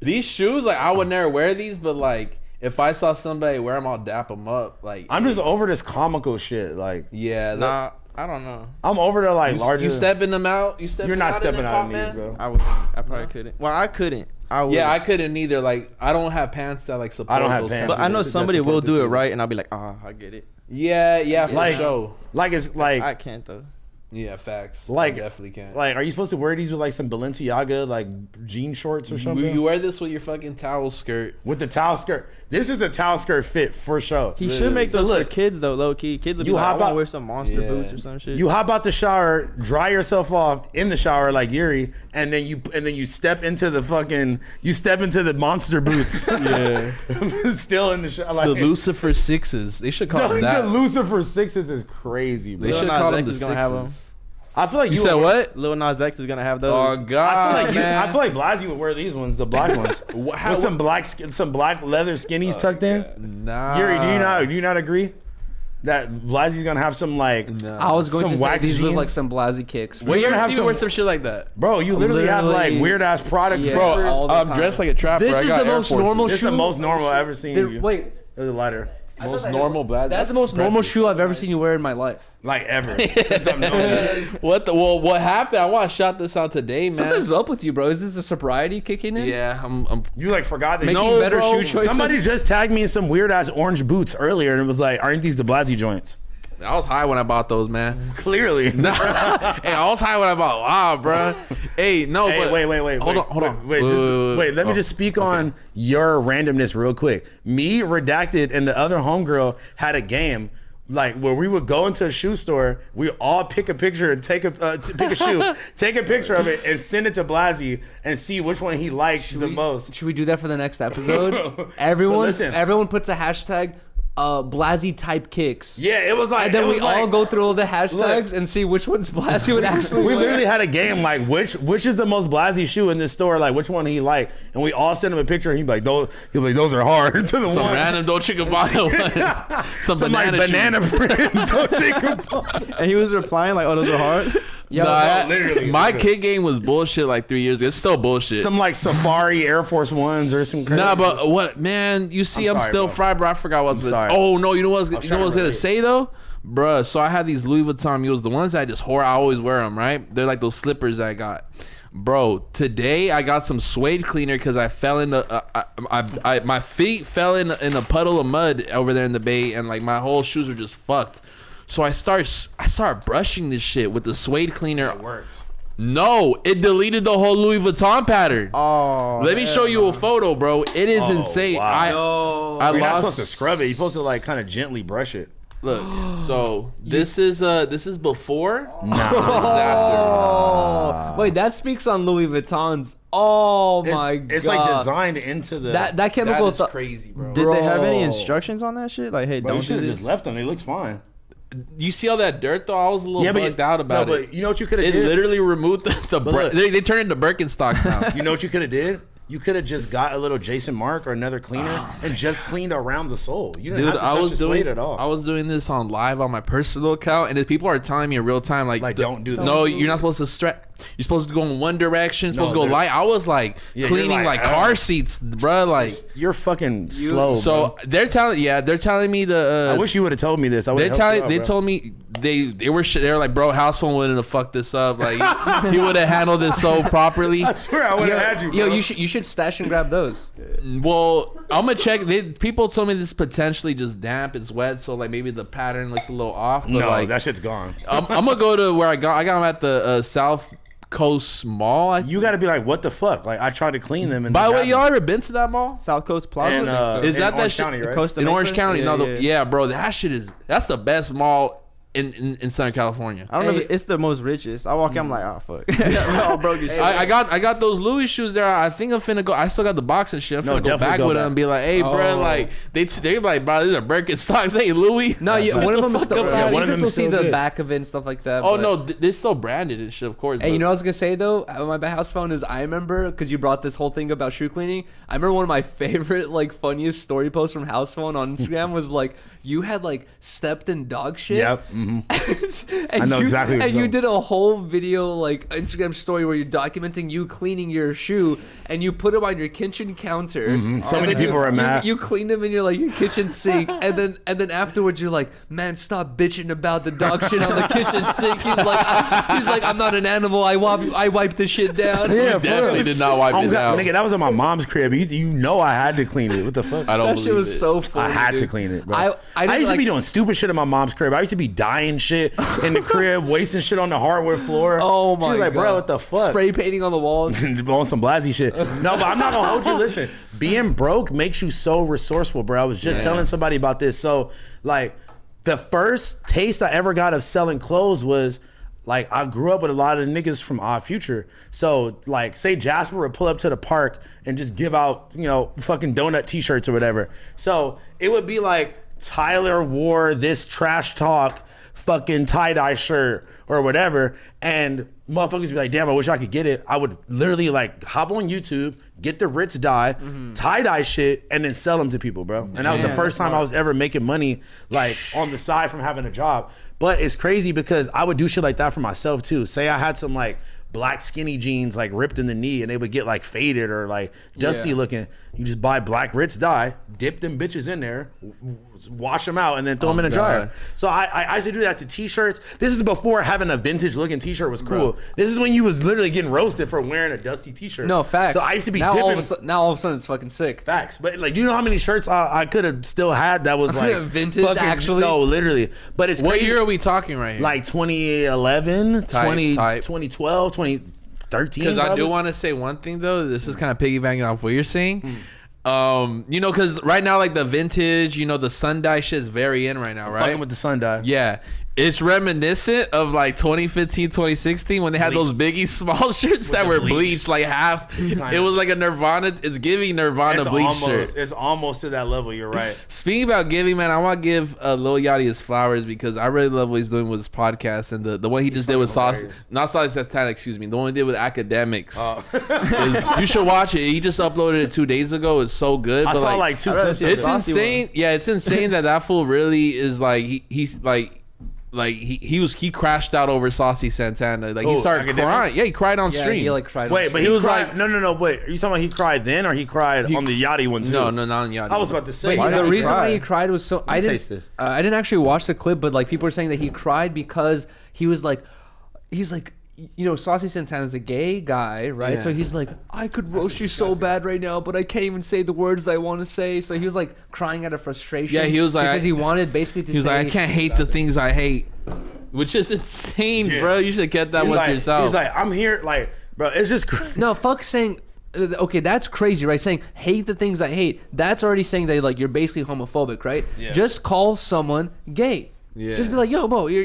These shoes, like, I would never wear these, but like, if I saw somebody wear them, I'll dap them up. Like, I'm just over this comical shit. Like, yeah, nah, I don't know. I'm over the like larger. You stepping them out? You're not stepping out of these, bro. I probably couldn't. Well, I couldn't. I couldn't either. Like, I don't have pants that like support. I don't have those pants. But I know somebody will do it right, and I'll be like, I get it. Yeah, for like, sure. Like it's like I can't though. Yeah, facts. Like, I definitely can't. Like, are you supposed to wear these with like some Balenciaga like jean shorts or something? You wear this with your fucking towel skirt. With the towel skirt. This is a towel skirt fit for sure. He should make those for kids though, low key. Kids would be like, I want to wear some monster boots or some shit. You hop out the shower, dry yourself off in the shower like Yuriy, and then you step into the monster boots. Yeah. Still in the shower. Like, the Lucifer Sixes. They should call them that. The Lucifer Sixes is crazy, bro. They should call them the Sixes. I feel like you said what? Lil Nas X is gonna have those. Oh God! I feel like Blazzy would wear these ones, the black ones, with some black leather skinnies tucked in. Nah. Yuriy, do you not agree that Blazzy's gonna have some like? No. I was going to say these look like some Blazzy kicks. Where you gonna have wear some shit like that, bro? You literally have like weird ass product, bro. I'm dressed like a trapper. This is the most normal shoe. This is the most normal I've ever seen you. Wait, there's a lighter. Most normal Blazzy. That's the most normal shoe I've ever seen you wear in my life. Like ever. Since I've known you. What happened? I shot this out today, man. Something's up with you, bro. Is this a sobriety kicking in? Yeah, I'm you like forgot that making better shoe choices. Somebody just tagged me in some weird ass orange boots earlier and it was like, aren't these the Blazzy joints? I was high when I bought those, man. Clearly. Hey, I was high when I bought. Wow, bro. Hey, no. Hey, but wait. Hold on. Wait. Let me just speak on your randomness real quick. Me, Redacted, and the other homegirl had a game. Like where we would go into a shoe store, we all pick a picture and pick a shoe, take a picture of it, and send it to Blazzy and see which one he liked the most. Should we do that for the next episode? Everyone puts a hashtag. Blazzy type kicks. Yeah, it was like. And then we all go through all the hashtags and see which one's Blazzy would actually. We literally had a game like which is the most Blazzy shoe in this store, like which one he liked, and we all send him a picture. And he'd be like, those are hard to the some ones. random Dolce & Gabbana ones. Some banana print Dolce & Gabbana. And he was replying like, oh, those are hard. Yeah, my kick game was bullshit like 3 years ago. It's still bullshit. Some like Safari Air Force Ones or some crazy. Nah, but what, man? You see, I'm still fried, bro. I forgot what I was going to say. Oh, no, you know what I was going to say, though? Bruh, so I had these Louis Vuitton mules. The ones that I just wore, I always wear them, right? They're like those slippers that I got. Bro, today I got some suede cleaner because I fell in the... my feet fell in a puddle of mud over there in the bay, and like my whole shoes are just fucked. So I start brushing this shit with the suede cleaner. It works. No, it deleted the whole Louis Vuitton pattern. Oh, let me show you a photo, bro. It is insane. Wow. You're not supposed to scrub it. You're supposed to like kind of gently brush it. Look, so this is before. Nah. This is after. Wait, that speaks on Louis Vuittons. Oh my god! It's like designed into the that chemical. That is crazy, bro. Did they have any instructions on that shit? Like, hey, don't do this. Just left them. It looks fine. You see all that dirt though? I was a little bugged out about it. But you know what you could have did? It literally removed the look, they turned into Birkenstocks now. You know what you could have did? you could have just got a little Jason Mark or another cleaner and just cleaned around the sole. You didn't have to touch the suede at all. I was doing this on live on my personal account, and people are telling me in real time, like don't do that. No, you're not supposed to stretch. You're supposed to go in one direction. Supposed to go light. I was like cleaning like car seats, bro. Like you're fucking slow. So bro. they're telling me I wish you would have told me this. They told me they were like, bro, House Phone wouldn't have fucked this up. Like he would have handled this so properly. I swear I would have had you, bro. Yo, you should stash and grab those. Well, I'm gonna check. People told me this potentially just damp. It's wet, so like maybe the pattern looks a little off. But no, like, that shit's gone. I'm gonna go to where I got them at the South Coast Mall. You got to be like, what the fuck? Like I tried to clean them. And by the way, y'all ever been to that mall? South Coast Plaza. And, is that Orange shit? County, right? In Orange County? Yeah, bro. That shit that's the best mall in Southern California. I don't know. It's the most richest. I walk in, I'm like, oh fuck. We're all broke as shit. I got those Louis shoes there. I think I'm finna go. I still got the box and shit. I'm finna go back with them and be like, hey, bro, like they're like, bro, these are Birkenstocks. Hey, Louis. No, one of them is still. One of them is see still the good. back of it and stuff like that. Oh no, they're still branded and shit, of course. Hey, you know what I was gonna say though? My House Phone is I remember because you brought this whole thing about shoe cleaning. I remember one of my favorite like funniest story posts from House Phone on Instagram was like you had like stepped in dog shit. Yep. Mm-hmm. I know exactly what and you're you did a whole video like Instagram story where you're documenting you cleaning your shoe and you put them on your kitchen counter. Mm-hmm. So many people are mad. You clean them in your like your kitchen sink and then afterwards you're like, man, stop bitching about the dog shit on the kitchen sink. He's like, I'm not an animal. I wipe the shit down. Yeah, definitely did not wipe it down. Nigga, that was at my mom's crib. You know I had to clean it. What the fuck? I don't that believe shit was it. so funny. I had to clean it, bro. I used to be doing stupid shit in my mom's crib. I used to be dyeing shit in the crib, wasting shit on the hardwood floor. Oh my god. She was like, bro, what the fuck? Spray painting on the walls. On some Blazzy shit. No, but I'm not gonna hold you. Listen, being broke makes you so resourceful, bro. I was just telling somebody about this. So, like, the first taste I ever got of selling clothes was like I grew up with a lot of niggas from Odd Future. So like say Jasper would pull up to the park and just give out, fucking donut t-shirts or whatever. So it would be like Tyler wore this trash talk fucking tie-dye shirt or whatever, and motherfuckers be like, damn, I wish I could get it. I would literally like hop on YouTube, get the Ritz dye, tie-dye shit, and then sell them to people, bro. And that was the first time I was ever making money like on the side from having a job. But it's crazy because I would do shit like that for myself too. Say I had some like black skinny jeans like ripped in the knee and they would get like faded or like dusty looking. You just buy black Ritz dye, dip them bitches in there, wash them out, and then throw them in a dryer. So I used to do that to t-shirts. This is before having a vintage looking t-shirt was cool. Bro. This is when you was literally getting roasted for wearing a dusty t-shirt. No, facts. So I used to be now dipping. Now all of a sudden it's fucking sick. Facts. But like, do you know how many shirts I could have still had that was like vintage fucking, actually? No, literally. But it's what crazy. year are we talking right here? Like 2011, type. 2012, 2013. Because I do want to say one thing though. This is kind of piggybacking off what you're saying. Because right now, like the vintage, the sun dye shit is very in right now, right? Fucking with the sun dye. Yeah. It's reminiscent of like 2015, 2016 when they had those Biggie small shirts that were bleached like half. It was like a Nirvana. It's giving Nirvana bleach shirt. It's almost to that level. You're right. Speaking about giving, man, I want to give Lil Yachty his flowers because I really love what he's doing with his podcast and the one he just did with not Saucy Santana, excuse me. The one he did with Academics. You should watch it. He just uploaded it 2 days ago. It's so good. I saw like 2 clips. It's insane. Yeah, it's insane that fool really is like he's like. Like he crashed out over Saucy Santana. Like he started crying. Yeah, he cried on stream. He like cried. Wait, but he was like, no. Wait, are you talking about he cried then or he cried on the Yachty one too? No, not on Yachty. I was about to say. The reason why he cried was so I taste this. didn't actually watch the clip, but like people were saying that he cried because he's like. Saucy Santana's a gay guy, right? Yeah. So he's like, I could roast you so bad right now, but I can't even say the words I want to say. So he was like crying out of frustration. Yeah, he was like, because he wanted basically to say. He was like, I can't hate the things I hate, which is insane, bro. You should get that one to yourself. He's like, I'm here, like, bro. It's just no fuck saying. Okay, that's crazy, right? Saying hate the things I hate. That's already saying that like you're basically homophobic, right? Yeah. Just call someone gay. Yeah. Just be like, yo, bro, you're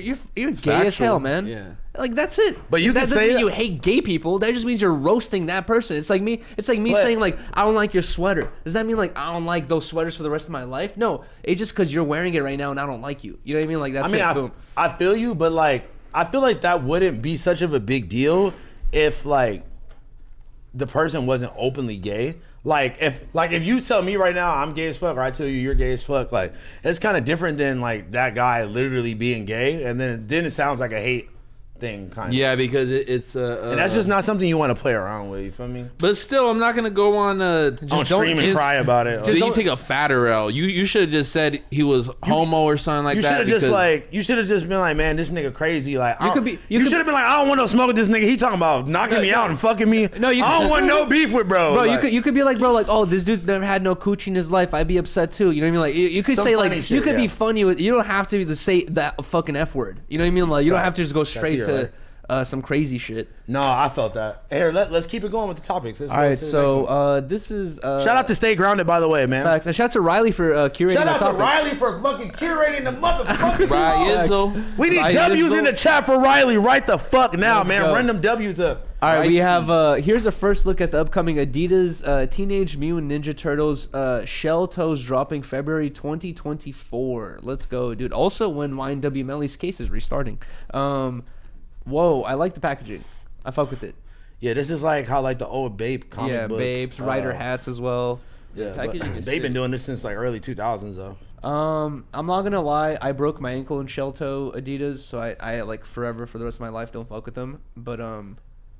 gay as hell, man. Yeah. Like that's it. But you can say that doesn't mean you hate gay people. That just means you're roasting that person. It's like me saying like I don't like your sweater. Does that mean like I don't like those sweaters for the rest of my life? No. It's just because you're wearing it right now and I don't like you. You know what I mean? Like that's I feel you, but like I feel like that wouldn't be such of a big deal if like the person wasn't openly gay. Like if you tell me right now I'm gay as fuck, or I tell you you're gay as fuck, like it's kind of different than like that guy literally being gay, and then it sounds like a hate thing kind of. Yeah, because it's and that's just not something you want to play around with. You feel me? But still, I'm not gonna go on stream and cry about it. Did you take a fatter L? You should have just said he was homo or something like that. You should have just been like, man, this nigga crazy. Like you should have been like, I don't want no smoke with this nigga. He talking about knocking me out and fucking me. No, I don't want no beef with bro. Bro, like, you could be like, bro, like, oh, this dude's never had no coochie in his life. I'd be upset too. You know what I mean? Like you could say like shit, you could be funny with. You don't have to say that fucking F word. You know what I mean? Like you don't have to just go straight to. Some crazy shit. No, I felt that. Here, let's keep it going with the topics. All right, so this is shout out to Stay Grounded, by the way, man. Facts. And shout out to Riley for curating the topics. Shout out to Riley for fucking curating the motherfucking Riley. We need W's in the chat for Riley right the fuck now, man. Run them W's up. All right, we have here's a first look at the upcoming Adidas Teenage Mutant Ninja Turtles Shell Toes dropping February 2024. Let's go, dude. Also, when YNW Melly's case is restarting. Whoa, I like the packaging. I fuck with it. Yeah, this is like how like the old Bape comic book. Yeah, Babes, Rider hats as well. Yeah, they've been doing this since like early 2000s though. I'm not gonna lie, I broke my ankle in shell toe Adidas, so I like forever for the rest of my life don't fuck with them. But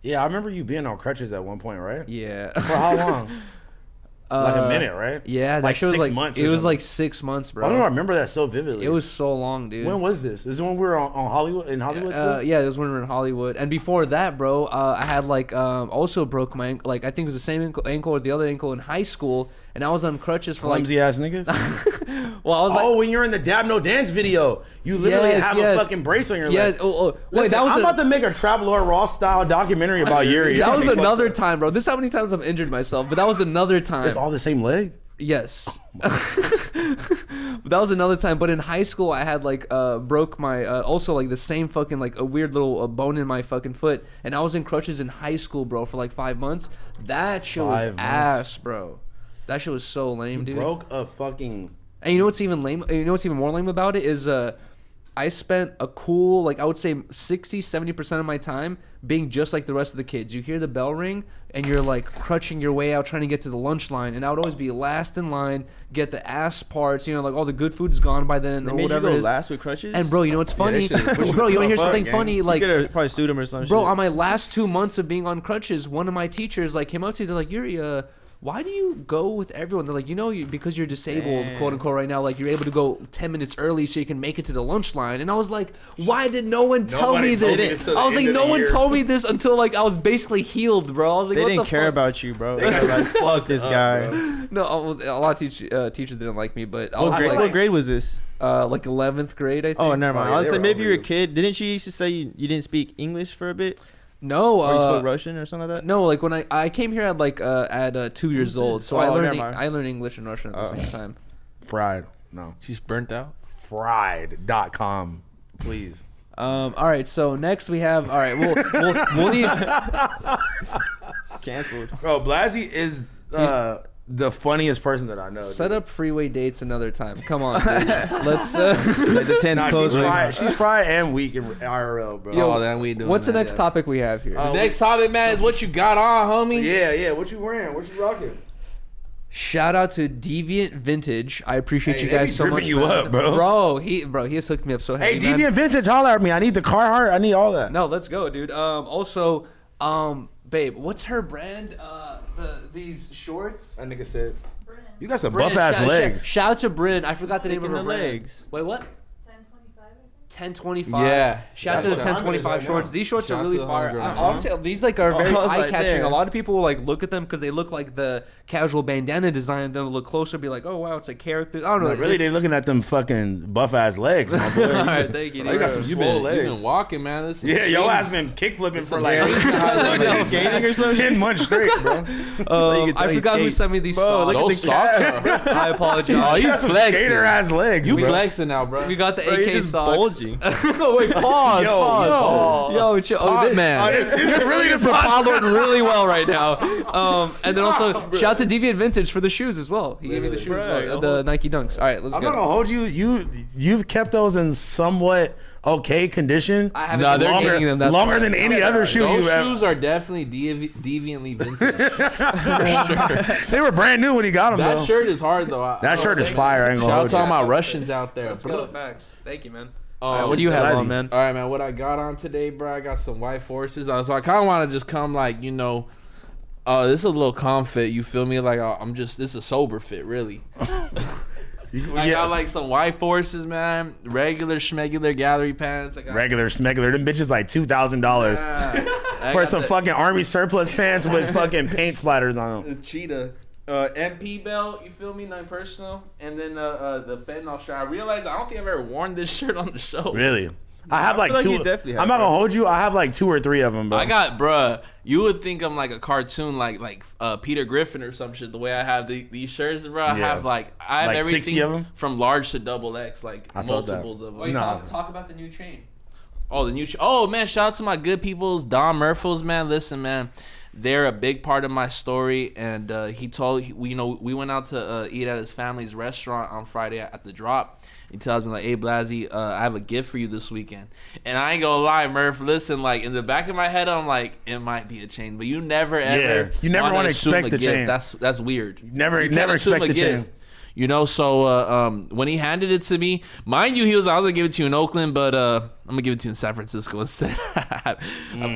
yeah, I remember you being on crutches at one point, right? Yeah. For how long? Like a minute, right? Yeah, like 6 months. It was like 6 months, bro. I don't remember that so vividly. It was so long, dude. When was this? Is it when we were on Hollywood in Hollywood? Yeah, it was when we were in Hollywood. And before that, bro, I had like also broke my ankle. Like I think it was the same ankle or the other ankle in high school, and I was on crutches for clumsy ass nigga. Well, I was like, when you're in the Dab No Dance video, you literally have a fucking brace on your leg. Wait, listen, I'm about to make a Travelor Raw style documentary about Yuriy. That was another time, bro. This is how many times I've injured myself, but that was another time. It's all the same leg? Yes. But that was another time. But in high school, I had like broke my also like the same fucking like a weird little bone in my fucking foot, and I was in crutches in high school, bro, for like 5 months. That shit was ass, bro. That shit was so lame, dude. Broke a fucking. And you know what's even lame? You know what's even more lame about it is I spent a cool, like I would say 60-70% of my time being just like the rest of the kids. You hear the bell ring and you're like crutching your way out trying to get to the lunch line, and I would always be last in line, get the ass parts, you know, like all the good food's gone by then, or whatever it is. Last with crutches? And bro, you know what's funny? Bro, you want to hear something funny? Like, you could have probably sued him or something. Bro, on my last 2 months of being on crutches, one of my teachers like came up to me, they're like, Yuriy, why do you go with everyone? They're like, because you're disabled, quote unquote, right now, like you're able to go 10 minutes early so you can make it to the lunch line. And I was like, why did no one tell me this? I was like, no one told me this until like I was basically healed, bro. I was like, they didn't care about you, bro. They were like, fuck this guy. No, a lot of teachers didn't like me, but I was what grade was this? Like 11th grade, I think. Oh, never mind. I was like, maybe you're a kid. Didn't she used to say you didn't speak English for a bit? No, or you spoke Russian or something like that. No, like when I came here at like at 2 years old, so I learned English and Russian at the same time. Fried, no, she's burnt out. Fried.com, please. All right, so next we have. All right, we'll need canceled. Bro, Blazzy is the funniest person that I know. Set up freeway dates another time. Come on, dude. Let's like the 10's close. She's fried and weak in IRL, bro. Yo, then we doing what's the next topic we have here? The next topic, man, is what you got on, homie. Yeah. What you wearing? What you rocking? Shout out to Deviant Vintage. I appreciate you guys so much. You up, bro. He has hooked me up so heavy. Hey, Deviant Vintage, holler at me. I need the Carhartt. I need all that. No, let's go, dude. Also, babe, what's her brand? These shorts. That nigga said. You got some buff ass legs. Shout out to Bryn. I forgot the name of her legs. Wait, what? 1025. Yeah. Shout out to the 1025 shorts. These shorts are really fire. Honestly, these like are very eye catching. A lot of people will like look at them because they look like the casual bandana design. Then look closer, be like, oh wow, it's a character. I don't know. Really, they looking at them fucking buff ass legs, my boy. All right, thank you. You got some swole legs. You've been walking, man. Yeah, your ass been kick flipping for like skating or something. 10 months straight, bro. I forgot who sent me these socks. Look at the socks. I apologize. Oh, you got some skater ass legs. You flexing now, bro. We got the AK socks. energy. Oh, wait, pause. Yo, man. You're really the Potlord really well right now. And then also, shout out to Deviant Vintage for the shoes as well. He gave me the shoes, the Nike Dunks. All right, let's go. I'm not gonna hold you. You've kept those in somewhat okay condition. I haven't longer than any other shoe those you have. shoes are definitely deviantly vintage. For sure. They were brand new when he got them. That shirt is hard though. That shirt is fire. I ain't gonna Shout out hold to all you. my Russians out there. Let's go. Facts. Thank you, man. What do you have on, man? All right, man. What I got on today, bro? I got some white forces. So I kind of want to just come like, you know, this is a little comfit. You feel me? Like this is a sober fit, really. I got like some white forces, man. Regular schmegular gallery pants. Regular schmegular. Them bitches like $2,000 for some fucking army surplus pants with fucking paint splatters on them. The cheetah. MP belt, you feel me? Nothing personal. And then the fentanyl shirt. I realized I don't think I've ever worn this shirt on the show. Really? I have like two. I'm not gonna hold you. I have like 2 or 3 of them, bro. I got, bruh. You would think I'm like a cartoon, like Peter Griffin or some shit. The way I have these shirts, bro. I have everything 60 of them? from large to XXL, like multiples of them. Wait, talk about the new chain. Oh, the new oh man, shout out to my good peoples, Don Murphels, man. Listen, man. They're a big part of my story, and we went out to eat at his family's restaurant on Friday at the Drop. He tells me like, "Hey, Blazzy, I have a gift for you this weekend." And I ain't gonna lie, Murph. Listen, like in the back of my head, I'm like, it might be a chain, but you never ever. You never want to expect the chain. That's weird. Never expect the chain. You know, so when he handed it to me, mind you, he was I was gonna give it to you in Oakland, but I'm gonna give it to you in San Francisco instead. I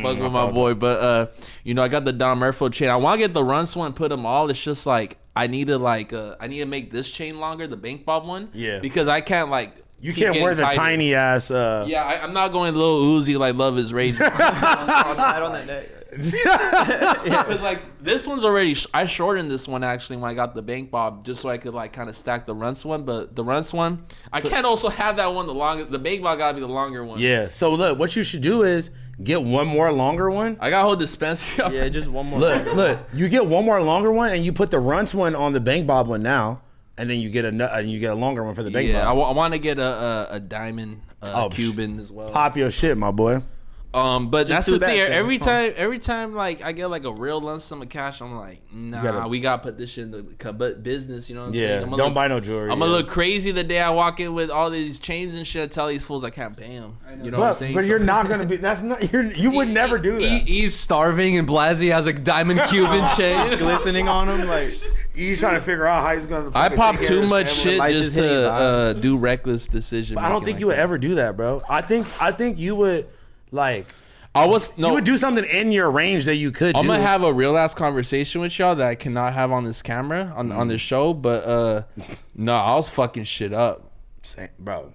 fuck with my boy, but you know, I got the Don Murphy chain. I want to get the Runts one, put them all. It's just like I need to make this chain longer, the bank bob one. Yeah. Because I can't like. You can't wear the tiny ass. Yeah, I'm not going Lil Uzi like Love Is Raging. on that neck. Because like this one's already I shortened this one actually when I got the bank bob just so I could like kind of stack the Runts one, but the Runts one I can't also have that one the longest. The bank bob gotta be the longer one. Yeah, so look, what you should do is get one more longer one. I got a whole dispensary up. Yeah, just one more. Look, you get one more longer one and you put the Runts one on the bank bob one now, and then you get a longer one for the bank bob. I want to get a diamond Cuban as well. Pop your shit, my boy. But that's the thing. Every time, like I get like a real lump sum of cash, I'm like, nah, we gotta put this shit in the business. You know what I'm saying? Don't buy no jewelry. I'm gonna look crazy the day I walk in with all these chains and shit. Tell these fools I can't pay them. You know what I'm saying? But you're not gonna be. That's not. You would never do that. He's starving, and Blazzy has a diamond Cuban chain glistening on him. Like he's trying to figure out how he's gonna. I pop too much shit just to do reckless decisions. I don't think you would ever do that, bro. I think you would. Like, you would do something in your range that you could do. I'm going to have a real ass conversation with y'all that I cannot have on this camera, on this show, but no, I was fucking shit up. Same, bro.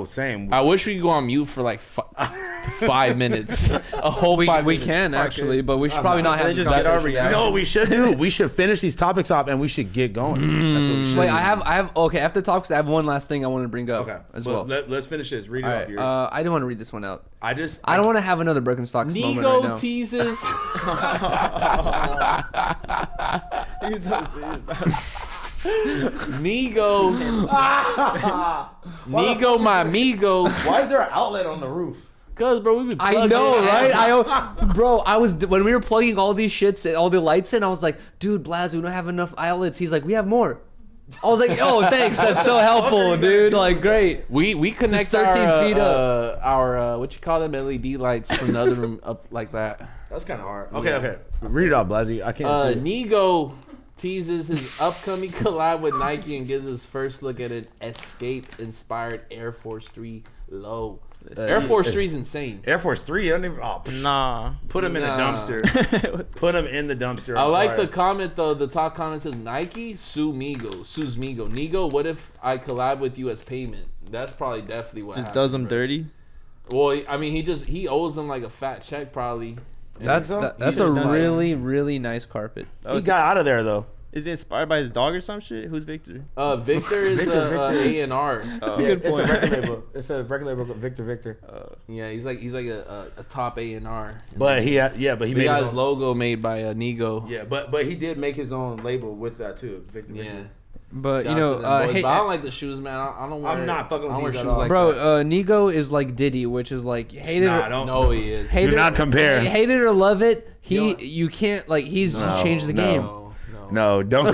Same. I wish we could go on mute for like 5 minutes. A whole 5 minutes. We can actually, but we should probably not have just get our reaction. No, we should do. We should finish these topics off and we should get going. That's what we should. Wait, I have. Okay, after the topics, I have one last thing I want to bring up. Okay, as well. Let's finish this. Read it off here. I don't want to read this one out. I don't want to have another Birkenstocks moment right now. Teases. He's so serious. Nigo, my amigo. Why is there an outlet on the roof? Cause bro, we been. I know, right? I was when we were plugging all these shits, all the lights in. I was like, dude, Blaz, we don't have enough outlets. He's like, we have more. I was like, oh, thanks, that's so helpful, dude. Like, great. We connect 13 feet up. Our what you call them LED lights from the other room up like that. That's kind of hard. Okay. Read it out, Blazzy. I can't see it. Nigo teases his upcoming collab with Nike and gives his first look at an Escape-inspired Air Force 3 low. Air Force 3 is insane. Air Force 3, I don't even. Nah. Put him in the dumpster. Put him in the dumpster. I like the comment though. The top comment says Nike sues Migo. Nigo, what if I collab with you as payment? That's probably definitely what just happened, does him dirty. Well, I mean, he owes them like a fat check probably. That's a really, really nice carpet. He got out of there though. Is it inspired by his dog or some shit? Who's Victor? Victor is A&R. That's a good point. It's a record label. It's a record label. Victor. Yeah, he's like a top A&R. But he made his logo made by Nigo. Yeah, but he did make his own label with that too, Victor. Yeah. But you know, hey, but I don't like the shoes, man. I don't wear. I'm not fucking with these at all. all. Bro, Nigo is like Diddy, which is like hate it. No, he is. Do not compare. Hate it or love it. You can't like he's changed the game. No, don't.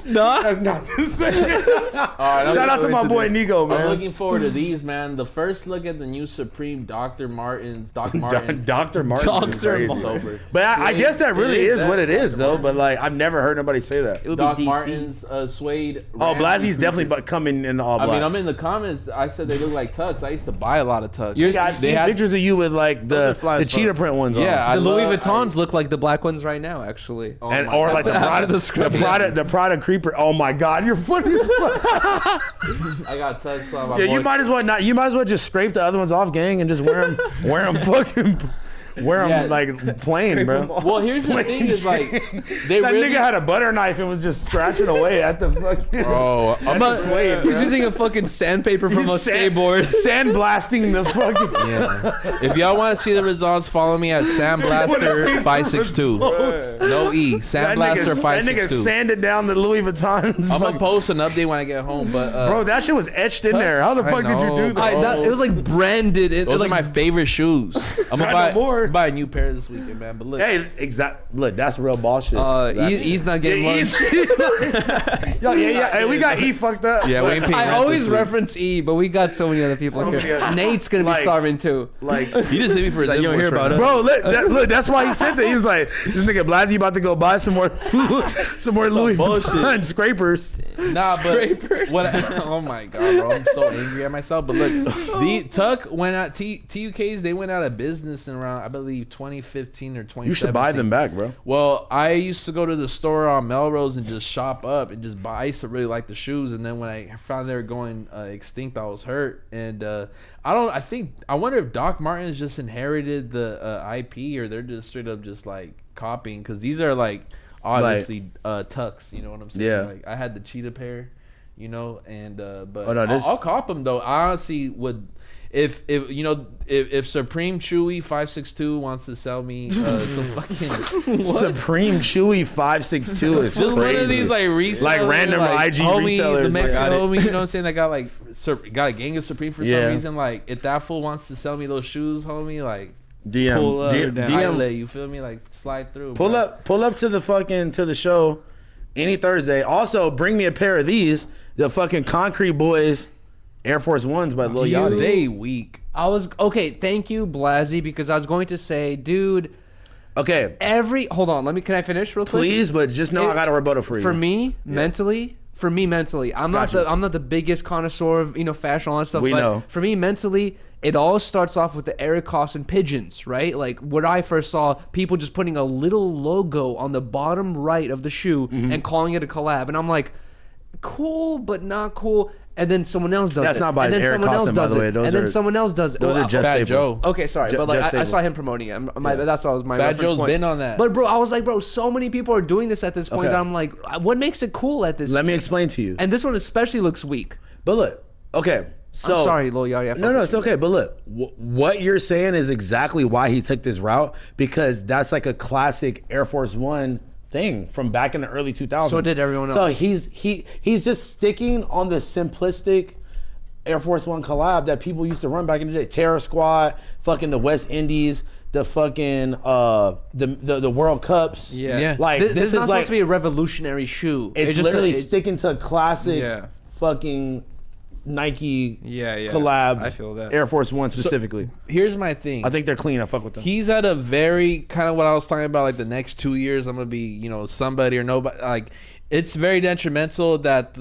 No, that's not the same. Right, shout out to my boy Nigo, man. I'm looking forward to these, man. The first look at the new Supreme Dr. Martens. Dr. Martin. Dr. Martin. Sober. But I guess that really is what it is, though. But like, I've never heard nobody say that. It would Doc be DC. Martens, suede. Oh, Blazzy's definitely coming in all blacks. I mean, I'm in the comments. I said they look like tux. I used to buy a lot of tux. Yeah, I've seen pictures of you with like the cheetah print ones on. Yeah, the Louis Vuittons look like the black ones right now, actually. Oh, and or like the Prada creeper. Oh my God, you're funny as fuck. I got tux on my yeah, you might as well just scrape the other ones off, gang, and just wear them fucking. Where I'm like plain, bro. Well, here's the thing: is like that nigga had a butter knife and was just scratching away at the fucking. Bro, he's using a fucking sandpaper from a skateboard, sandblasting the fucking. Yeah. If y'all want to see the results, follow me at SandBlaster562. No E. SandBlaster562. That nigga sanded down the Louis Vuitton. I'm gonna post an update when I get home, but bro, that shit was etched in there. How the fuck did you do that? It was like branded. Those are my favorite shoes. I'm gonna buy a new pair this weekend, man. But look, hey, look, that's real bullshit. He's not getting lunch. Hey, we got E fucked up. Yeah, we ain't paying I always reference E, but we got so many other people here. Nate's gonna be starving too. Like, you just hit me for a you don't hear about it, bro. Look, that's why he said that. He was like, "This nigga Blazzy about to go buy some more Louis Vuitton scrapers." Nah, but what? Oh my God, bro, I'm so angry at myself. But look, the Tuck went out. TUKs, they went out of business in around, I believe, 2015 or 2017. You should buy them back, bro. Well, I used to go to the store on Melrose and just shop up and just buy. I used to really like the shoes, and then when I found they were going extinct, I was hurt. And I wonder if Doc Martens just inherited the IP, or they're just straight up just like copying, because these are like obviously tucks. You know what I'm saying? Yeah. Like I had the cheetah pair, you know, and but I'll cop them though. I honestly would. If Supreme Chewy 562 wants to sell me some fucking Supreme Chewy 562 is just crazy. One of these like resellers, like random IG resellers, the Mexican homie, you know what I'm saying? That got like got a gang of Supreme for some reason. Like if that fool wants to sell me those shoes, homie, like DM, you feel me? Like slide through. Pull up to the show any Thursday. Also, bring me a pair of these, the fucking Concrete Boys Air Force Ones by Lil Yachty. They weak. Thank you, Blazzy, because I was going to say, dude. Okay. Hold on, can I finish real quick? Please, but just know I got a rebuttal for you. For me, mentally, I'm not the biggest connoisseur of fashion, all that stuff. We know. For me, mentally, it all starts off with the Eric Costin pigeons, right? Like what I first saw, people just putting a little logo on the bottom right of the shoe and calling it a collab, and I'm like, cool, but not cool. And then someone else does it. That's not by Eric Costin, by the way. Then someone else does it. Those are Jeff Fat Joe. Okay, sorry, but like I saw him promoting it. That's what was my Fat reference Joe's point. been on that. But bro, I was like, bro, so many people are doing this at this point that I'm like, what makes it cool at this? Let me explain to you. And this one especially looks weak. But look, okay. So I'm sorry, Lil Yachty. No, it's okay. But look, what you're saying is exactly why he took this route, because that's like a classic Air Force One thing from back in the early 2000s. So did everyone else. So he's just sticking on the simplistic Air Force One collab that people used to run back in the day. Terror Squad, fucking the West Indies, the fucking the World Cups. Yeah. Like this is not like, supposed to be a revolutionary shoe. It's literally sticking to classic fucking Nike collab. I feel that. Air Force One specifically. So, here's my thing. I think they're clean. I fuck with them. He's at a very kind of what I was talking about, like the next 2 years I'm gonna be, somebody or nobody. Like it's very detrimental that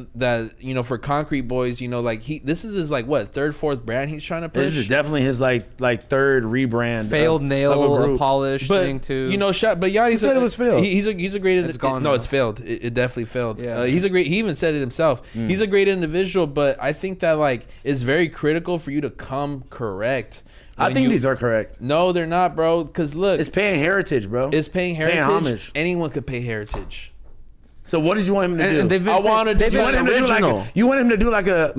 for Concrete Boys, like this is his like what, third, fourth brand he's trying to push. This is definitely his like third rebrand. Failed nail polish thing too. But Yachty said it was failed. He's a great. It's gone no, now. It's failed. It definitely failed. Yeah. He's a great. He even said it himself. He's a great individual, but I think that like it's very critical for you to come correct. I think these are correct. No, they're not, bro. Because look, it's paying heritage, bro. It's paying heritage. Paying homage. Anyone could pay heritage. So what did you want him to do? You want him to do like a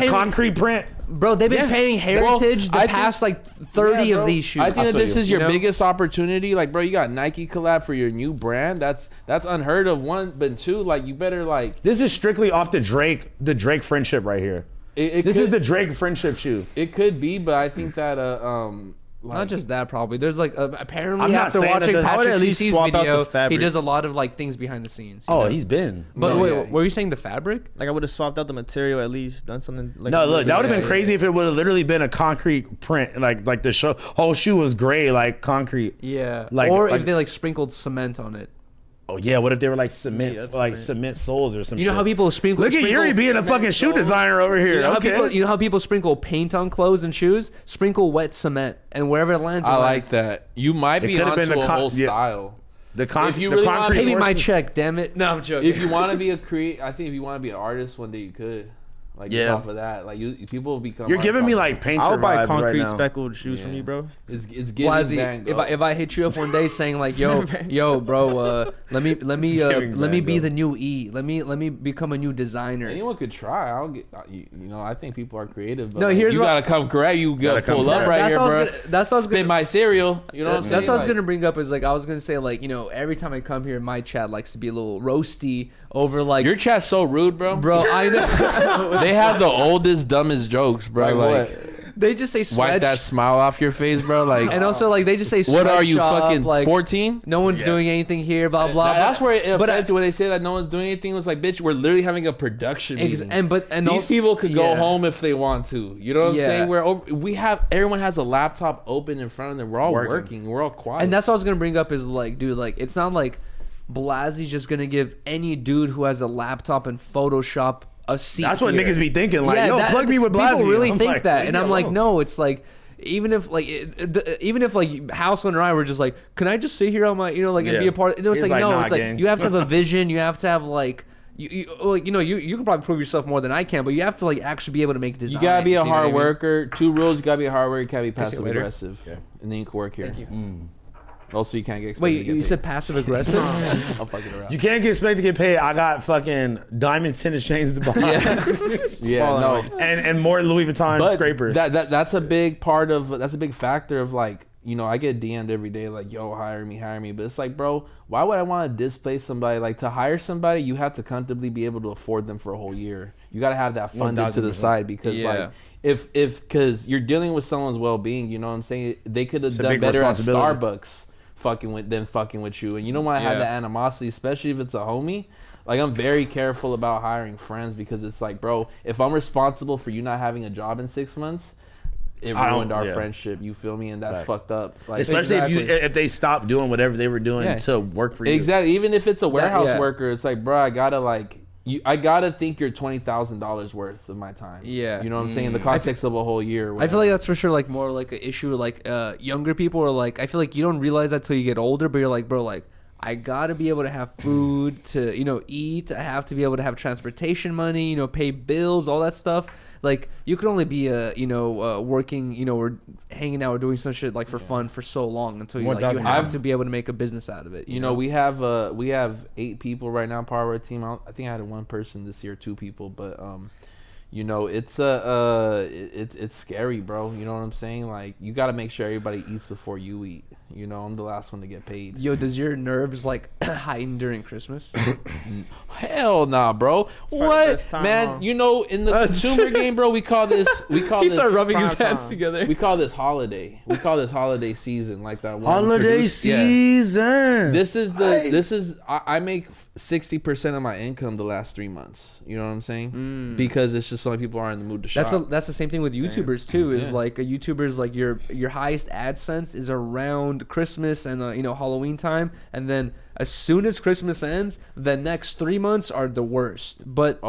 concrete print, Bro, they've been paying Heritage the past like 30 of these shoes. I think that this is your biggest opportunity. Like, bro, you got Nike collab for your new brand. That's unheard of. One, but two, like, you better like. This is strictly off the Drake friendship right here. This is the Drake friendship shoe. It could be, but I think that like, not just that, probably. There's like apparently I'm not after saying watching that Patrick at least CC's swap out video, the fabric. he does a lot of like things behind the scenes. Oh, he's been. But wait, were you saying the fabric? Like I would have swapped out the material at least, done something. Like no, look, that would have been crazy if it would have literally been a concrete print, like the whole shoe was gray, like concrete. Yeah. Like, or if they like sprinkled cement on it. Oh yeah, what if they were like cement soles or something? You know how people sprinkle? Look at Yuriy being a fucking shoe designer over here. You know how people sprinkle paint on clothes and shoes? Sprinkle wet cement, and wherever it lands, I like that. You might be onto a whole style. If you really want to pay me my check, damn it. No, I'm joking. If you want to be I think if you want to be an artist one day, you could. Like, off of that, like people become. You're giving me like painter I'll buy vibes concrete right now. speckled shoes from you, bro. It's giving Blazzy, Van Gogh. if I hit you up one day saying like, yo, bro, let me be the new E. Let me become a new designer. Anyone could try. I'll get. I think people are creative. But no, like, here's you gotta come correct. You gotta pull up right here, bro. That's what I was spit my cereal. You know what I'm saying? That's what I was gonna bring up. Is like I was gonna say like every time I come here, my chat likes to be a little roasty over like your chat's so rude, bro. Bro, I know. They have the oldest, dumbest jokes, bro. Like they just say wipe that smile off your face, bro. Like, and also like they just say what are you shop, fucking like, 14? No one's doing anything here, blah blah. That's where it affects when they say that no one's doing anything. It was like, bitch, we're literally having a production meeting. And these also, people could go home if they want to. You know what I'm saying? Where everyone has a laptop open in front of them. We're all working. We're all quiet. And that's what I was gonna bring up is like, dude, like it's not like Blazzy's just gonna give any dude who has a laptop and Photoshop a seat. That's what here. niggas be thinking. Like, plug me with Blazzy. People really think like, that, and I'm like, no, it's like. Even if House Phone and I were just like, can I just sit here on my, and be a part? It's like, no, nah, it's like you have to have a vision. You have to have like, you can probably prove yourself more than I can, but you have to like actually be able to make design. You gotta be a hard worker. 2 rules: you gotta be a hard worker. You can't be passive aggressive, and then you can work here. Thank you. Also, you can't get expected. Wait, you said passive aggressive? I'm fucking around. You can't get expected to get paid. I got fucking diamond tennis chains to buy. No, and more Louis Vuitton scrapers. That's a big part of. That's a big factor of like. I get DM'd every day like, yo, hire me. But it's like, bro, why would I want to displace somebody? Like, to hire somebody, you have to comfortably be able to afford them for a whole year. You got to have that funded to the side because like, because you're dealing with someone's well-being, you know what I'm saying? They could have done better at Starbucks fucking with you. And you don't want to have that animosity, especially if it's a homie. Like, I'm very careful about hiring friends because it's like, bro, if I'm responsible for you not having a job in 6 months, it ruined our friendship. You feel me? And that's fucked up. Like, especially if they stop doing whatever they were doing to work for you. Exactly. Even if it's a warehouse worker, it's like, bro, I gotta think you're $20,000 worth of my time. Yeah. You know what I'm saying? In the context of a whole year. I feel like that's for sure like more like an issue like younger people are like, I feel like you don't realize that till you get older, but you're like, bro, like I gotta be able to have food to eat. I have to be able to have transportation money, pay bills, all that stuff. Like you could only be working, or hanging out or doing some shit like for fun for so long until you have to be able to make a business out of it. You know, we have 8 people right now part of our team. I think I had 1 person this year, 2 people, but it's scary, bro. You know what I'm saying? Like you got to make sure everybody eats before you eat. I'm the last one to get paid. Yo, does your nerves like heighten during Christmas? Hell nah, bro. What, man? In the consumer game, bro, we call this. He started rubbing his hands together. We call this holiday. We call this holiday season, like that one. Holiday season. This is. I make 60% of my income the last 3 months. You know what I'm saying? Because it's just so many people are in the mood to shop. That's the same thing with YouTubers too. Is like a YouTuber's like your highest AdSense is around Christmas and Halloween time, and then as soon as Christmas ends, the next 3 months are the worst. But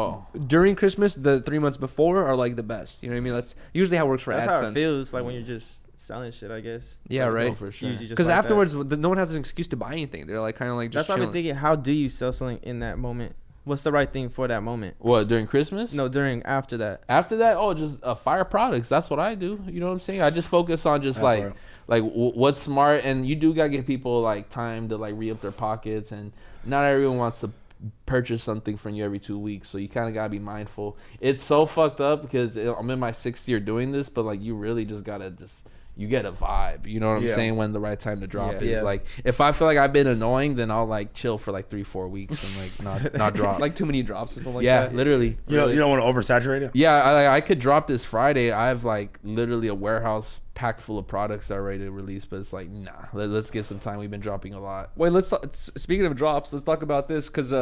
during Christmas, the 3 months before are like the best. You know what I mean? That's usually how it works for AdSense. That's how it feels like when you're just selling shit, I guess. Yeah, right. Because afterwards, no one has an excuse to buy anything. They're like kind of like just. That's what I've been thinking. How do you sell something in that moment? What's the right thing for that moment? What, during Christmas? No, after that. After that, just fire products. That's what I do. You know what I'm saying? I just focus on just like what's smart, and you do gotta give people like time to like re-up their pockets, and not everyone wants to purchase something from you every 2 weeks. So you kind of gotta be mindful. It's so fucked up because I'm in my 6th year doing this, but like you really just gotta you get a vibe, you know what I'm saying, when the right time to drop is. Like if I feel like I've been annoying, then I'll like chill for like 3-4 weeks and like not drop. Like too many drops or something like that. Yeah, literally. You don't want to oversaturate it? Yeah, I could drop this Friday. I have like literally a warehouse packed full of products that are ready to release, but it's like, nah, let's give some time. We've been dropping a lot. Wait, speaking of drops, let's talk about this because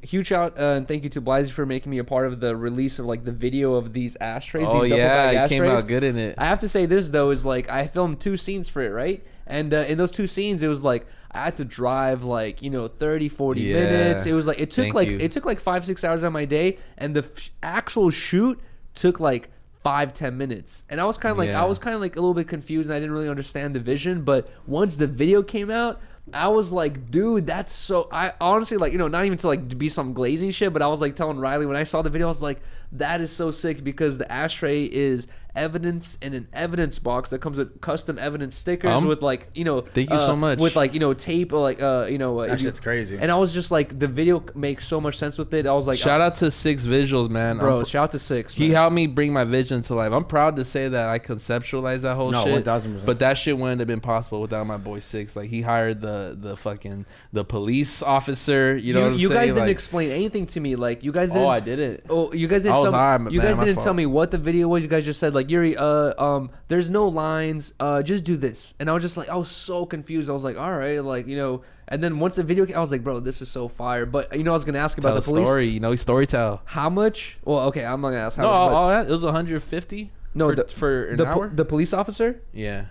huge shout and thank you to Blazzy for making me a part of the release of like the video of these ashtrays. Oh these yeah, it came out good in it. I have to say this though is like I filmed 2 scenes for it, right? And in those 2 scenes it was like I had to drive like 30-40 minutes. It was like it took like 5-6 hours of my day, and the actual shoot took like 5-10 minutes. And I was kind of like a little bit confused, and I didn't really understand the vision. But once the video came out, I was like, dude, that's so. I honestly like, not even to like to be some glazing shit, but I was like telling Riley when I saw the video, I was like, that is so sick, because the ashtray is evidence in an evidence box that comes with custom evidence stickers with like thank you so much, with like tape or like that shit's crazy. And I was just like, the video makes so much sense with it. I was like, shout out to Six Visuals, man, bro. Shout out to Six. He helped me bring my vision to life. I'm proud to say that I conceptualized that whole shit. 1000%. But that shit wouldn't have been possible without my boy Six. Like he hired the fucking police officer. You know what I'm saying? You guys didn't explain anything to me. Like you guys didn't. Oh, I didn't. Oh, you guys didn't. You guys didn't tell me what the video was. You guys just said like, Yuriy, there's no lines. Just do this. And I was just like, I was so confused. I was like, all right, like And then once the video came, I was like, bro, this is so fire. But I was gonna ask about the police story. Storytell. How much? Well, okay, I'm not gonna ask. How much, all that, it was 150. No, for an hour. The police officer. Yeah.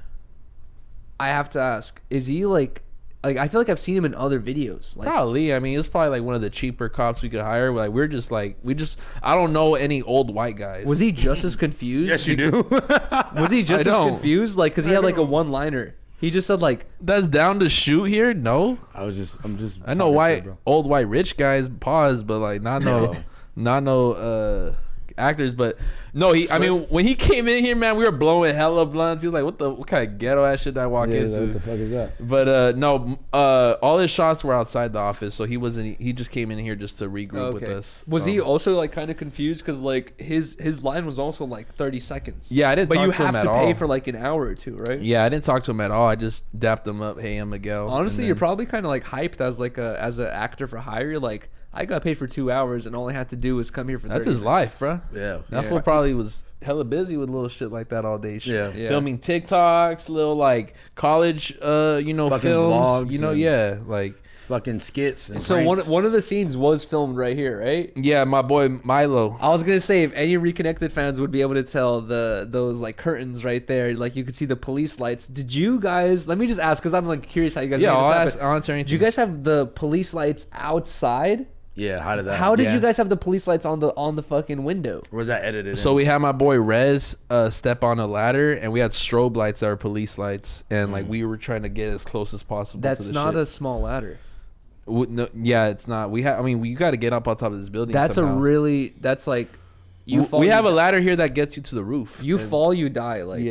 I have to ask. Is he like? I feel like I've seen him in other videos. Like, probably. I mean, it's probably like one of the cheaper cops we could hire. Like I don't know any old white guys. Was he just as confused? Yes, you do. Was he just as confused? Like, cause he had like a one-liner. He just said like, "That's down to shoot here." No, I'm just. I know old white rich guys. Pause, but like not no actors, but no. I mean, when he came in here, man, we were blowing hella blunts. He was like, what kind of ghetto ass shit did I walk into? What the fuck is that? But no, all his shots were outside the office, so he wasn't. He just came in here just to regroup with us. Was he also like kind of confused because like his line was also like 30 seconds? Yeah, I didn't. But talk to him at all. You have to pay for like an hour or two, right? Yeah, I didn't talk to him at all. I just dapped him up. Hey, I'm Miguel. Honestly, you're probably kind of like hyped as like as an actor for hire. You're like, I got paid for 2 hours, and all I had to do was come here for 30. That's his life, bro. Yeah. That fool probably was hella busy with little shit like that all day. Yeah. Filming TikToks, little like college, fucking films. Vlogs, like fucking skits. And so one of the scenes was filmed right here, right? Yeah, my boy Milo. I was gonna say, if any Reconnected fans would be able to tell those like curtains right there, like you could see the police lights. Did you guys? Let me just ask, because I'm like curious how you guys. Yeah, I'll answer anything. Did you guys have the police lights outside? Yeah, how did that? How did you guys have the police lights on the fucking window? Or was that edited? So we had my boy Rez step on a ladder, and we had strobe lights that were police lights, and like we were trying to get as close as possible. That's to not a small ladder. No, yeah, it's not. We got to get up on top of this building. That's somehow. That's like. We have a ladder here that gets you to the roof. You fall, you die. Like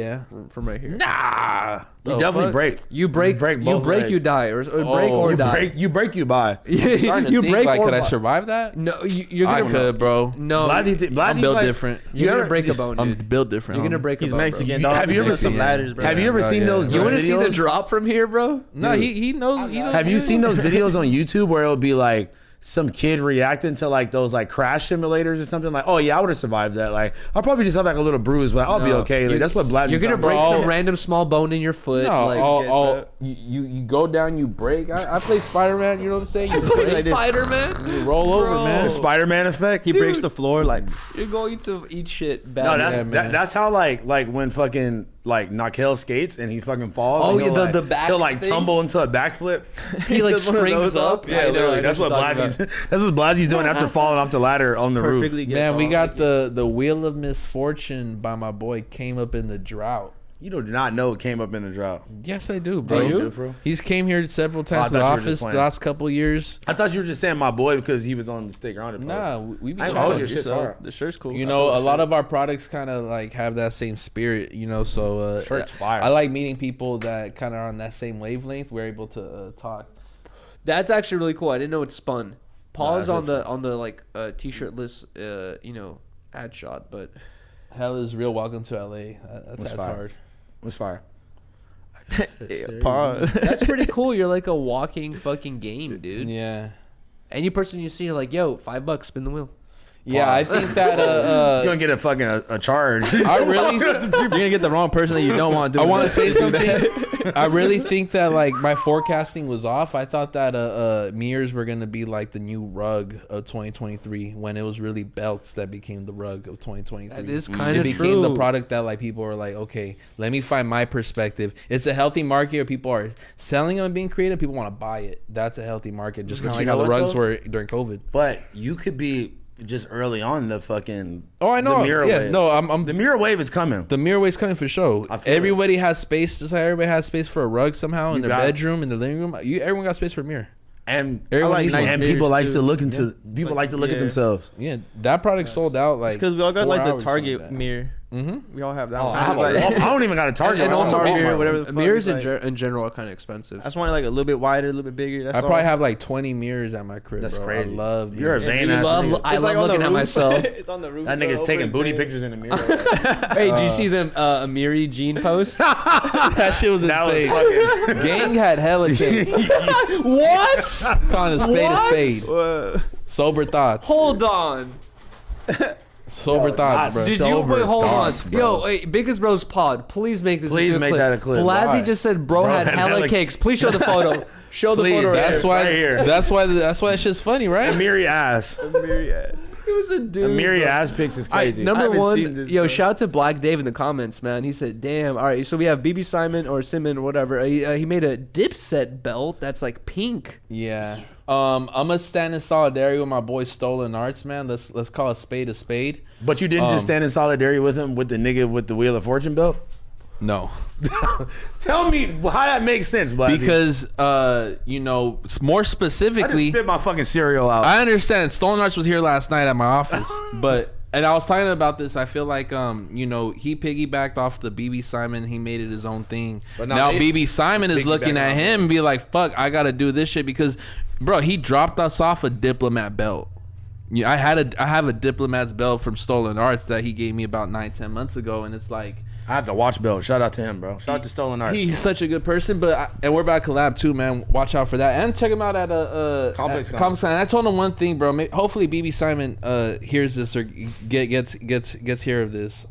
from right here. Nah, you definitely break. You break, you die, or break or die. You break, you buy. You break. Like, could I survive that? No, you're gonna. I could, bro. No, I'm built different. You're gonna break a bone. I'm built different. You're gonna break a bone. He's Mexican. Have you ever seen ladders, bro? Have you ever seen those? You want to see the drop from here, bro? No, he knows. Have you seen those videos on YouTube where it'll be like some kid reacting to like those like crash simulators or something? Like, oh yeah, I would have survived that. Like, I'll probably just have like a little bruise, but I'll be okay. Like, that's what Blazzy. You're gonna break some random small bone in your foot. No, you go down, you break. I played Spider-Man. You know what I'm saying? You played Spider-Man. You roll over, man. The Spider-Man effect. He breaks the floor like. You're going to eat shit bad. No, that's how like when fucking like Nakel skates and he fucking falls. Oh yeah, the back. He'll like tumble into a backflip. He like springs up. Yeah, literally. That's what Blazzy's doing after falling off the ladder on the roof. Man, we got the wheel of misfortune by my boy came up in the drought. You do not know it came up in the drought. Yes, I do, bro. You do, bro? He's came here several times to the office the last couple of years. I thought you were just saying my boy because he was on the Stick Around It post. Nah, we be trying to shit hard. The shirt's cool. You know, a lot of our products kind of like have that same spirit, you know, so shirt's fire. I like meeting people that kind of are on that same wavelength. We're able to talk. That's actually really cool. I didn't know it's spun. Pause on the like t-shirt list, ad shot, but hell is real. Welcome to LA. That's hard. What's fire? Pause. That's pretty cool. You're like a walking fucking game, dude. Yeah. Any person you see, you're like, yo, $5, spin the wheel. Yeah, I think that you're gonna get a fucking a charge. I really you're gonna get the wrong person that you don't want to do. I want to say something. I really think that like my forecasting was off. I thought that mirrors were gonna be like the new rug of 2023 when it was really belts that became the rug of 2023. That is kind of true. It became the product that like people were like, okay, let me find my perspective. It's a healthy market where people are selling them and being creative. People want to buy it. That's a healthy market. Just kind of like how the rugs were during COVID. But you could be just early on the fucking I know the mirror wave. No, I'm the mirror wave is coming. The mirror wave's coming for sure. Everybody has space, just like everybody has space for a rug somehow in their bedroom, in the living room. Everyone got space for a mirror. And people like to look into like to look at themselves. Yeah, that product sold out like because we all got like the Target mirror. Mm-hmm. We all have that one. I don't even got a Target. And also mirror, whatever the mirrors in general are kind of expensive. I just want like a little bit wider, a little bit bigger. I probably have like 20 mirrors at my crib. That's bro. crazy. I love. You're a vain ass. I love looking at myself. It's on the roof. That nigga's taking booty pictures in the mirror. Hey, did you see them Yuriy Jean post? That shit was insane. Gang had hella shit. What? Calling a spade a spade. Sober thoughts. Hold on. Sober thoughts, bro. Did you wait? Hold on, yo, wait, Biggest Bros Pod. Please make this. Please make that a clip. Blazzy just said, "Bro had hella cakes." Please show the photo. Show the photo. That's why. That's why that shit's funny, right? Amiri ass. He was a dude. Amiri ass pics is crazy. Number one, shout out to Black Dave in the comments, man. He said, "Damn, all right." So we have BB Simon or Simon, whatever. He made a Dipset belt that's like pink. Yeah. I'm gonna stand in solidarity with my boy Stolen Arts, man. Let's call a spade a spade. But you didn't just stand in solidarity with him with the nigga with the Wheel of Fortune belt? No. Tell me how that makes sense, Blazzy. Because more specifically, I just spit my fucking cereal out. I understand. Stolen Arts was here last night at my office, and I was talking about this. I feel like he piggybacked off the BB Simon. He made it his own thing. But now BB Simon is looking at him and be like, "Fuck, I gotta do this shit," because, bro, he dropped us off a Diplomat belt. Yeah, I have a Diplomat's belt from Stolen Arts that he gave me about 9-10 months ago, and it's like, I have the watch belt. Shout out to him, bro. Shout out to Stolen Arts. He's such a good person, and we're about to collab too, man. Watch out for that, and check him out at Complex. I told him one thing, bro. Hopefully, BB Simon hears this or gets hear of this.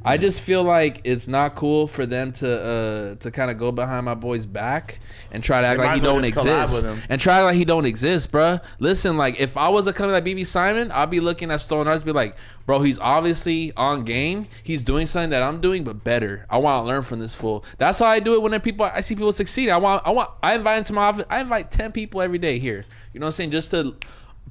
I just feel like it's not cool for them to kind of go behind my boy's back and try to act like he don't exist, and try like he don't exist, bro. Listen, like if I was a company like BB Simon, I'd be looking at Stolen Arts, be like, bro, he's obviously on game. He's doing something that I'm doing, but better. I want to learn from this fool. That's how I do it when I see people succeed. I invite into my office. I invite 10 people every day here. You know what I'm saying? Just to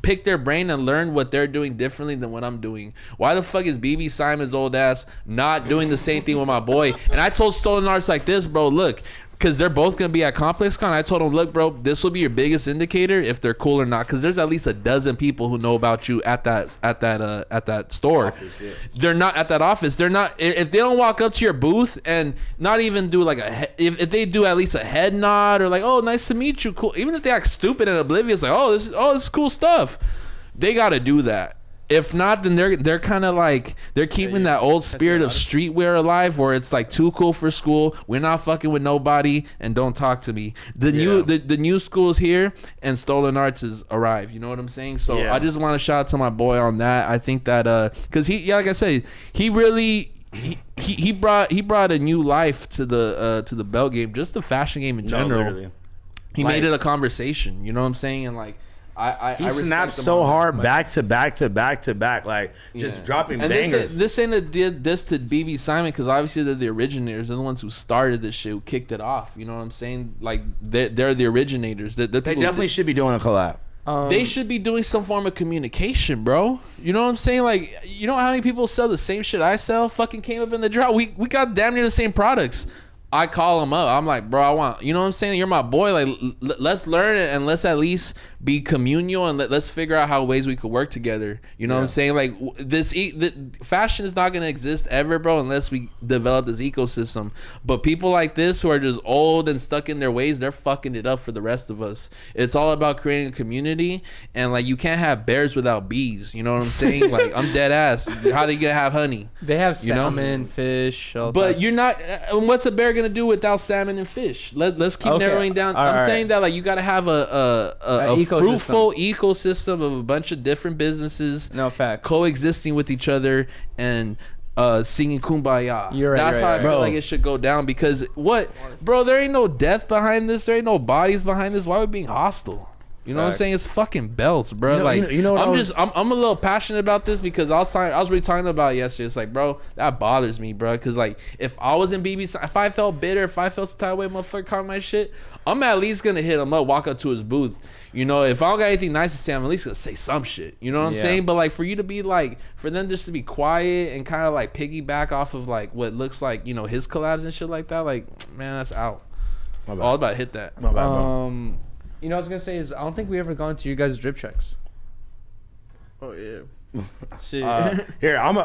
pick their brain and learn what they're doing differently than what I'm doing. Why the fuck is BB Simon's old ass not doing the same thing with my boy? And I told Stolen Arts like this, bro, look, because they're both going to be at ComplexCon. I told them, look, bro, this will be your biggest indicator if they're cool or not, because there's at least a dozen people who know about you at that store. Office, yeah. They're not at that office. They're not, if they don't walk up to your booth and not even do like if they do at least a head nod or like, oh, nice to meet you, cool. Even if they act stupid and oblivious, like, this is cool stuff. They got to do that. If not, then they're kind of like they're keeping that old spirit of streetwear alive, where it's like too cool for school. We're not fucking with nobody, and don't talk to me. The new school is here, and Stolen Arts has arrived. You know what I'm saying? So I just want to shout out to my boy on that. I think that because like I said, he really. He brought a new life to the belt game, just the fashion game in general. Literally. He made it a conversation. You know what I'm saying? And like. He snapped so hard back to back, like just dropping bangers. This ain't a diss to BB Simon, because obviously they're the originators. They're the ones who started this shit, who kicked it off. You know what I'm saying? Like they're the originators. They definitely should be doing a collab. They should be doing some form of communication, bro. You know what I'm saying? Like, you know how many people sell the same shit I sell? Fucking came up in the drought. We got damn near the same products. I call him up. I'm like, bro, I want, you know what I'm saying? You're my boy. Like, let's learn it and let's at least be communal and let's figure out how ways we could work together. You know what I'm saying? Like, fashion is not going to exist ever, bro, unless we develop this ecosystem. But people like this who are just old and stuck in their ways, they're fucking it up for the rest of us. It's all about creating a community, and like, you can't have bears without bees. You know what I'm saying? Like, I'm dead ass. How they gonna have honey? They have salmon, fish, all but types. You're not. What's a bear gonna do without salmon and fish? Let's keep narrowing down. I'm saying that like you gotta have a fruitful ecosystem of a bunch of different businesses. No facts. Coexisting with each other and singing Kumbaya. You're right. That's how I feel like it should go down. Because bro? There ain't no death behind this. There ain't no bodies behind this. Why are we being hostile? You know what I'm saying? It's fucking belts, bro. I'm a little passionate about this because I was really talking about it yesterday. It's like, bro, that bothers me, bro. Because like, if I was in BB's, if I felt bitter, if I felt some type of way, motherfucker caught my shit, I'm at least gonna hit him up, walk up to his booth. You know, if I don't got anything nice to say, I'm at least gonna say some shit. You know what I'm saying? But like, for you to be like, for them just to be quiet and kind of like piggyback off of like what looks like, you know, his collabs and shit like that, like, man, that's out. My bad. All about to hit that. My bad, bro. You know what I was gonna say is I don't think we ever gone to you guys' drip checks. Oh yeah. Shit. Here, I'm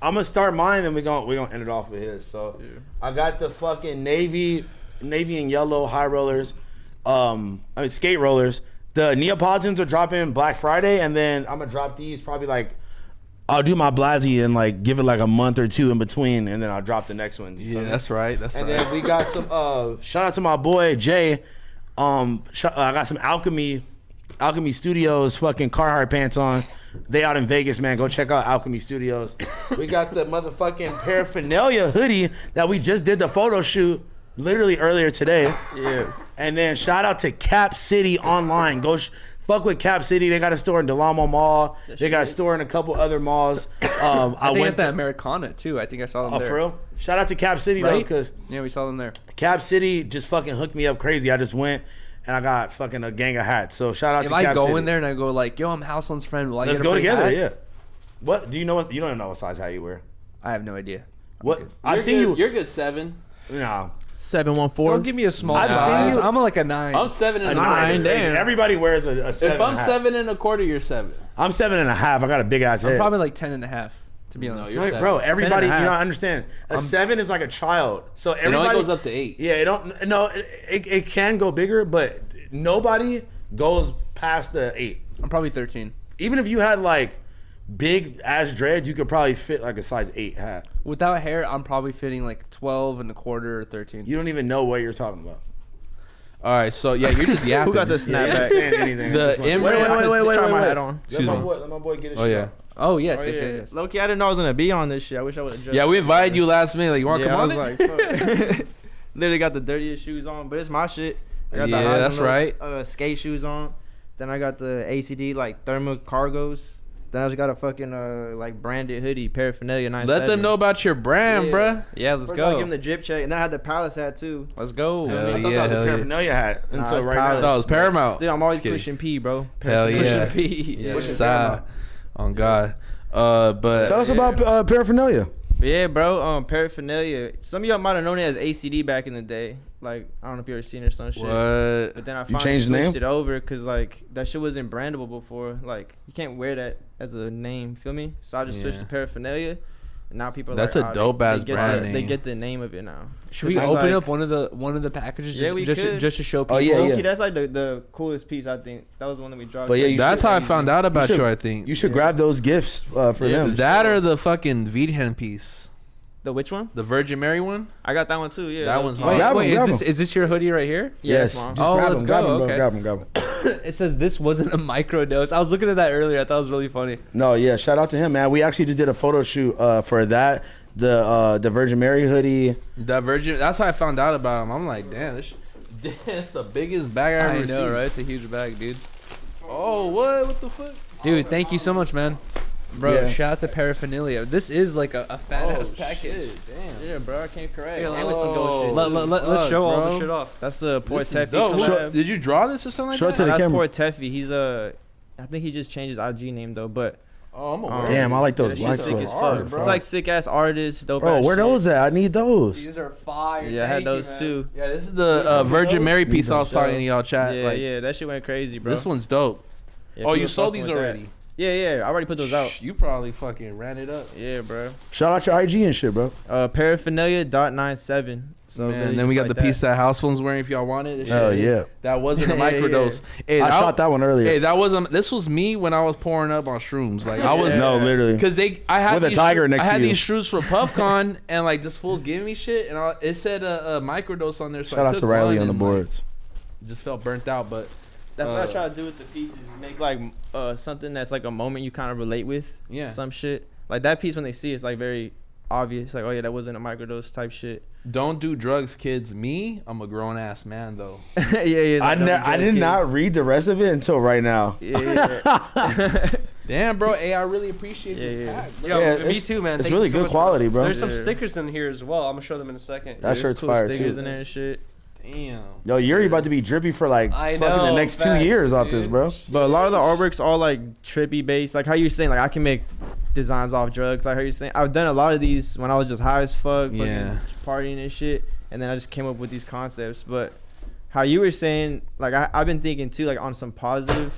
gonna start mine, and we're gonna end it off with his. So I got the fucking navy and yellow high rollers, skate rollers. The Neapolitans are dropping Black Friday, and then I'm gonna drop these probably like, I'll do my Blazzy and like give it like a month or two in between, and then I'll drop the next one. Yeah, that's right. And then we got some shout out to my boy Jay. I got some Alchemy Studios fucking Carhartt pants on. They out in Vegas, man. Go check out Alchemy Studios. We got the motherfucking paraphernalia hoodie that we just did the photo shoot literally earlier today. Yeah. And then shout out to Cap City Online. Go fuck with Cap City. They got a store in Delamo Mall. They got a store in a couple other malls. I went at the Americana too. I think I saw them there. Oh, for real? Shout out to Cap City though, because we saw them there. Cap City just fucking hooked me up crazy. I just went and I got fucking a gang of hats. So shout out to Cap City. If I go in there and I go like, yo, I'm Houseland's friend. Will I Let's go together. Hat? Yeah. What do you know? You don't know what size hat you wear. I have no idea. What I've seen you. You're good 7. No. 714. Don't give me a small size. I'm like a 9. I'm 7 and a 9. Damn. Everybody wears a 7. If I'm 7 and a quarter, you're 7. I'm 7 and a half. I got a big ass head. I'm probably like 10 and a half. To be honest, no, bro, everybody, you know, I understand. A 7 is like a child, so everybody it only goes up to 8. Yeah, it can go bigger, but nobody goes past the 8. I'm probably 13. Even if you had like big ass dreads, you could probably fit like a size 8 hat. Without hair, I'm probably fitting like 12 and a quarter or 13. You don't even know what you're talking about. All right, so yeah, you're just yapping. Who got the snapback? Anything. Wait. Let my boy get his shit on. Oh yes. Low-key, I didn't know I was gonna be on this shit. I wish I would have just. Yeah, we invited you last minute. Like, you want to come on? I was like, fuck. Literally got the dirtiest shoes on, but it's my shit. I got that's right. Skate shoes on. Then I got the ACD like thermal cargos. Then I just got a fucking like branded hoodie, paraphernalia 97. Let them know about your brand, bruh. Yeah, let's First go. I give them the drip check, and then I had the Palace hat too. Let's go. I thought that was a paraphernalia hat until right now. No, it was Paramount. Still, I'm always pushing P, bro. Hell yeah. Pushing P. Yeah. On God. But tell us about paraphernalia. Yeah, bro. Paraphernalia. Some of y'all might have known it as ACD back in the day. Like, I don't know if you ever seen it or some shit. What? But then I finally switched it over because like that shit wasn't brandable before. Like, you can't wear that as a name. Feel me? So I just switched to paraphernalia. And now people are that's like, a dope ass brand name. They get the name of it now. Should we open up one of the packages? Yeah, we could. Just to show people. Oh yeah. That's like the coolest piece. I think that was the one that we dropped. But yeah, that's how I found out about you. I think you should grab those gifts for them. That or the fucking Vidhen piece. The which one? The Virgin Mary one. I got that one too. Yeah, that one's wait. Is this your hoodie right here? Yes. Let's go. Okay. Grab them. It says this wasn't a microdose. I was looking at that earlier. I thought it was really funny. No, yeah. Shout out to him, man. We actually just did a photo shoot for that. The Virgin Mary hoodie. That Virgin. That's how I found out about him. I'm like, damn, it's the biggest bag I ever know, seen. right? It's a huge bag, dude. Oh, what the fuck? Dude, thank you so much, man. Bro, shout out to paraphernalia. This is like a fat ass package. Damn. Yeah, bro, I can't correct. Here, let's show all the shit off. That's the Potlord. Did you draw this or something like that? Show it to the camera. That's Potlord. He's I think he just changed his IG name though, but Oh, I'm aware. Damn, I like those black sick as sweats. fuck. It's like sick ass artists, dope. Bro, where shit. those at? I need those. These are fire. Yeah, I had those too. Yeah, this is the Virgin Mary piece I was talking to y'all chat. Yeah, like, yeah, that shit went crazy, bro. This one's dope. Yeah, Oh, you people sold fucking these with already? that. Yeah, I already put those out. You probably fucking ran it up. Yeah, bro. Shout out your IG and shit, bro. Paraphernalia.97. So Man, and then we got the piece that House Phone's wearing if y'all want it. Hell yeah. That wasn't a Yeah, microdose. Hey, I shot that one earlier. Hey, that wasn't. This was me when I was pouring up on shrooms. Like I was. No, literally. Because I had With a tiger next I to had you. these shrooms for PuffCon, and like this fool's giving me shit, and it said a microdose on there. So Shout I out took to Riley one on the and, boards. Like, just felt burnt out, but That's what I try to do with the pieces. Make like something that's like a moment you kind of relate with. Yeah. Some shit. Like that piece when they see it's like very obvious. Like, oh yeah, that wasn't a microdose type shit. don't do drugs, kids. Me, I'm a grown ass man though. Yeah. I did not read the rest of it until right now. Yeah. Damn, bro. Hey, I really appreciate this Yeah. pack. Bro. Yo, Yeah, me it's- too, man. It's Thank you really so good much, quality, bro. There's some Yeah. stickers in here as well. I'm gonna show them in a second. That There's shirt's cool fire stickers too. in there and shit. Damn. Yo, Yuriy about to be drippy for like I fucking the know, next 2 facts, years off this, dude. bro. But a lot of the artworks all like trippy based. Like how you saying like I can make designs off drugs. I heard you saying I've done a lot of these when I was just high as fuck, fucking Yeah. partying and shit. And then I just came up with these concepts. But how you were saying, like I've been thinking too, like on some positive,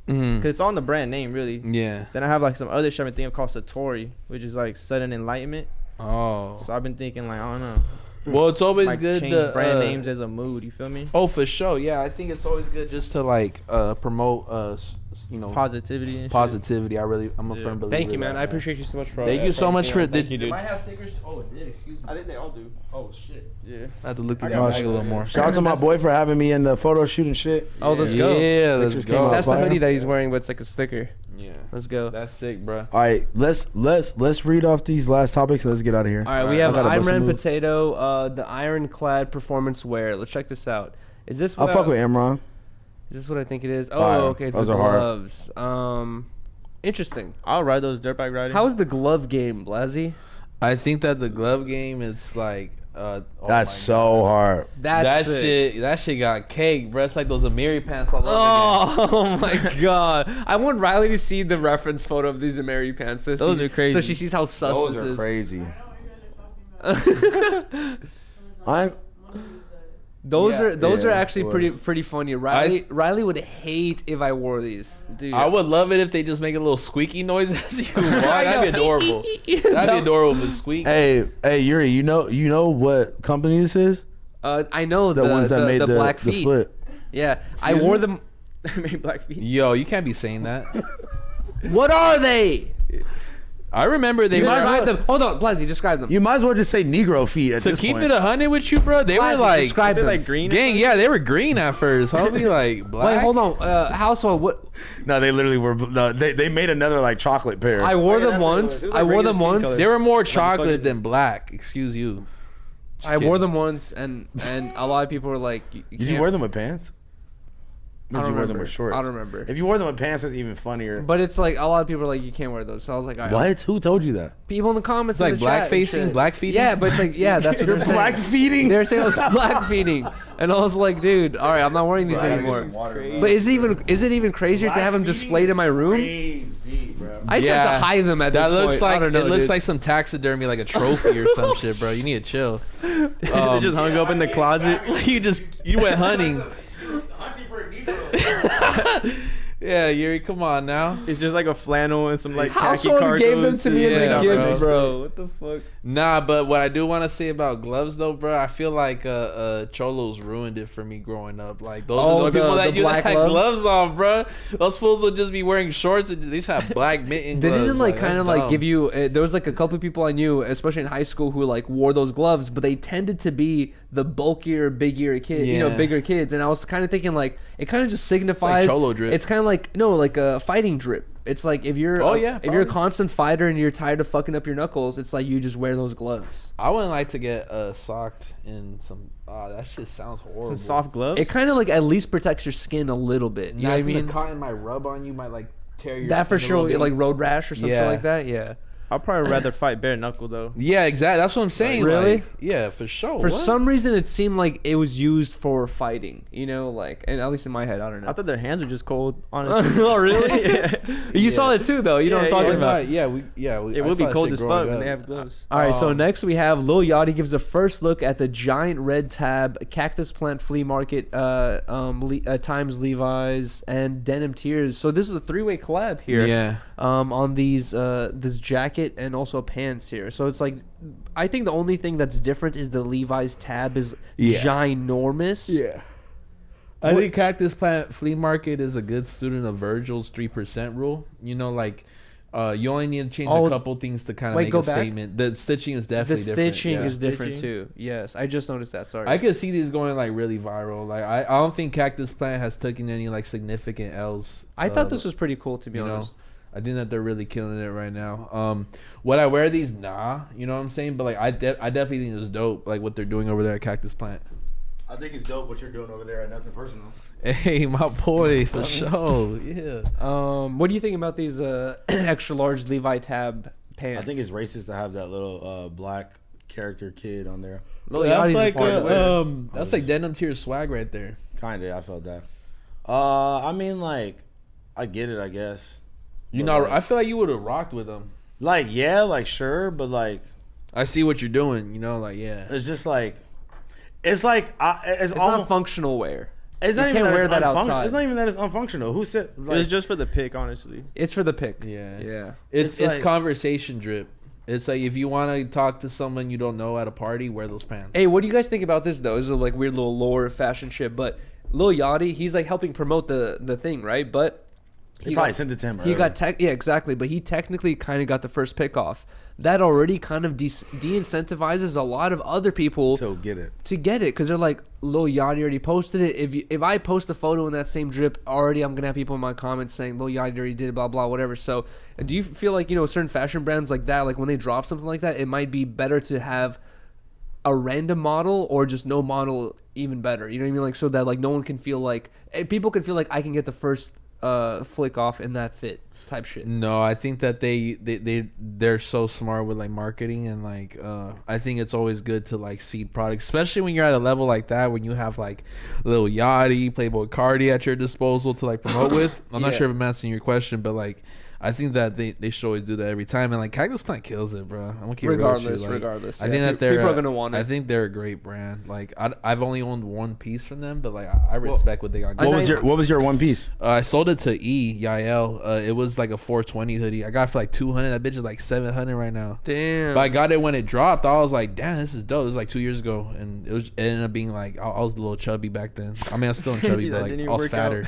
Mhm. because it's on the brand name really. Yeah. Then I have like some other shit I've been thinking of called Satori, which is like sudden enlightenment. Oh. So I've been thinking like I don't know, Well, it's always like good change to brand names as a mood. You feel me? Oh, for sure. Yeah, I think it's always good just to like promote Positivity and shit. positivity. I'm a Yeah. firm believer. Thank you, of man. that, I appreciate you so much for. Thank you so much for. Thank you, dude. It might have stickers. Oh, it did. Excuse me. I think they all do. Oh shit. Yeah. I have to look I at got that my bag a little more. Shout out to my boy for having me in the photo shoot and shit. Oh, let's go. Yeah, let's Pictures go. came out That's the fire. hoodie that he's wearing, but it's like a sticker. Yeah, Let's go. that's sick, bro. All right, let's read off these last topics and let's get out of here. All right, we I have gotta bust a Imran move. Potato, the Ironclad Performance Wear. Let's check this out. Is this I'll what fuck with Imran. Is this what I think it is? Oh, Fire. okay. It's Those the are hard. gloves. Interesting. I'll ride those dirt bike riding. How is the glove game, Blazzy? I think that the glove game is like. Oh That's my so hard. That's that shit got cake, bro. It's like those Amiri pants all over again. Oh my god! I want Riley to see the reference photo of these Ameri pants. So Those are crazy. So she sees how sus Those this are is. crazy. Those Yeah, are actually boys. pretty funny. Riley would hate if I wore these. Dude, I would love it if they just make a little squeaky noise as you walk. I That'd be know. adorable. That'd be adorable if it squeak. Hey, Yuri, you know what company this is? I know The ones that made the black the feet. foot. Yeah, Excuse I wore me? them. made black feet. Yo, you can't be saying that. What are they? I remember they Describe were them. Hold on, Blazzy, describe them. You might as well just say Negro feet at to this keep point. it 100 with you, bro. They were Blazzy, like, describe They're them. like green. gang, yeah, they were green at first. I'll be like black. Wait, hold on. Household, what? No, they literally were. No, they made another like chocolate pair. I wore yeah, them that's what it once. was. It was I like wore them regular skin once. color. They were more fucking- chocolate than black. Excuse you. Just I wore kidding. them once, and a lot of people were like, Did you wear them with pants? Or I did don't you wear them remember. with shorts? I don't remember. If you wore them with pants, that's even funnier. But it's like a lot of people are like, you can't wear those. So I was like, all right. What? Who told you that? People in the comments, It's like in the black chat and facing, shit. black feeding? Yeah, but it's like, yeah, that's what You're they're saying. black feeding. They're saying it was black feeding, and I was like, dude, all right, I'm not wearing these anymore. But is it even crazier to have them displayed in my room? Crazy, bro. I just have to hide them at that this looks point. like I don't know, it looks dude. like some taxidermy, like a trophy or some shit, bro. You need to chill. They just hung up in the closet. you went hunting. Hunting for a Negro. Yeah, Yuri, come on now. It's just like a flannel and some like khaki Household cargos. gave them to me as Yeah, a gift, bro. bro. What the fuck? Nah, but what I do want to say about gloves, though, bro, I feel like Cholos ruined it for me growing up. Like those Oh, are the people the that you black had gloves? gloves on, bro. Those fools would just be wearing shorts and they just have black mitten They gloves. didn't like kind that's of like dumb. give you. There was like a couple of people I knew, especially in high school, who like wore those gloves, but they tended to be the bulkier, bigger kid, Yeah. bigger kids. And I was kind of thinking like it kind of just signifies. Cholo drip. It's kind of like like a fighting drip. It's like if you're if you're a probably. constant fighter and you're tired of fucking up your knuckles, it's like you just wear those gloves. I wouldn't like to get socked in some. That shit sounds horrible. Some soft gloves. It kind of like at least protects your skin a little bit. You know what I mean? The cotton might rub on you, might like tear your. That for skin a little sure, bit. like road rash or something Yeah. like that. Yeah. I'd probably rather fight bare knuckle though. Yeah, exactly. That's what I'm saying. Really? Like, yeah, for sure. For some reason, it seemed like it was used for fighting. You know, like, and at least in my head, I don't know. I thought their hands were just cold. Honestly. Oh, really? Yeah. You saw it too, though. You know what I'm talking about. It would be cold as fuck when they have gloves. All right, so next we have Lil Yachty gives a first look at the giant red tab cactus plant flea market times Levi's and Denim Tears. So this is a 3-way collab here. Yeah. On these this jacket and also pants here. So it's like, I think the only thing that's different is the Levi's tab is ginormous. Yeah. I think Cactus Plant Flea Market is a good student of Virgil's 3% rule. You know, like, you only need to change a couple things to kind of make a statement. The stitching is definitely different. The stitching is different too. Yes, I just noticed that. Sorry. I could see these going like really viral. Like, I don't think Cactus Plant has taken any like significant L's. I thought this was pretty cool, to be honest. I think that they're really killing it right now. Would I wear these? Nah, you know what I'm saying. But like, I definitely think it's dope. Like what they're doing over there at Cactus Plant. I think it's dope what you're doing over there at Nothing Personal. Hey, my boy, for sure. Yeah. What do you think about these extra large Levi tab pants? I think it's racist to have that little black character kid on there. That's like that's like Denim Tears swag right there. Kinda, I felt that. I mean, like, I get it, I guess. You know, like, I feel like you would have rocked with them. Like, yeah, like, sure, but like, I see what you're doing. You know, like, yeah. It's just like, it's almost not functional wear. It's not even that wear that outside. It's not even that it's unfunctional. Who said? Like, it's just for the pic, honestly. It's for the pic. Yeah. It's like, conversation drip. It's like if you want to talk to someone you don't know at a party, wear those pants. Hey, what do you guys think about this though? This is like weird little lore fashion shit, but Lil Yachty, he's like helping promote the thing, right? But he probably sent it to him. He got exactly, but he technically kind of got the first pick off. That already kind of de-incentivizes a lot of other people to get it because they're like, Lil Yachty already posted it. If I post a photo in that same drip, already I'm gonna have people in my comments saying Lil Yachty already did it, blah blah whatever. So do you feel like, you know, certain fashion brands like that, like when they drop something like that, it might be better to have a random model or just no model, even better? You know what I mean? Like, so that like no one can feel like people can feel like I can get the first flick off in that fit type shit. No, I think that they're so smart with like marketing and like I think it's always good to like seed products, especially when you're at a level like that, when you have like Lil Yachty, Playboy Cardi at your disposal to like promote with. I'm not sure if I'm answering your question, but like I think that they should always do that every time, and like Cactus Plant kills it, bro. I'm gonna keep regardless. Like, regardless, I think that they're people are gonna want it. I think they're a great brand. Like I've only owned one piece from them, but like I respect what they got. What was your one piece? I sold it to Yael. It was like a 420 hoodie. I got it for like 200. That bitch is like 700 right now. Damn. But I got it when it dropped. I was like, damn, this is dope. It was like 2 years ago, and it ended up being like I was a little chubby back then. I mean, I'm still chubby, but like I was fatter.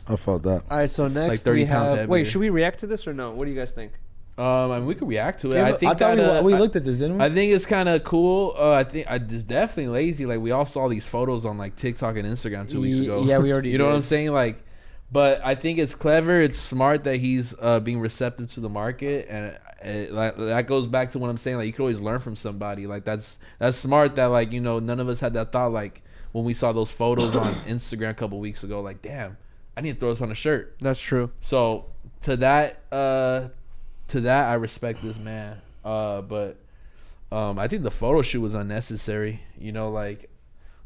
I felt that. All right, so next like 30 we have. heavier. Wait, should we react to this or no? What do you guys think? I mean, we could react to it. I thought we looked at this, didn't we? I think it's kind of cool. I think it's definitely lazy. Like we all saw these photos on like TikTok and Instagram 2 weeks ago. Yeah, we already. You know what I'm saying? Like, but I think it's clever. It's smart that he's being receptive to the market, and like that goes back to what I'm saying. Like you could always learn from somebody. Like that's smart. That like, you know, none of us had that thought. Like when we saw those photos on Instagram a couple weeks ago. Like, damn, I need to throw this on a shirt. That's true. So to that, I respect this man. But I think the photo shoot was unnecessary. You know, like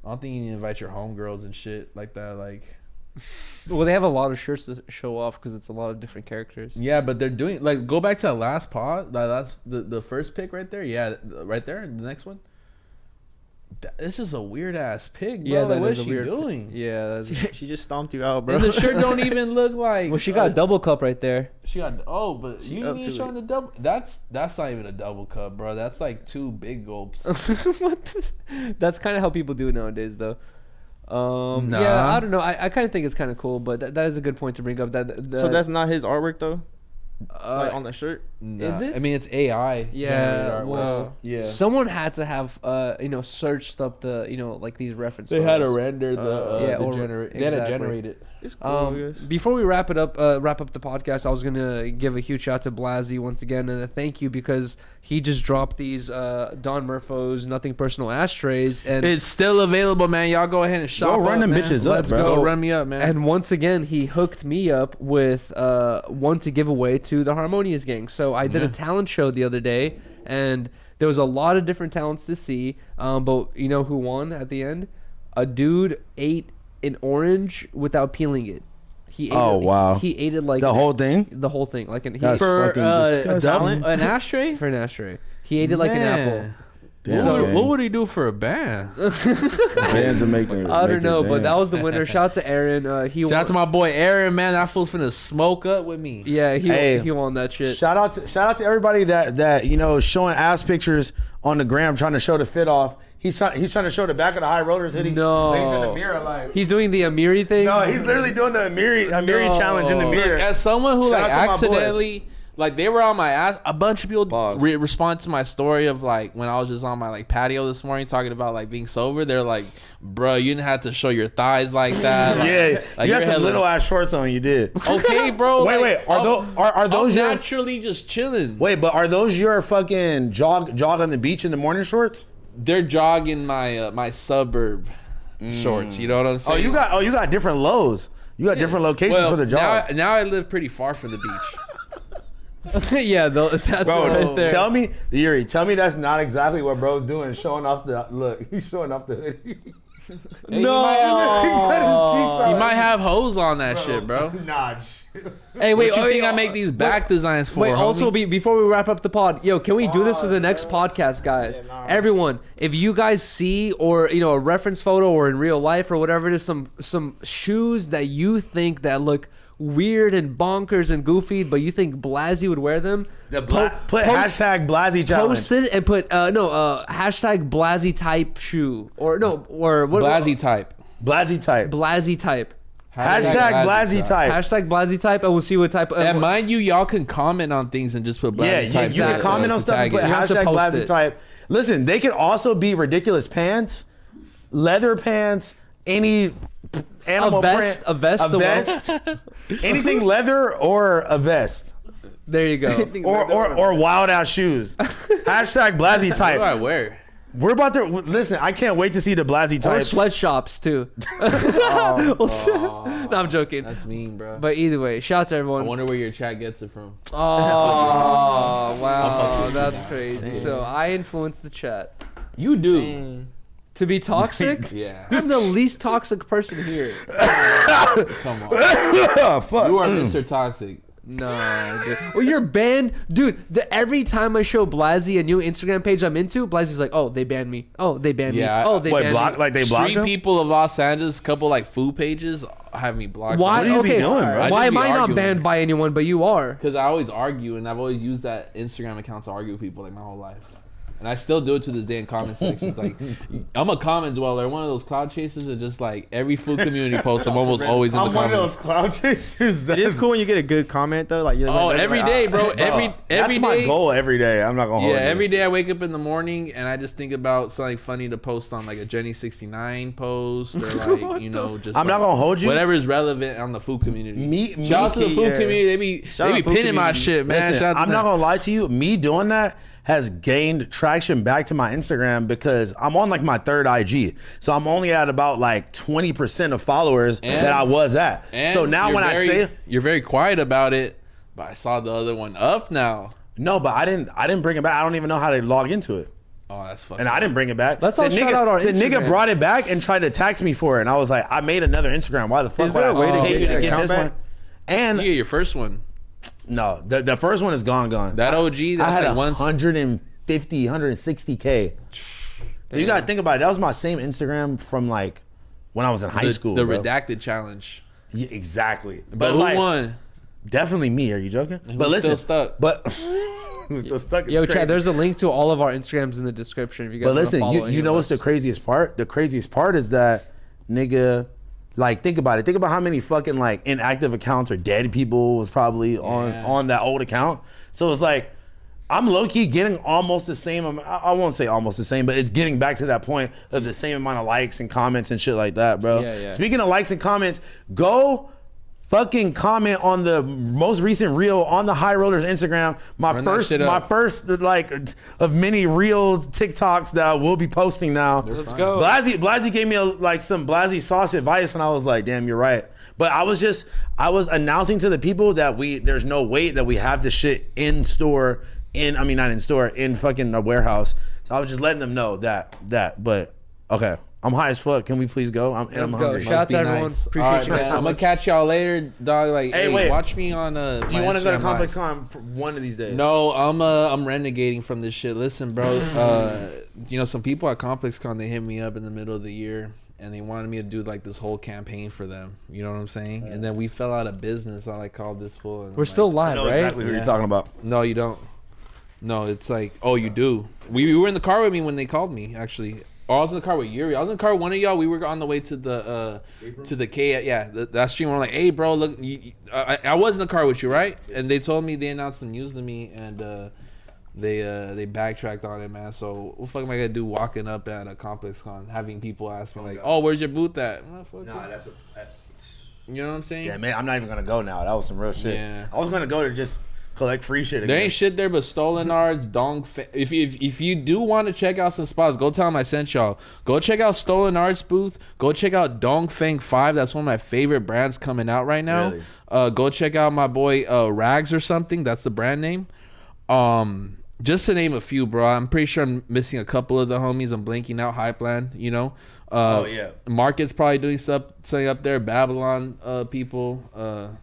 I don't think you need to invite your homegirls and shit like that. Like, well, they have a lot of shirts to show off because it's a lot of different characters. Yeah, but they're doing like go back to that last pod, the first pick right there. Yeah, right there, the next one. It's just a weird ass pig, bro. Yeah, like, what is she weird doing? Yeah, she just stomped you out, bro. And the shirt don't even look like. Well, she got a double cup right there. She got but you ain't showing the double. That's not even a double cup, bro. That's like 2 big gulps. That's kind of how people do it nowadays, though. Nah. Yeah, I don't know. I kind of think it's kind of cool, but that is a good point to bring up. So that's not his artwork though. Like on the shirt, nah. Is it? I mean, it's AI. Yeah, well, yeah. Someone had to have searched up the like these references. They had to render the they had to generate it. It's cool. Before we wrap up the podcast, I was gonna give a huge shout out to Blazzy once again and a thank you because he just dropped these Don Murpho's Nothing Personal ashtrays and it's still available, man. Y'all go ahead and shop. Go run them bitches up, bro. Go run me up, man. And once again, he hooked me up with one to give away to the Harmonious gang. So I did a talent show the other day, and there was a lot of different talents to see. But you know who won at the end? A dude ate an orange without peeling it. He ate wow. He ate it like the whole thing. The whole thing, like an for an ashtray. For an ashtray, he ate it like an apple. Damn, so what would he do for a band? Bands are making. I don't know, but that was the winner. Shout out to Aaron. Shout out to my boy Aaron, man. That fool's finna smoke up with me. Yeah, he won that shit. Shout out to everybody that you know showing ass pictures on the gram, trying to show the fit off. He's trying to show the back of the high rollers hoodie. No, he's in the mirror like he's doing the Yuriy thing. No, he's literally doing the Yuriy challenge in the mirror. As someone who like accidentally, like they were on my ass. A bunch of people respond to my story of like when I was just on my like patio this morning talking about like being sober. They're like, "Bro, you didn't have to show your thighs like that." Like, yeah, like you got some little ass shorts on. You did. Okay, bro. Wait. Are those your naturally just chilling? Wait, but are those your fucking jog on the beach in the morning shorts? They're jogging my my suburb shorts. You know what I'm saying? You got different lows. You got different locations for the jog. Now I live pretty far from the beach. Yeah, that's bro, right there. Tell me, Yuriy, that's not exactly what bro's doing. Showing off the look. He's showing off the hoodie. Hey, no, he might have hose on that shit, bro. Nah. Hey, wait. What you think I make these back designs for? Wait, homie? also before we wrap up the pod, yo, can we do this for the next podcast, guys? Everyone, if you guys see or you know a reference photo or in real life or whatever it is, some shoes that you think that look weird and bonkers and goofy, but you think Blazzy would wear them, put hashtag Blazzy challenge. Post it and put hashtag Blazzy type shoe or what? Blazzy type. Blazzy type. Blazzy type. Hashtag Blazzy type. Hashtag Blazzy type, and we'll see what type. And mind you, y'all can comment on things and just put Blazzy type. You can comment on stuff and put hashtag Blazzy type. Listen, they can also be ridiculous pants, leather pants, any animal print, a vest, anything leather or a vest. There you go. or wild ass shoes. Hashtag Blazzy type. What do I wear? We're about to listen. I can't wait to see the Blazzy types. Or sweatshops too. No, I'm joking. That's mean, bro. But either way, shout out to everyone. I wonder where your chat gets it from. Oh wow, that's crazy. So I influence the chat. You do. To be toxic? Yeah. I'm the least toxic person here. Come on. Fuck. You are Mr. Toxic. No, dude. Well, you're banned, dude. Every time I show Blazzy a new Instagram page I'm into, Blazzy's like, "Oh, they banned me. Oh, they banned me. Oh, they banned me." Like they blocked Street people of Los Angeles, couple like food pages have me blocked. Why? What do you be doing, bro? Why am I not banned by anyone, but you are? Because I always argue, and I've always used that Instagram account to argue with people like my whole life. And I still do it to this day in comment sections. Like, I'm a comment dweller. One of those cloud chasers that just like every food community post, I'm almost always in the comments. I'm one of those cloud chasers. It is cool when you get a good comment though. Like, every day, bro. Every that's day. my goal every day. I'm not gonna hold you. Yeah, every day I wake up in the morning and I just think about something funny to post on like a Jenny 69 post or like just. I'm not gonna hold you. Whatever is relevant on the food community. Shout out to the food community. They be pinning my shit, man. Listen, I'm not gonna lie to you. Me doing that has gained traction back to my Instagram because I'm on like my third IG. So I'm only at about like 20% of followers that I was at. So now when I say you're very quiet about it, but I saw the other one up now. No, but I didn't bring it back. I don't even know how to log into it. Oh, that's fucking. And I didn't bring it back. Let's all shout out our The Instagram. nigga brought it back and tried to tax me for it. And I was like, I made another Instagram. Why the fuck? Is there a way to get this one? And you get your first one. No, the first one is gone. That OG, that's I had like 150, 160K. You gotta think about it. That was my same Instagram from like when I was in high school. The bro. redacted challenge. Yeah, exactly. But who like, won? Definitely me. Are you joking? But listen, still stuck. But who's still stuck? Yo, Chad, there's a link to all of our Instagrams in the description if you guys want to follow. But listen, you know what's the craziest part? The craziest part is that nigga. Like, think about it. Think about how many fucking like inactive accounts or dead people was probably on that old account. So it's like, I'm low key getting almost the same. I won't say almost the same, but it's getting back to that point of the same amount of likes and comments and shit like that, bro. Yeah. Speaking of likes and comments, go fucking comment on the most recent reel on the High Rollers Instagram. My first like of many reels TikToks that I will be posting now. Let's go. Blazzy gave me some Blazzy sauce advice, and I was like, damn, you're right. But I was announcing to the people that there's no wait, that we have the shit in store, in fucking a warehouse. So I was just letting them know that. But okay. I'm high as fuck. Can we please go? I'm hungry. Shout out to everyone. Nice. Appreciate right, you guys. I'm gonna catch y'all later, dog. Like, hey, wait. Watch me on. Do you want to go to Complex Con for one of these days? No, I'm renegading from this shit. Listen, bro. Some people at Complex Con, they hit me up in the middle of the year, and they wanted me to do like this whole campaign for them. You know what I'm saying? Yeah. And then we fell out of business. I called this fool. We're still live, right? Exactly who you're talking about. No, you don't. No, it's like, oh, you do. We were in the car with me when they called me, actually. Oh, I was in the car with Yuriy. I was in the car with one of y'all. We were on the way to the that stream. I'm like, hey, bro, look, I was in the car with you, right? And they told me they announced some news to me, and they backtracked on it, man. So what the fuck am I gonna do walking up at a Complex Con, having people ask me like, oh, where's your booth at? You know what I'm saying? Yeah, man, I'm not even gonna go now. That was some real shit. Yeah. I was gonna go to just collect free shit again. There ain't shit there but stolen arts, if you do want to check out some spots, go tell them I sent y'all. Go check out Stolen Arts booth. Go check out Dongfeng 5. That's one of my favorite brands coming out right now. Really? Go check out my boy Rags or something. That's the brand name. Just to name a few, bro. I'm pretty sure I'm missing a couple of the homies. I'm blanking out. High Plan, you know. Market's probably doing something up there. Babylon people.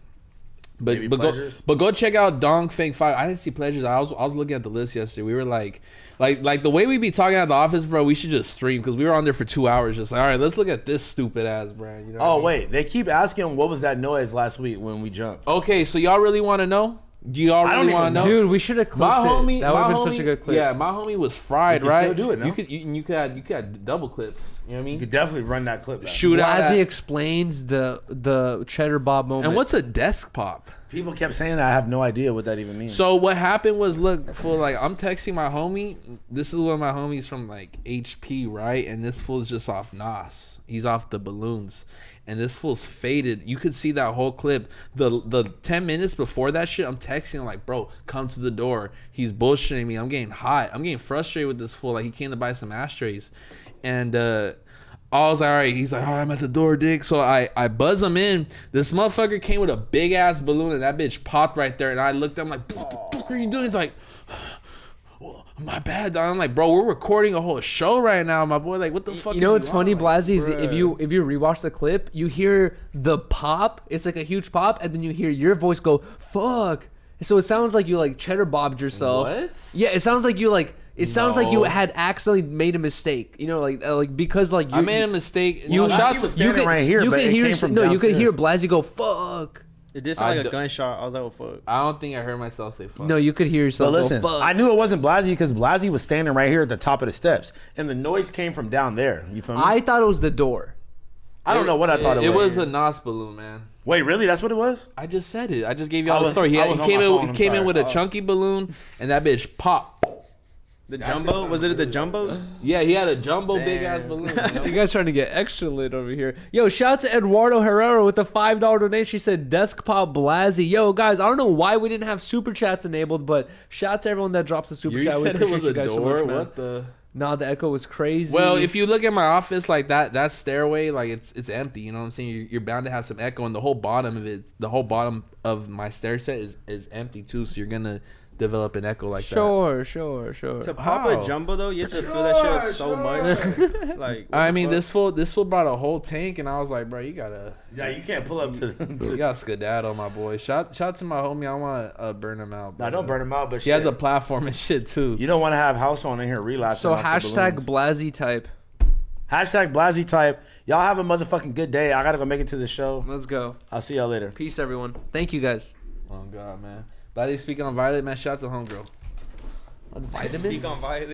But go check out Dongfeng 5. I didn't see Pleasures. I was looking at the list yesterday. We were like the way we be talking at the office, bro. We should just stream, because we were on there for 2 hours. Just like, all right, let's look at this stupid ass brand. You know wait, they keep asking what was that noise last week when we jumped. Okay, so y'all really want to know? Do y'all really want to know? Dude, we should have clipped it. That would have been such a good clip. Yeah, my homie was fried, right? Still do it now. You could have double clips. You know what I mean? You could definitely run that clip back. Shoot out. Blazzy explains the Cheddar Bob moment. And what's a desk pop? People kept saying that. I have no idea what that even means. So what happened was, look, I'm texting my homie. This is one of my homies from like HP, right? And this fool's just off Nas. He's off the balloons. And this fool's faded. You could see that whole clip. The 10 minutes before that shit, I'm texting him like, bro, come to the door. He's bullshitting me. I'm getting hot. I'm getting frustrated with this fool. Like, he came to buy some ashtrays. And I was like, all right. He's like, all right, I'm at the door, dick. So I buzz him in. This motherfucker came with a big ass balloon, and that bitch popped right there. And I looked at him like, what the fuck are you doing? He's like, my bad, dog. I'm like, bro, we're recording a whole show right now, my boy. Like, what the fuck? You know what's funny, Blazzy, is if you rewatch the clip, you hear the pop. It's like a huge pop, and then you hear your voice go, fuck. So it sounds like you like cheddar bobbed yourself. What? Yeah, it sounds like you like. It sounds like you had accidentally made a mistake. You know, like because like you, I made a mistake. You can right here, but it came from downstairs. You can hear Blazzy go, fuck. It did sound like a gunshot. I was like, oh, fuck. I don't think I heard myself say fuck. No, you could hear yourself go, fuck. I knew it wasn't Blazzy because Blazzy was standing right here at the top of the steps. And the noise came from down there. You feel me? I thought it was the door. I don't know what I thought it was. It was a Nas balloon, man. Wait, really? That's what it was? I just said it. I just gave y'all the story. He came in with a chunky balloon, and that bitch popped. The jumbo? Was it the jumbos? Yeah, he had a jumbo big ass balloon. You know? You guys trying to get extra lit over here. Yo, shout out to Eduardo Herrera with the $5 donation. She said, Desk Pop Blazzy. Yo, guys, I don't know why we didn't have super chats enabled, but shout out to everyone that drops a super chat. We appreciate you guys so much, man. What the? Nah, the echo was crazy. Well, if you look at my office, like that stairway, like it's empty. You know what I'm saying? You're bound to have some echo, and the whole bottom of my stair set is empty too. So you're gonna develop an echo like that. Sure. To pop a jumbo though, you have to feel that shit so much. Like I mean, this fool brought a whole tank, and I was like, bro, you gotta. Yeah, you can't pull up to. You gotta skedaddle, my boy. Shout to my homie. I want to burn him out. No, don't burn him out. But he has a platform and shit too. You don't want to have House Phone in here relapsing. So hashtag Blazzy type. Hashtag Blazzy type. Y'all have a motherfucking good day. I gotta go make it to the show. Let's go. I'll see y'all later. Peace, everyone. Thank you, guys. Oh God, man. Blazzy, speaking on Violet, man. Shout out to homegirl. Speak on Violet.